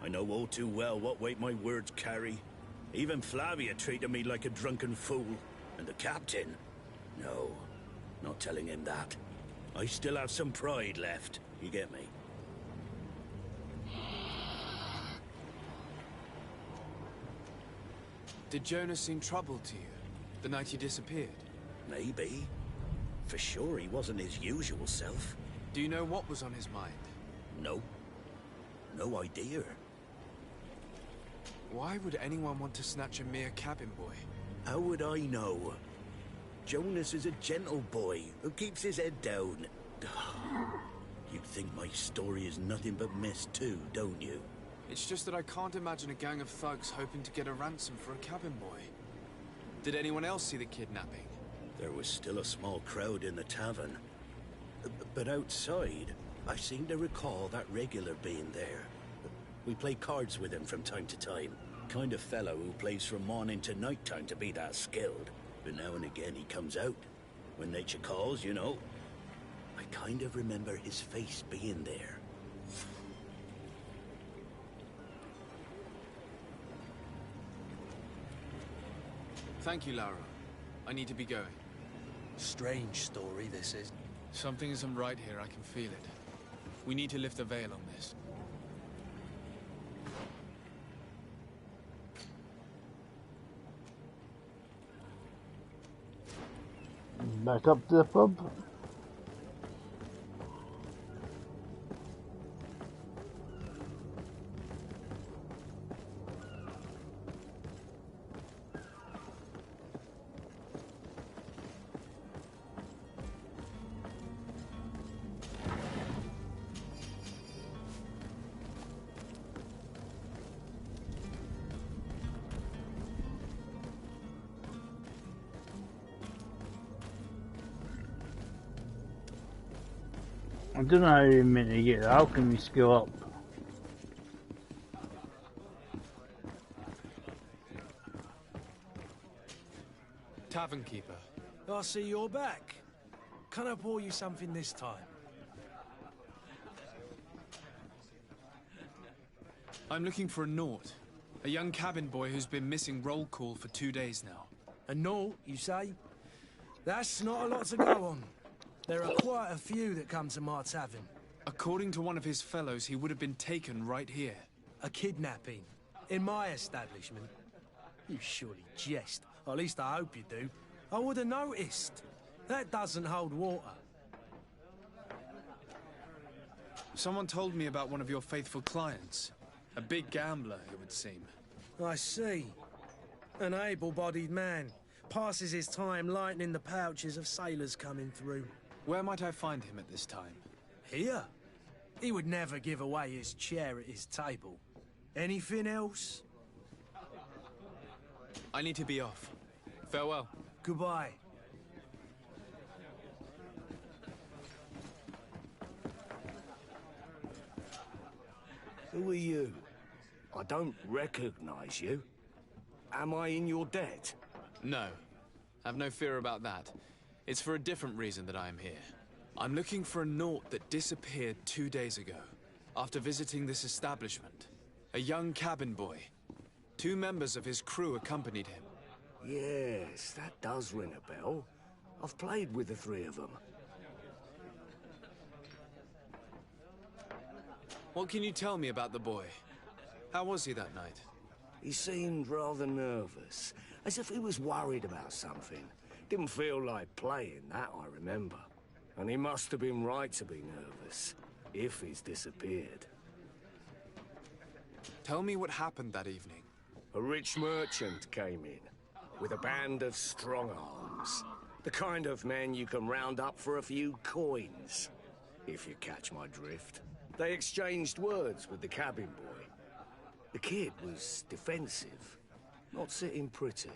I know all too well what weight my words carry. Even Flavia treated me like a drunken fool. And the captain? No, not telling him that. I still have some pride left, you get me?
Did Jonas seem troubled to you, the night he disappeared?
Maybe. For sure he wasn't his usual self.
Do you know what was on his mind?
No. No idea.
Why would anyone want to snatch a mere cabin boy?
How would I know? Jonas is a gentle boy who keeps his head down. You think my story is nothing but mess too, don't you?
It's just that I can't imagine a gang of thugs hoping to get a ransom for a cabin boy. Did anyone else see the kidnapping?
There was still a small crowd in the tavern. But outside, I seem to recall that regular being there. We play cards with him from time to time. Kind of fellow who plays from morning to night time to be that skilled. But now and again he comes out. When nature calls, you know. I kind of remember his face being there.
Thank you, Lara. I need to be going.
Strange story, this is.
Something isn't right here, I can feel it. We need to lift the veil on this.
Back up to the pub. I don't know how you meant to get the alchemy skill up.
Tavern keeper.
I see you're back. Can I pour you something this time?
I'm looking for a Naut. A young cabin boy who's been missing roll call for 2 days now.
A Naut, you say? That's not a lot to go on. There are quite a few that come to my tavern.
According to one of his fellows, he would have been taken right here.
A kidnapping? In my establishment? You surely jest. Or at least I hope you do. I would have noticed. That doesn't hold water.
Someone told me about one of your faithful clients. A big gambler, it would seem.
I see. An able-bodied man. Passes his time lightening the pouches of sailors coming through.
Where might I find him at this time?
Here? He would never give away his chair at his table. Anything else?
I need to be off. Farewell.
Goodbye.
Who are you? I don't recognize you. Am I in your debt?
No. Have no fear about that. It's for a different reason that I am here. I'm looking for a Naut that disappeared 2 days ago, after visiting this establishment. A young cabin boy. 2 members of his crew accompanied him.
Yes, that does ring a bell. I've played with the 3 of them.
What can you tell me about the boy? How was he that night?
He seemed rather nervous, as if he was worried about something. Didn't feel like playing, that I remember. And he must have been right to be nervous, if he's disappeared.
Tell me what happened that evening.
A rich merchant came in, with a band of strong-arms. The kind of men you can round up for a few coins, if you catch my drift. They exchanged words with the cabin boy. The kid was defensive, not sitting pretty.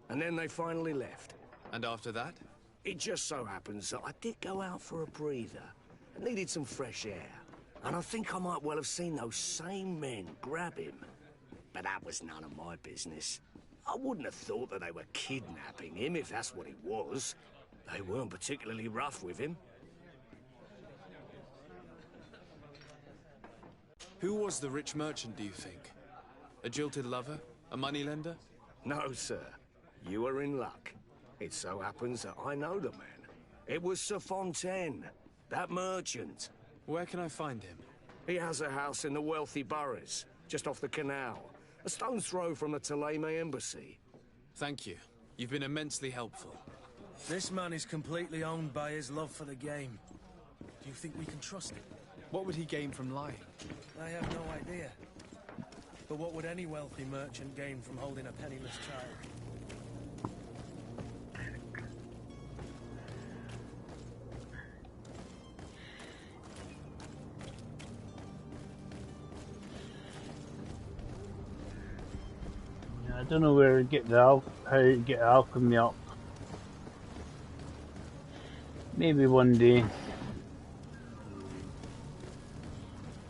And then they finally left.
And after that?
It just so happens that I did go out for a breather. I needed some fresh air. And I think I might well have seen those same men grab him. But that was none of my business. I wouldn't have thought that they were kidnapping him if that's what it was. They weren't particularly rough with him.
Who was the rich merchant, do you think? A jilted lover? A moneylender?
No, sir. You are in luck. It so happens that I know the man. It was Sir Fontaine, that merchant.
Where can I find him?
He has a house in the wealthy boroughs, just off the canal. A stone's throw from the Theleme embassy.
Thank you. You've been immensely helpful.
This man is completely owned by his love for the game. Do you think we can trust him?
What would he gain from lying?
I have no idea. But what would any wealthy merchant gain from holding a penniless child?
I don't know where to get how to get alchemy up. Maybe one day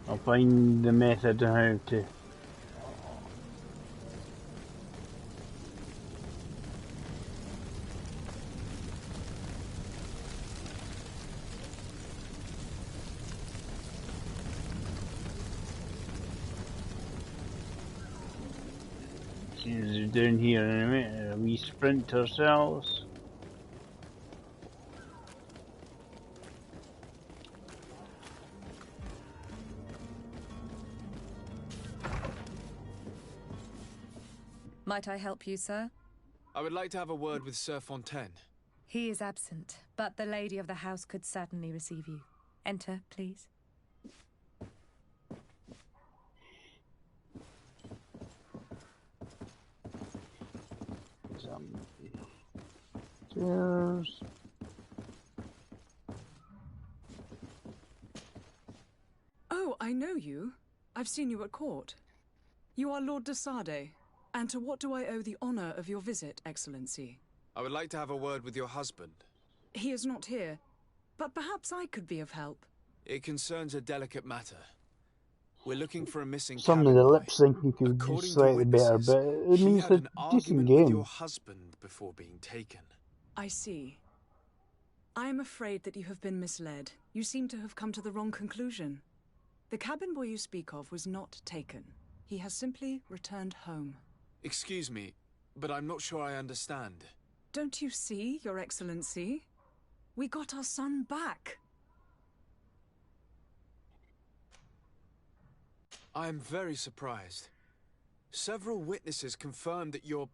I'll find the method on how to. Down here in a minute, we sprint ourselves.
Might I help you, sir?
I would like to have a word with Sir Fontaine.
He is absent, but the lady of the house could certainly receive you. Enter, please.
Cheers.
Oh, I know you. I've seen you at court. You are Lord de Sardet. And to what do I owe the honor of your visit, Excellency?
I would like to have a word with your husband.
He is not here, but perhaps I could be of help.
It concerns a delicate matter. We're looking for a missing
Some of the lip syncing could be slightly better, but it means a decent game.
With your husband before being taken.
I see. I am afraid that you have been misled. You seem to have come to the wrong conclusion. The cabin boy you speak of was not taken. He has simply returned home.
Excuse me, but I'm not sure I understand.
Don't you see, Your Excellency? We got our son back.
I am very surprised. Several witnesses confirmed that your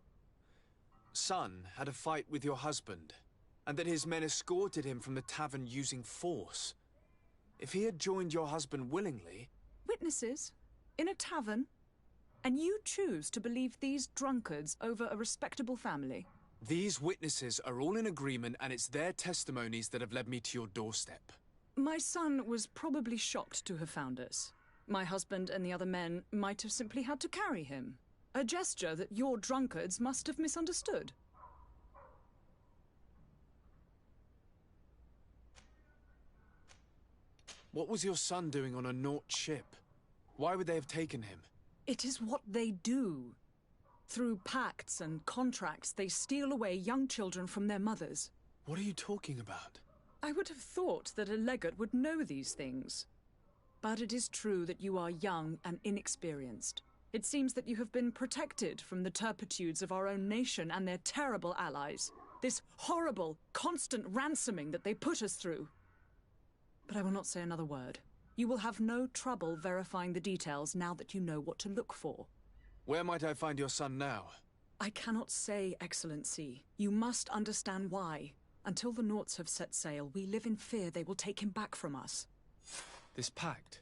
son had a fight with your husband, and that his men escorted him from the tavern using force. If he had joined your husband willingly...
Witnesses? In a tavern? And you choose to believe these drunkards over a respectable family?
These witnesses are all in agreement, and it's their testimonies that have led me to your doorstep.
My son was probably shocked to have found us. My husband and the other men might have simply had to carry him. A gesture that your drunkards must have misunderstood.
What was your son doing on a Naut ship? Why would they have taken him?
It is what they do. Through pacts and contracts, they steal away young children from their mothers.
What are you talking about?
I would have thought that a legate would know these things. But it is true that you are young and inexperienced. It seems that you have been protected from the turpitudes of our own nation and their terrible allies. This horrible, constant ransoming that they put us through. But I will not say another word. You will have no trouble verifying the details now that you know what to look for.
Where might I find your son now?
I cannot say, Excellency. You must understand why. Until the Nauts have set sail, we live in fear they will take him back from us.
This pact?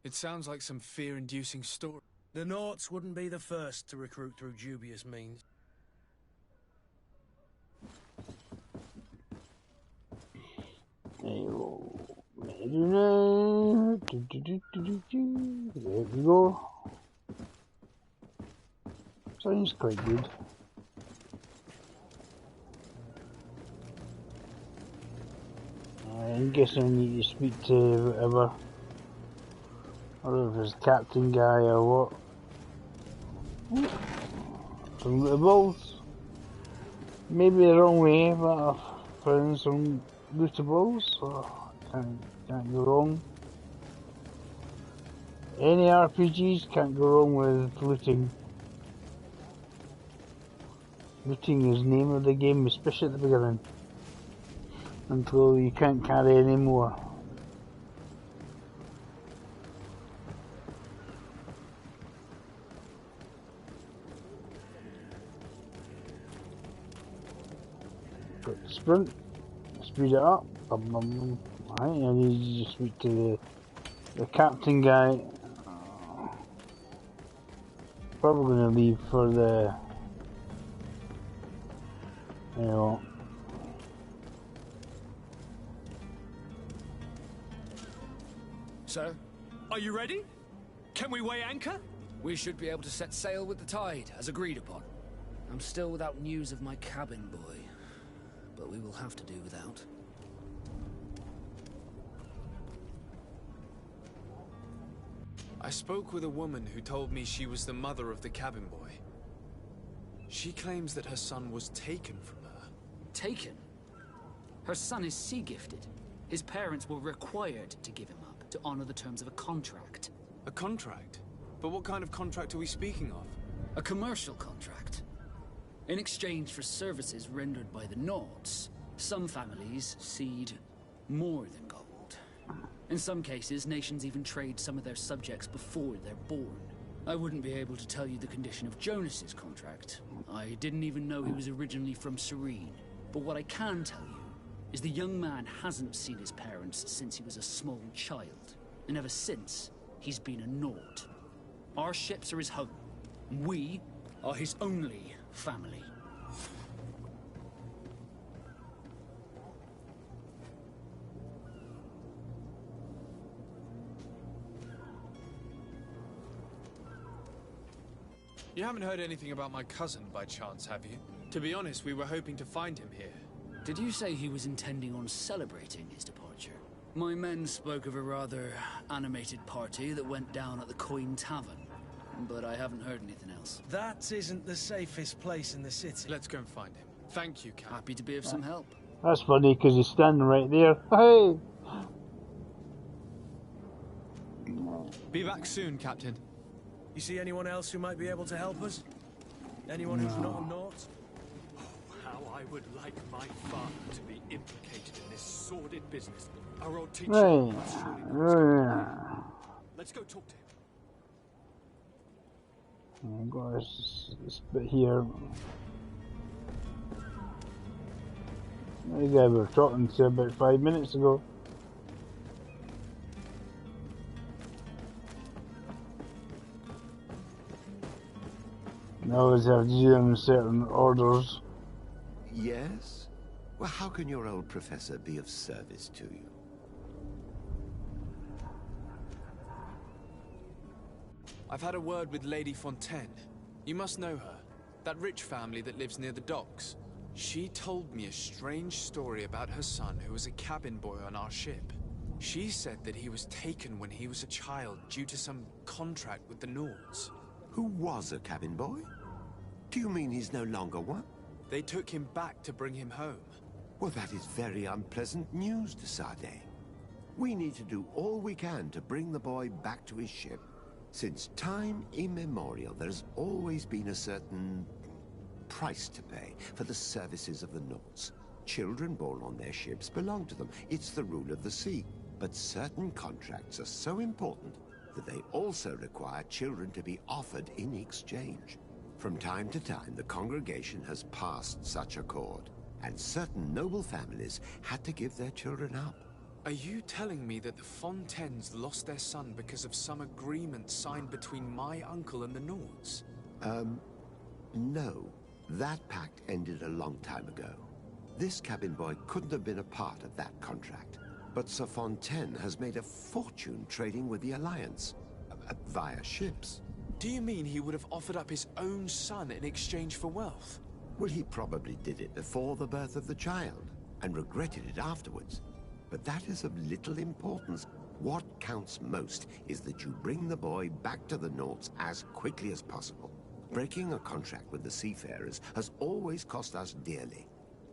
It sounds like some fear-inducing story.
The Nauts wouldn't be the first to recruit through dubious means.
There we go. Sounds quite good. I'm guessing I need to speak to whatever. I don't know if it's captain guy or what. Some lootables. Maybe the wrong way, but I've found some lootables, so can't go wrong. Any RPGs can't go wrong with looting. Looting is the name of the game, especially at the beginning. Until you can't carry any more. Got the sprint, speed it up. I need to speak to the captain guy. Probably going to leave for the, you know.
Sir?
Are you ready? Can we weigh anchor?
We should be able to set sail with the tide, as agreed upon. I'm still without news of my cabin boy, but we will have to do without.
I spoke with a woman who told me she was the mother of the cabin boy. She claims that her son was taken from her.
Taken? Her son is sea-gifted. His parents were required to give him up, to honor the terms of a contract.
A contract? But what kind of contract are we speaking of?
A commercial contract. In exchange for services rendered by the Nauts, some families cede more than gold. In some cases, nations even trade some of their subjects before they're born. I wouldn't be able to tell you the condition of Jonas's contract. I didn't even know he was originally from Serene. But what I can tell you is the young man hasn't seen his parents since he was a small child. And ever since, he's been a Naut. Our ships are his home. We are his only family.
You haven't heard anything about my cousin by chance, have you? To be honest, we were hoping to find him here.
Did you say he was intending on celebrating his departure? My men spoke of a rather animated party that went down at the Coin Tavern, but I haven't heard anything else.
That isn't the safest place in the city.
Let's go and find him. Thank you, Cap.
Happy to be of some help.
That's funny because he's standing right there. Hey!
Be back soon, Captain.
You see anyone else who might be able to help us? Anyone who's not a Naut?
Oh, how I would like my father to be implicated in this sordid business. Our old teacher must surely know. Let's go talk to him.
I've got this bit here. The guy we were talking to about 5 minutes ago. I always have to do them in certain orders.
Yes? Well, how can your old professor be of service to you?
I've had a word with Lady Fontaine. You must know her. That rich family that lives near the docks. She told me a strange story about her son who was a cabin boy on our ship. She said that he was taken when he was a child due to some contract with the Nords.
Who was a cabin boy? Do you mean he's no longer one?
They took him back to bring him home.
Well, that is very unpleasant news, de Sardet. We need to do all we can to bring the boy back to his ship. Since time immemorial, there's always been a certain price to pay for the services of the Nords. Children born on their ships belong to them. It's the rule of the sea. But certain contracts are so important that they also require children to be offered in exchange. From time to time, the congregation has passed such accord, and certain noble families had to give their children up.
Are you telling me that the Fontaines lost their son because of some agreement signed between my uncle and the Nords?
No. That pact ended a long time ago. This cabin boy couldn't have been a part of that contract. But Sir Fontaine has made a fortune trading with the Alliance, via ships.
Do you mean he would have offered up his own son in exchange for wealth?
Well, he probably did it before the birth of the child, and regretted it afterwards. But that is of little importance. What counts most is that you bring the boy back to the Nords as quickly as possible. Breaking a contract with the seafarers has always cost us dearly.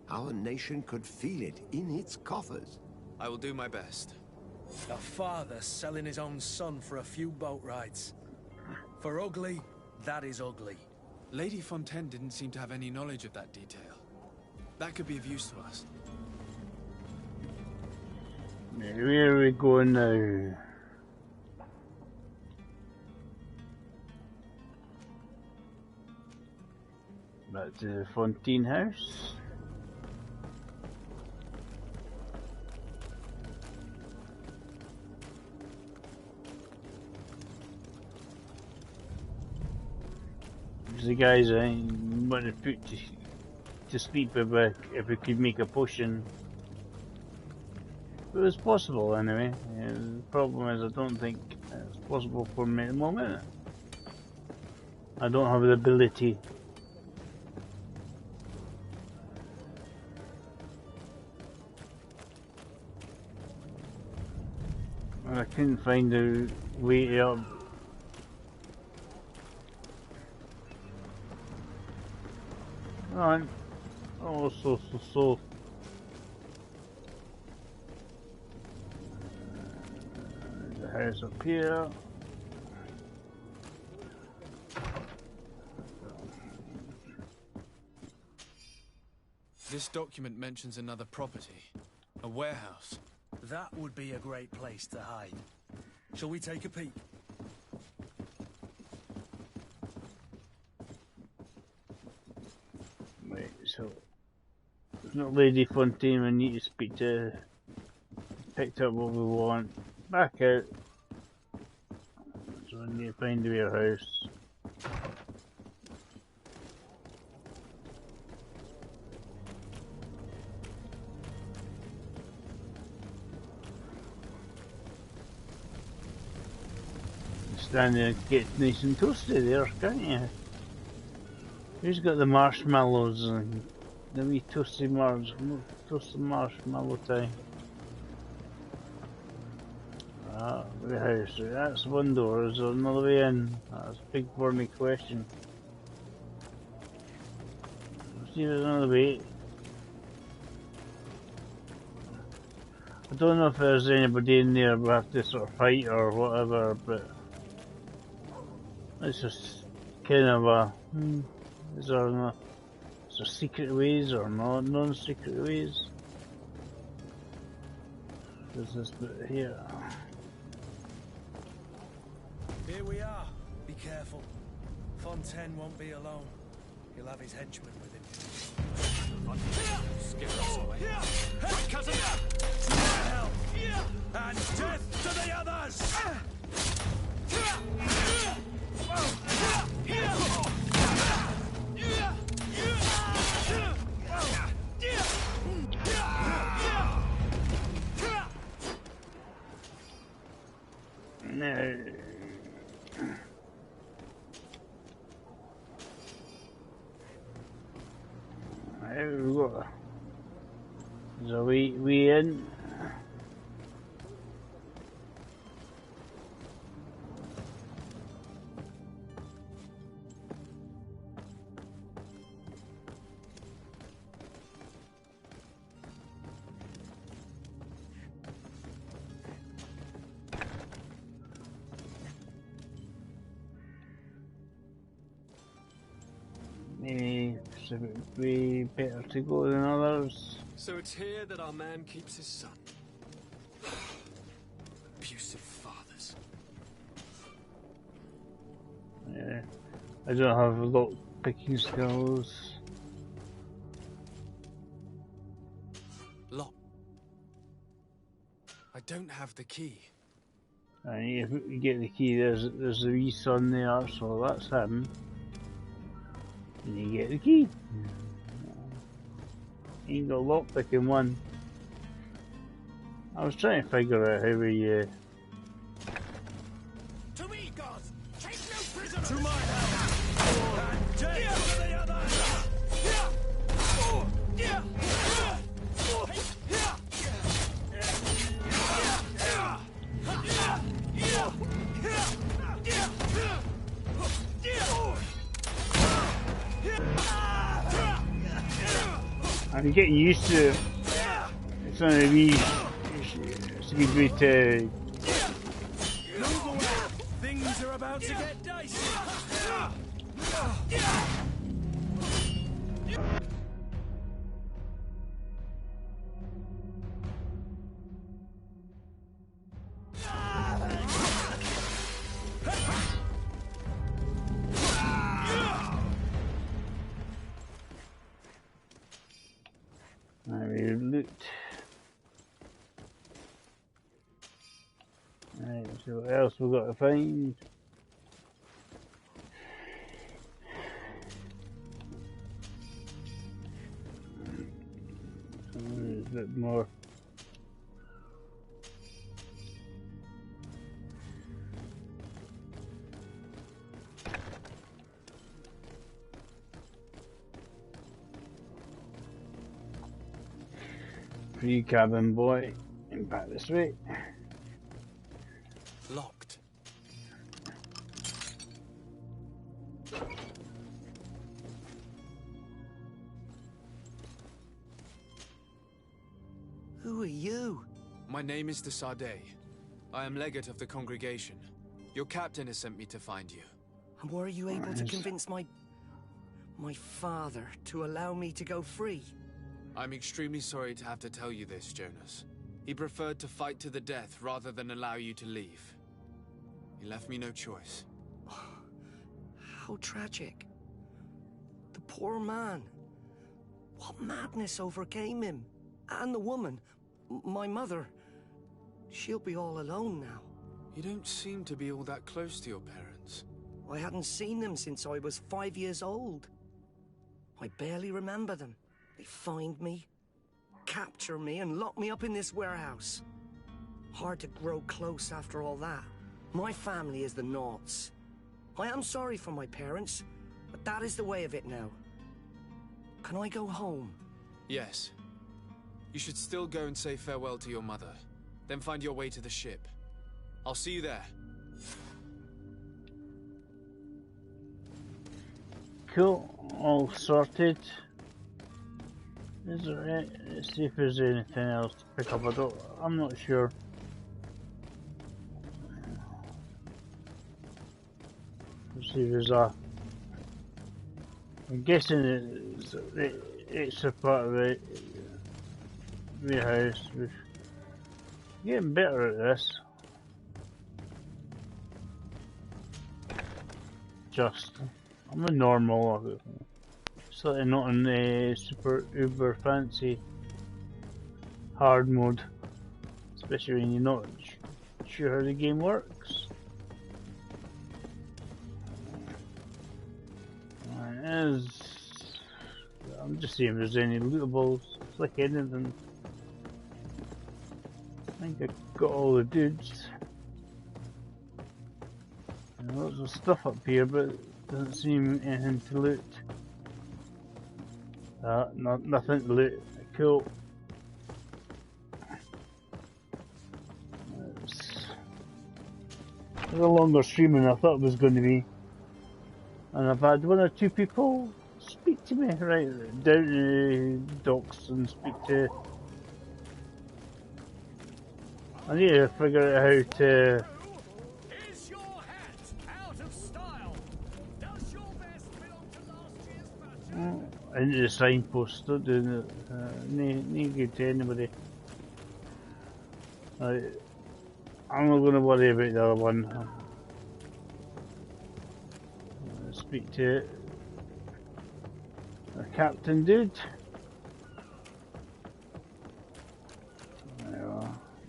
Our nation could feel it in its coffers.
I will do my best.
A father selling his own son for a few boat rides. For ugly, that is ugly.
Lady Fontaine didn't seem to have any knowledge of that detail. That could be of use to us.
Where are we going now? Back to the Fontaine house. The guys I want to put to sleep if we could make a potion. It was possible anyway. The problem is I don't think it's possible for me at the moment. I don't have the ability. I couldn't find a way up. Alright. Oh, so. The house up here.
This document mentions another property. A warehouse.
That would be a great place to hide. Shall we take a peek?
Right, so it's not Lady Fontaine we need to speak to. Picked up what we want. Back out. So we need to find a warehouse. Stand there and get nice and toasty there, can't you? Who's got the marshmallows and the wee toasty marshmallow time? The house. That's one door. Is there another way in? That's a big burning question. Let's see if there's another way. I I don't know if there's anybody in there we have to sort of fight or whatever, but it's just kind of a is there secret ways or non-secret ways? There's this bit here.
Here we are. Be careful. Fontaine won't be alone. He'll have his henchmen with him.
Scare us away. Right, cousin! To my help! And death to the others!
No. So we in. Maybe it would be better to go than others.
So it's here that our man keeps his son. Abusive fathers.
Yeah, I don't have a lot of picking skills.
Lock. I don't have the key.
And if you get the key, there's a wee son there, so that's him. And you get the key. Ain't got lock picking one. I was trying to figure out how we
To me, gods! Take no prisoners! To my help! And death to the others!
I'm getting used to it. It's not a wee bit
Things are about to get dicey.
loot. Right, so what else we got to find? There's a bit more. Free cabin boy, and back this way.
Locked.
Who are you?
My name is de Sardet. I am legate of the congregation. Your captain has sent me to find you.
And were you able to convince my father to allow me to go free?
I'm extremely sorry to have to tell you this, Jonas. He preferred to fight to the death rather than allow you to leave. He left me no choice.
How tragic. The poor man. What madness overcame him? And the woman, my mother. She'll be all alone now.
You don't seem to be all that close to your parents.
I hadn't seen them since I was 5 years old. I barely remember them. They find me, capture me, and lock me up in this warehouse. Hard to grow close after all that. My family is the Naughts. I am sorry for my parents, but that is the way of it now. Can I go home?
Yes. You should still go and say farewell to your mother. Then find your way to the ship. I'll see you there.
Cool, all sorted. Is there let's see if there's anything else to pick up. I'm not sure. Let's see if there's I'm guessing it's a part of the house. We're getting better at this. I'm a normal. Certainly not in the super uber fancy hard mode, especially when you're not sure how the game works. I'm just seeing if there's any lootables. Click anything. I think I got all the dudes. And lots of stuff up here, but doesn't seem anything to loot. Nothing to loot. Cool. It's a longer stream than I thought it was going to be. And I've had one or two people speak to me right down to docks and speak to. I need to figure out how to.
Is your hat out of style? Does your vest belong to last year's fashion?
Into the signpost, don't do it. No good to anybody. I'm not going to worry about the other one. Speak to the captain dude.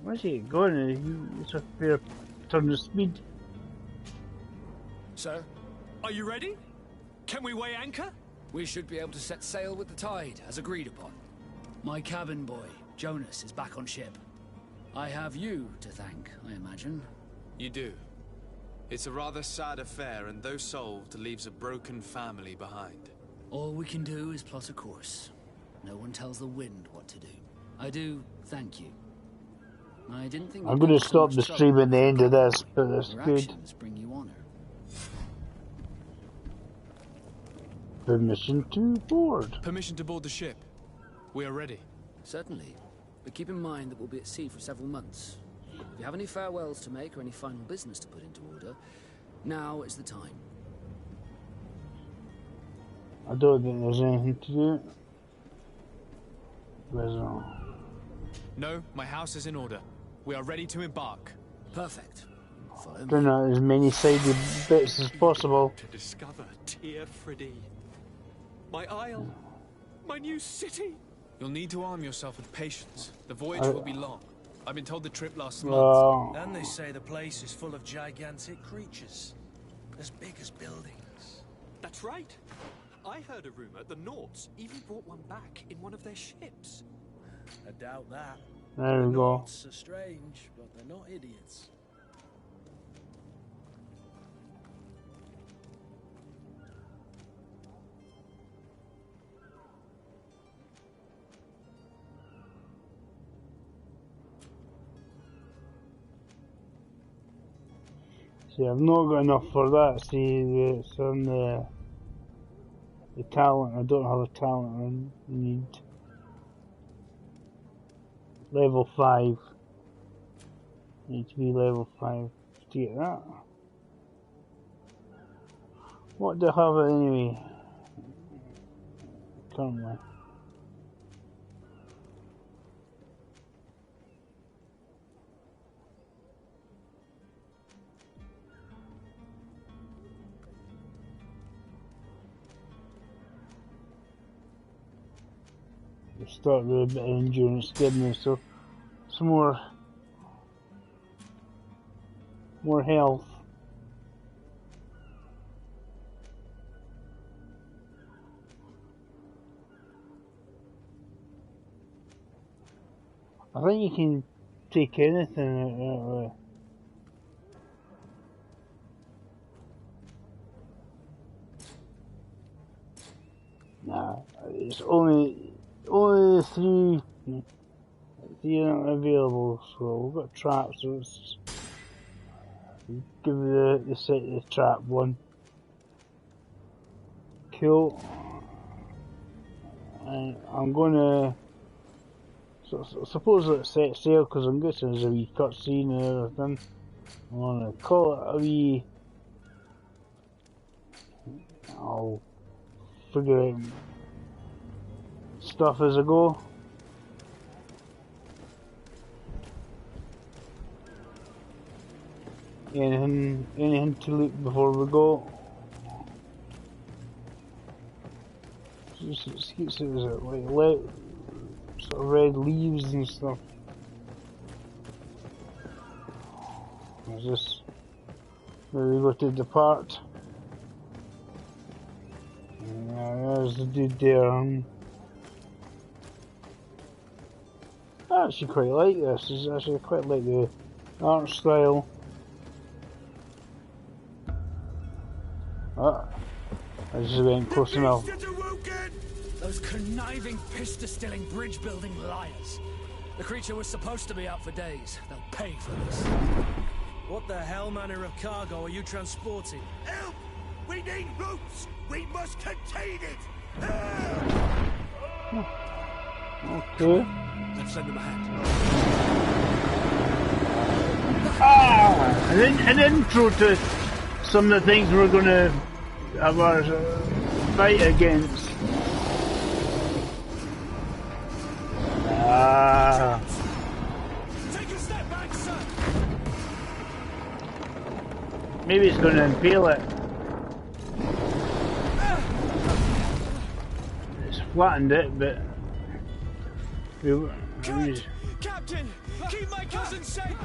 Where's he going? It's a fair turn of speed.
Sir, are you ready? Can we weigh anchor? We should be able to set sail with the tide, as agreed upon. My cabin boy, Jonas, is back on ship. I have you to thank, I imagine.
You do. It's a rather sad affair, and though solved, leaves a broken family behind.
All we can do is plot a course. No one tells the wind what to do. I do thank you. I didn't think
I'm going to stop the stream at the end of this, but that's good.
Bring you honor.
Permission to board.
Permission to board the ship. We are ready.
Certainly. But keep in mind that we'll be at sea for several months. If you have any farewells to make or any final business to put into order, now is the time.
I don't think there's anything to do.
No, my house is in order. We are ready to embark.
Perfect. Follow me.
Turn out as many sided bits as possible.
To discover Tir Friddy. My isle. My new city.
You'll need to arm yourself with patience. The voyage will be long. I've been told the trip lasts months.
And they say the place is full of gigantic creatures. As big as buildings.
That's right. I heard a rumor the Nauts even brought one back in one of their ships.
I doubt that.
There we go.
Nauts are strange, but they're not idiots.
See, I've not got enough for that. See, it's on the talent. I don't have a talent. I need level 5. Need to be level 5 to get that. What do I have anyway? Currently. Start with a bit of endurance, getting me so some more health. I think you can take anything out that way. Nah, it's only 3 aren't available, so we've got traps, so let's give the trap one. Cool. I'm gonna suppose let's set sail because I'm guessing there's a wee cutscene and everything. I'm gonna call it a wee. I'll figure out stuff as I go. Anything to loot before we go? Just keeps it like sort of red leaves and stuff. Is this where we go to depart? Yeah, there's the dude there. I actually quite like this. It's actually quite like the art style. I just went close enough.
Those conniving, piss-distilling, bridge-building liars. The creature was supposed to be out for days. They'll pay for this.
What the hell manner of cargo are you transporting?
Help! We need routes! We must contain it!
Okay.
Let's send them ahead.
An intro to some of the things we're going to have our fight against.
Take a step back, sir.
Maybe it's going to impale it. It's flattened it, but
Captain, keep my cousin safe.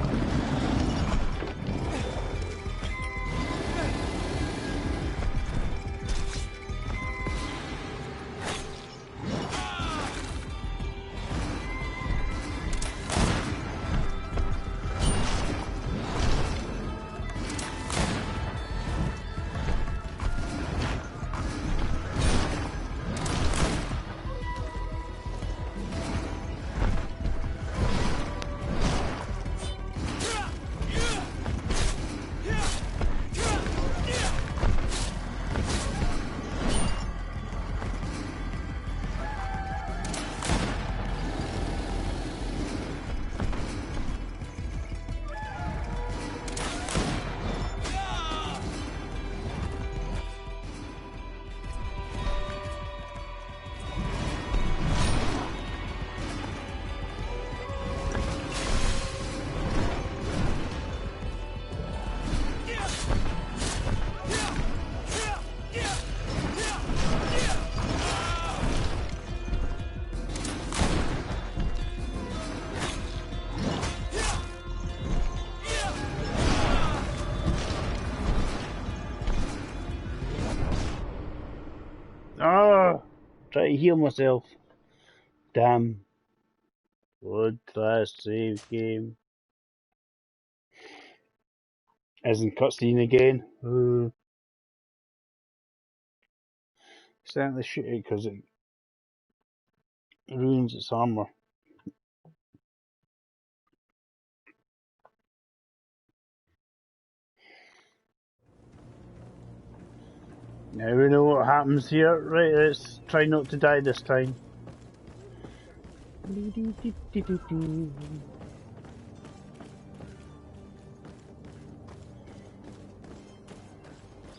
Try to heal myself. Damn. Good class save game. As in cutscene again. Certainly shoot it because it ruins its armor. Now we know what happens here. Right, let's try not to die this time.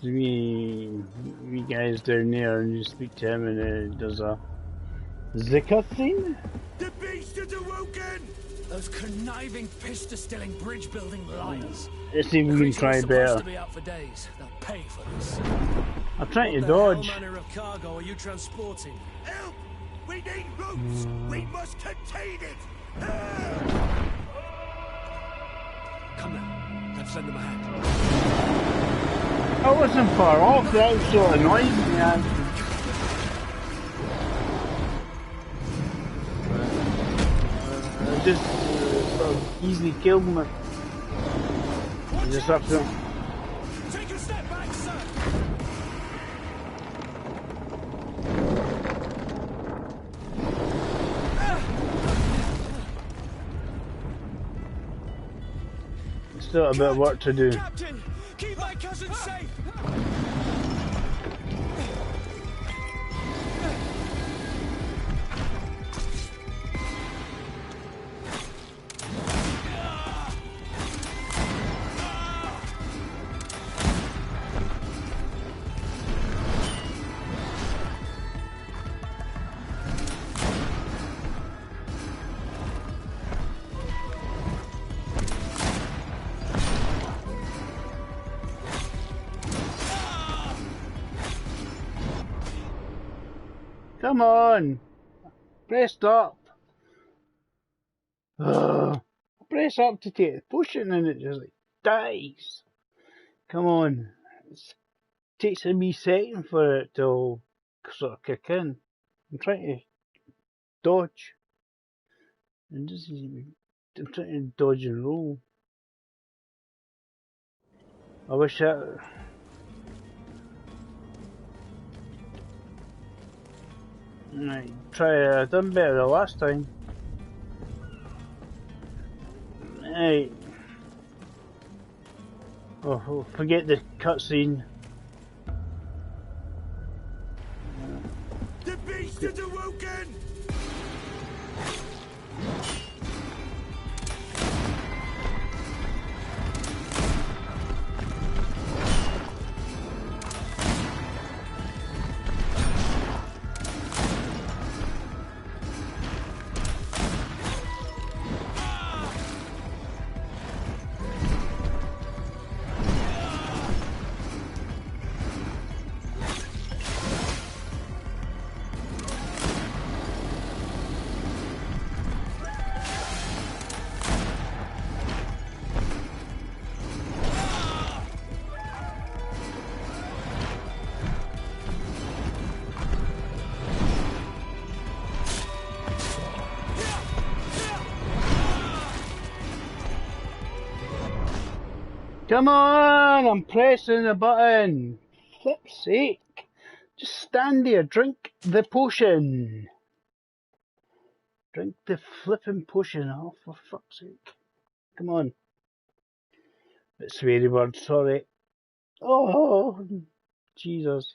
So we guys down there and you speak to him and it does a Zika thing?
The beast is awoken!
Those conniving, piss-distilling, bridge-building liars.
Let's see if we can try better.
To be out for days. They'll pay for this.
I'm trying to dodge.
What manner of cargo are you transporting?
Help! We need routes! We must contain it!
Come now. Let's send them ahead.
I wasn't far off. That was so annoying. Yeah. Just sort of easily killed me. I just have to.
Take a step back, sir.
Still a bit of work to do.
Captain, keep my cousin safe.
Come on! Pressed up! Ugh. Press up to take the potion and it just like dies. Come on. It takes a wee second for it to sort of kick in. I'm trying to dodge. And I'm trying to dodge and roll. I wish that... Right, try done better the last time. Right. Oh, forget the cutscene.
The beast is awoken!
Come on, I'm pressing the button. Flip's sake. Just stand there, drink the potion. Drink the flipping potion, oh for fuck's sake. Come on. Bit sweary word, sorry. Oh, Jesus.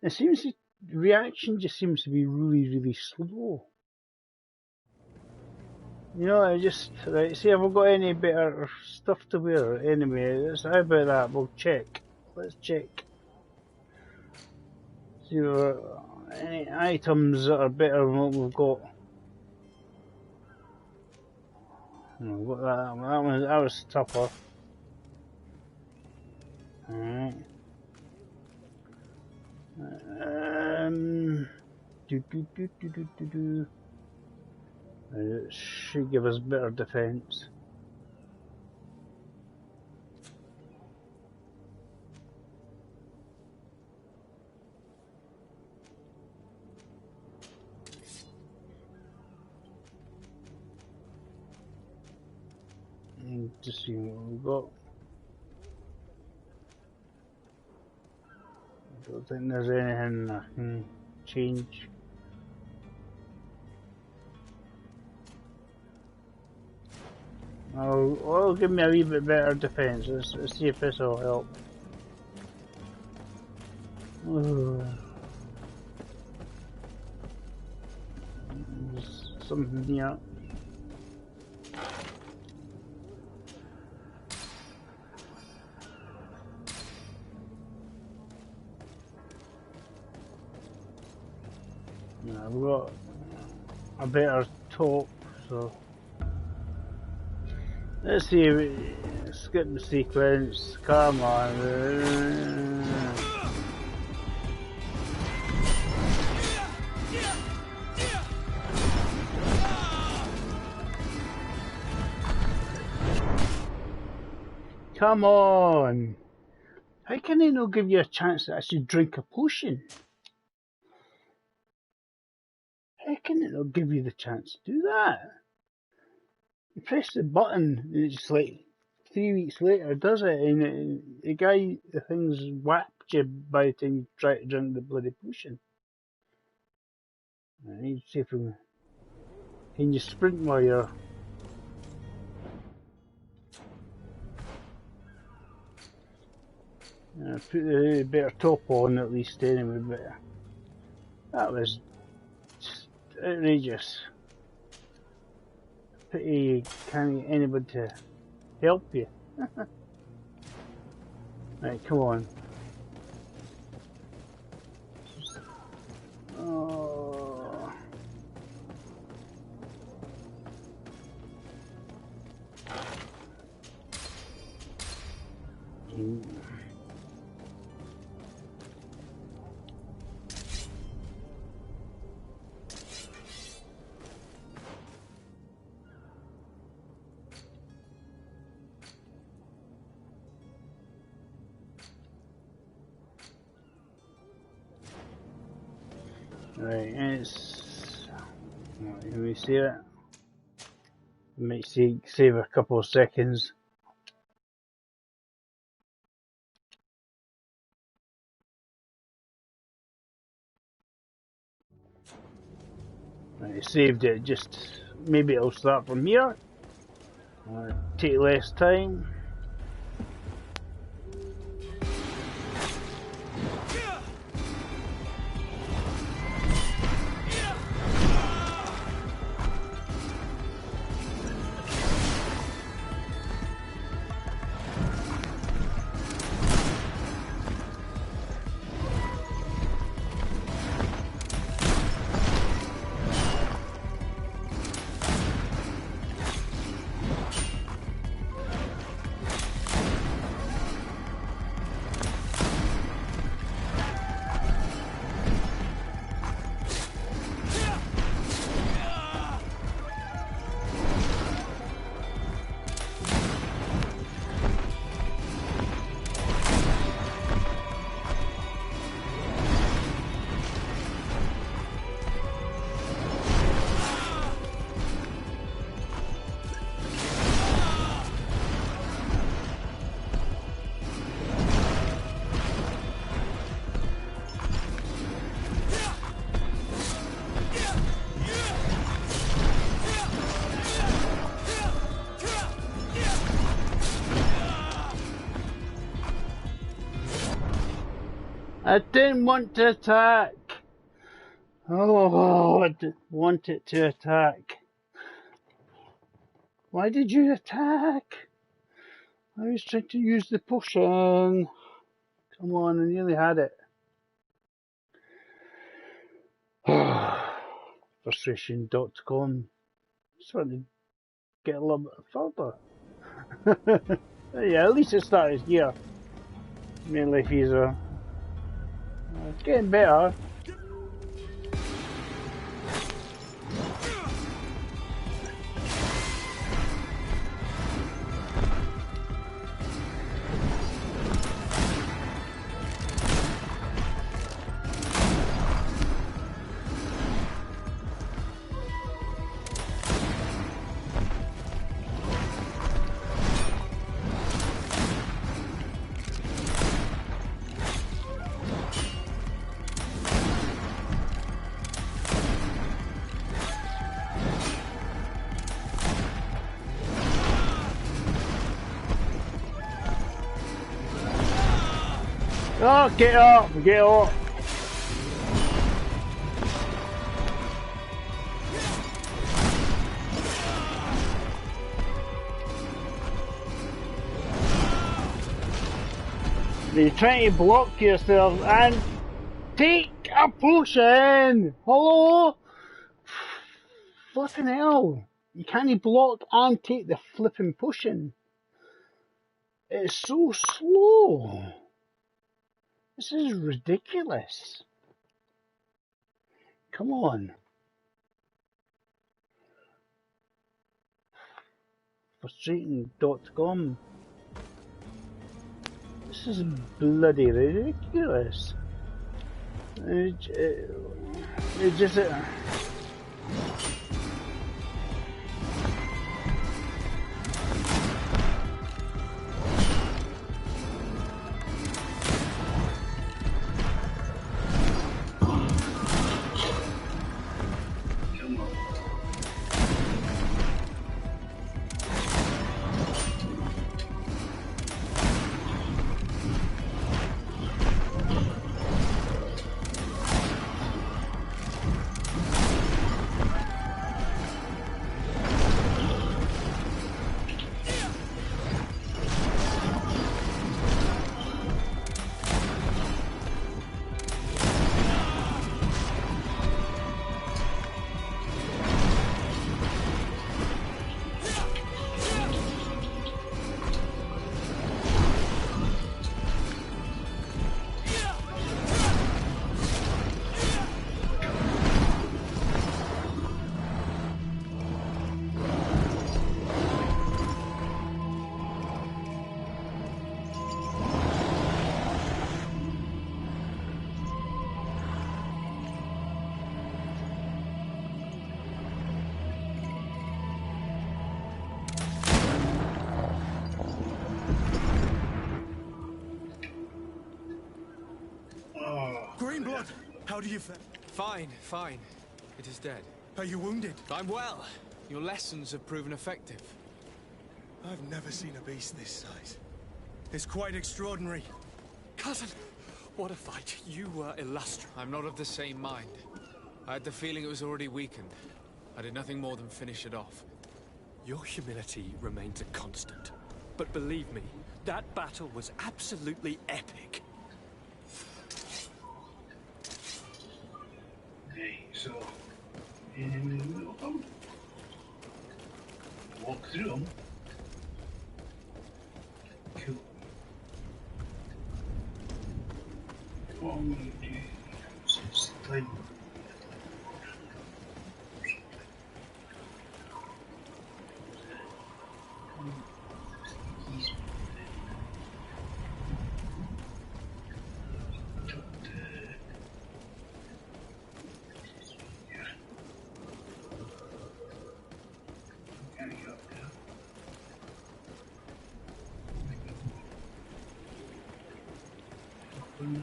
It seems the reaction just seems to be really, really slow. You know, I just, right, see if I've got any better stuff to wear. Anyway, how about that? We'll check. Let's check. See if there are any items that are better than what we've got. We've got that was tougher. Alright. It should give us better defense. Just see what we've got. I don't think there's anything I can change. Oh, give me a wee bit better defense. Let's see if this will help. There's something here. I've got a better top, so let's see. Skip the sequence. Come on. Come on. How can they not give you a chance to actually drink a potion? How can it not give you the chance to do that? You press the button and it's like 3 weeks later does it, and the thing's whacked you by the time you try to drink the bloody potion. I need to see if we can you sprint while you're... Put the better top on at least anyway, but that was just outrageous. Pity you can't get anybody to help you. Right, come on. Oh. Right, and it's... Let me see it. Might save a couple of seconds. Right, saved it, just... Maybe it'll start from here. Take less time. I didn't want to attack. Oh, I didn't want it to attack. Why did you attack? I was trying to use the potion. Come on, I nearly had it. Frustration.com. Just want to get a little bit further. Yeah, at least it started here. Made life easier. It's getting better. Oh, get up, get up. You're trying to block yourself and take a potion. Hello? Flipping hell. You can't block and take the flipping potion. It's so slow. This is ridiculous. Come on. Frustrating.com. This is bloody ridiculous. It just...
How do you feel?
Fine, fine. It is dead.
Are you wounded?
I'm well. Your lessons have proven effective.
I've never seen a beast this size. It's quite extraordinary. Cousin, what a fight. You were illustrious.
I'm not of the same mind. I had the feeling it was already weakened. I did nothing more than finish it off.
Your humility remains a constant. But believe me, that battle was absolutely epic.
Okay, so walk through them. Cool. What I'm going to do is time.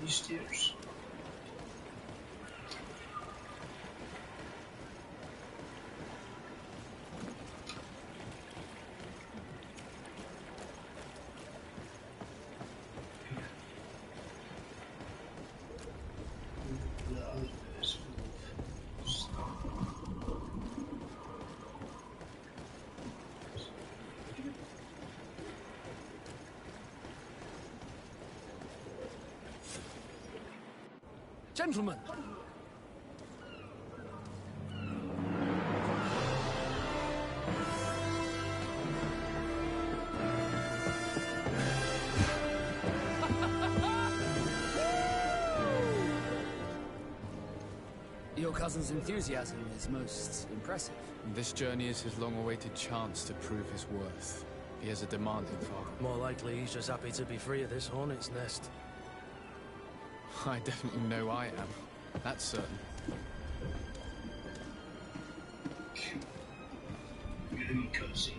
These stairs.
Gentlemen! Your cousin's enthusiasm is most impressive.
This journey is his long-awaited chance to prove his worth. He has a demanding father.
More likely he's just happy to be free of this hornet's nest.
I definitely know I am. That's certain.
Really cozy.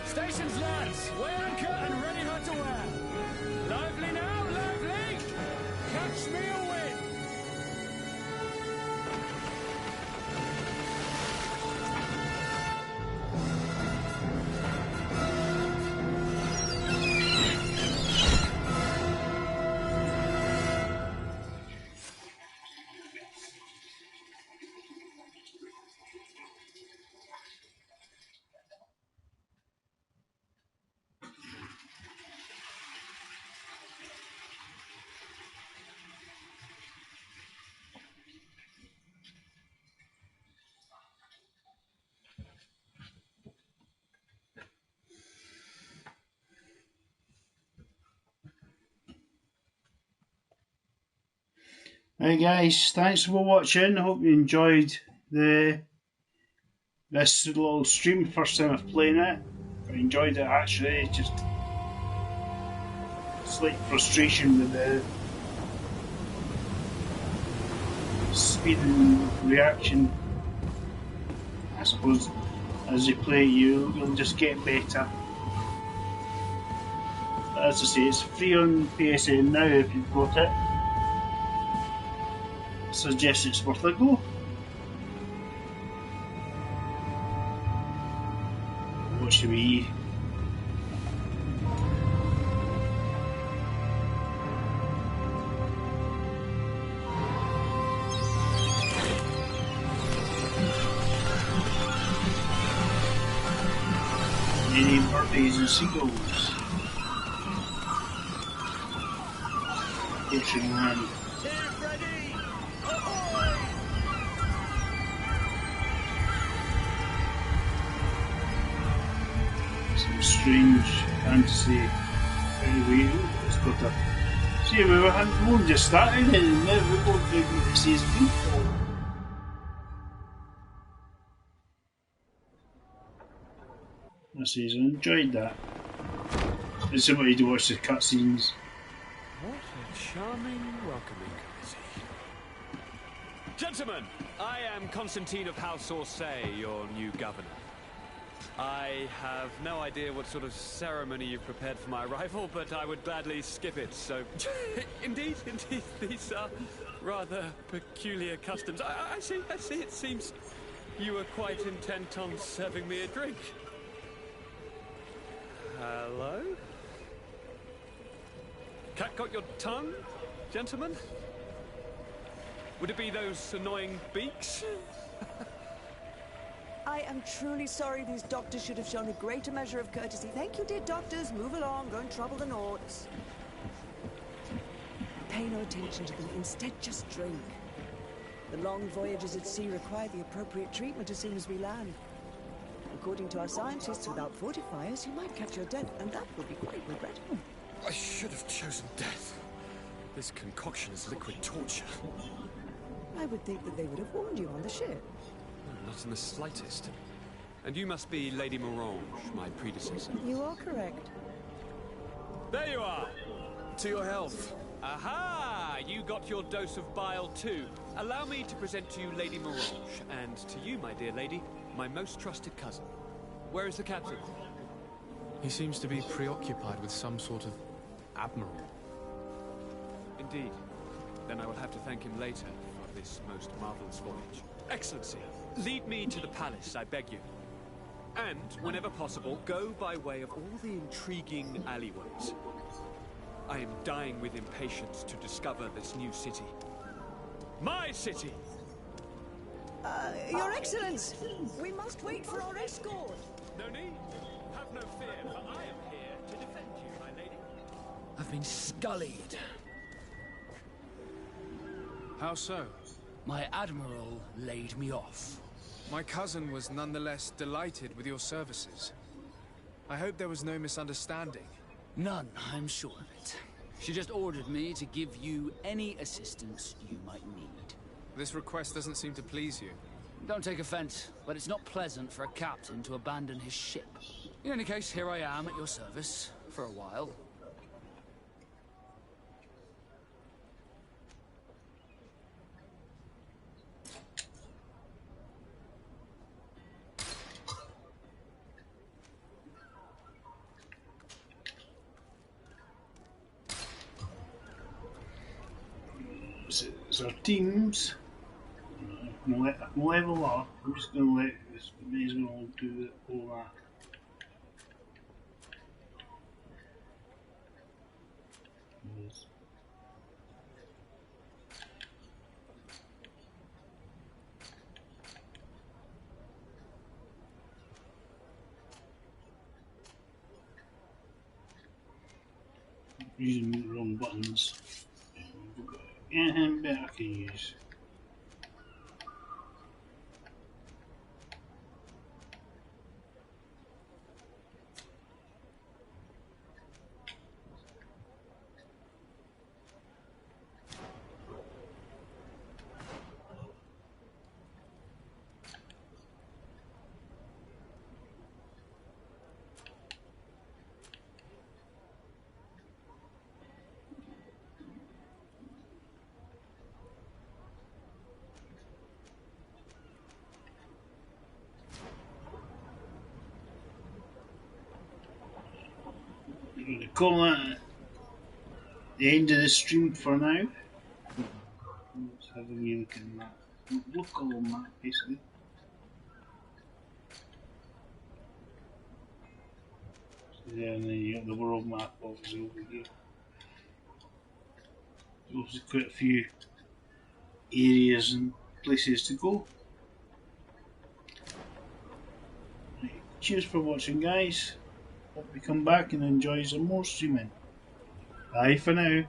Stations, lads! Weigh anchor and ready her to wear! Lively now, lively! Catch me a wind!
Right guys, thanks for watching. I hope you enjoyed this little stream. First time I've played it. I enjoyed it actually. It's just slight frustration with the speed and reaction. I suppose as you play you'll just get better. But as I say, it's free on PSN Now if you've got it. Suggest it's worth a go. What should we? Many birthdays and seagulls. Ocean land. Some strange fantasy. Anyway, it's got a. See, we were just starting it, and now we're going to see his Greedfall. I see, I enjoyed that. It's somebody to watch the cutscenes.
What a charming welcoming courtesy. Gentlemen, I am Constantine of House Orsay, your new governor. I have no idea what sort of ceremony you've prepared for my arrival, but I would gladly skip it, so... indeed, these are rather peculiar customs. I see, it seems you were quite intent on serving me a drink. Hello? Cat got your tongue, gentlemen? Would it be those annoying beaks?
I am truly sorry. These doctors should have shown a greater measure of courtesy. Thank you, dear doctors. Move along. Don't trouble the Nords. Pay no attention to them. Instead, just drink. The long voyages at sea require the appropriate treatment as soon as we land. According to our scientists, without fortifiers, you might catch your death, and that would be quite regrettable.
I should have chosen death. This concoction is liquid torture.
I would think that they would have warned you on the ship.
Not in the slightest. And you must be Lady Morange, my predecessor.
You are correct.
There you are! To your health. Aha! You got your dose of bile too. Allow me to present to you Lady Morange, and to you, my dear lady, my most trusted cousin. Where is the captain?
He seems to be preoccupied with some sort of admiral.
Indeed. Then I will have to thank him later for this most marvelous voyage. Excellency, lead me to the palace, I beg you. And, whenever possible, go by way of all the intriguing alleyways. I am dying with impatience to discover this new city. My city!
Your Excellence! We must wait for our escort!
No need. Have no fear, for I am here to defend you, my lady.
I've been scullied.
How so?
My admiral laid me off.
My cousin was nonetheless delighted with your services. I hope there was no misunderstanding.
None, I'm sure of it. She just ordered me to give you any assistance you might need.
This request doesn't seem to please you.
Don't take offense, but it's not pleasant for a captain to abandon his ship. In any case, here I am at your service, for a while.
So teams, level up. I'm just going to let this. May as well do all that. Yes. Using the wrong buttons. Anything better I can use. Call that the end of the stream for now. Let's have a wee look at that. Local map, basically. So there, and then you got the world map obviously over here. There's obviously quite a few areas and places to go. Right, cheers for watching, guys. Hope you come back and enjoy some more streaming. Bye for now.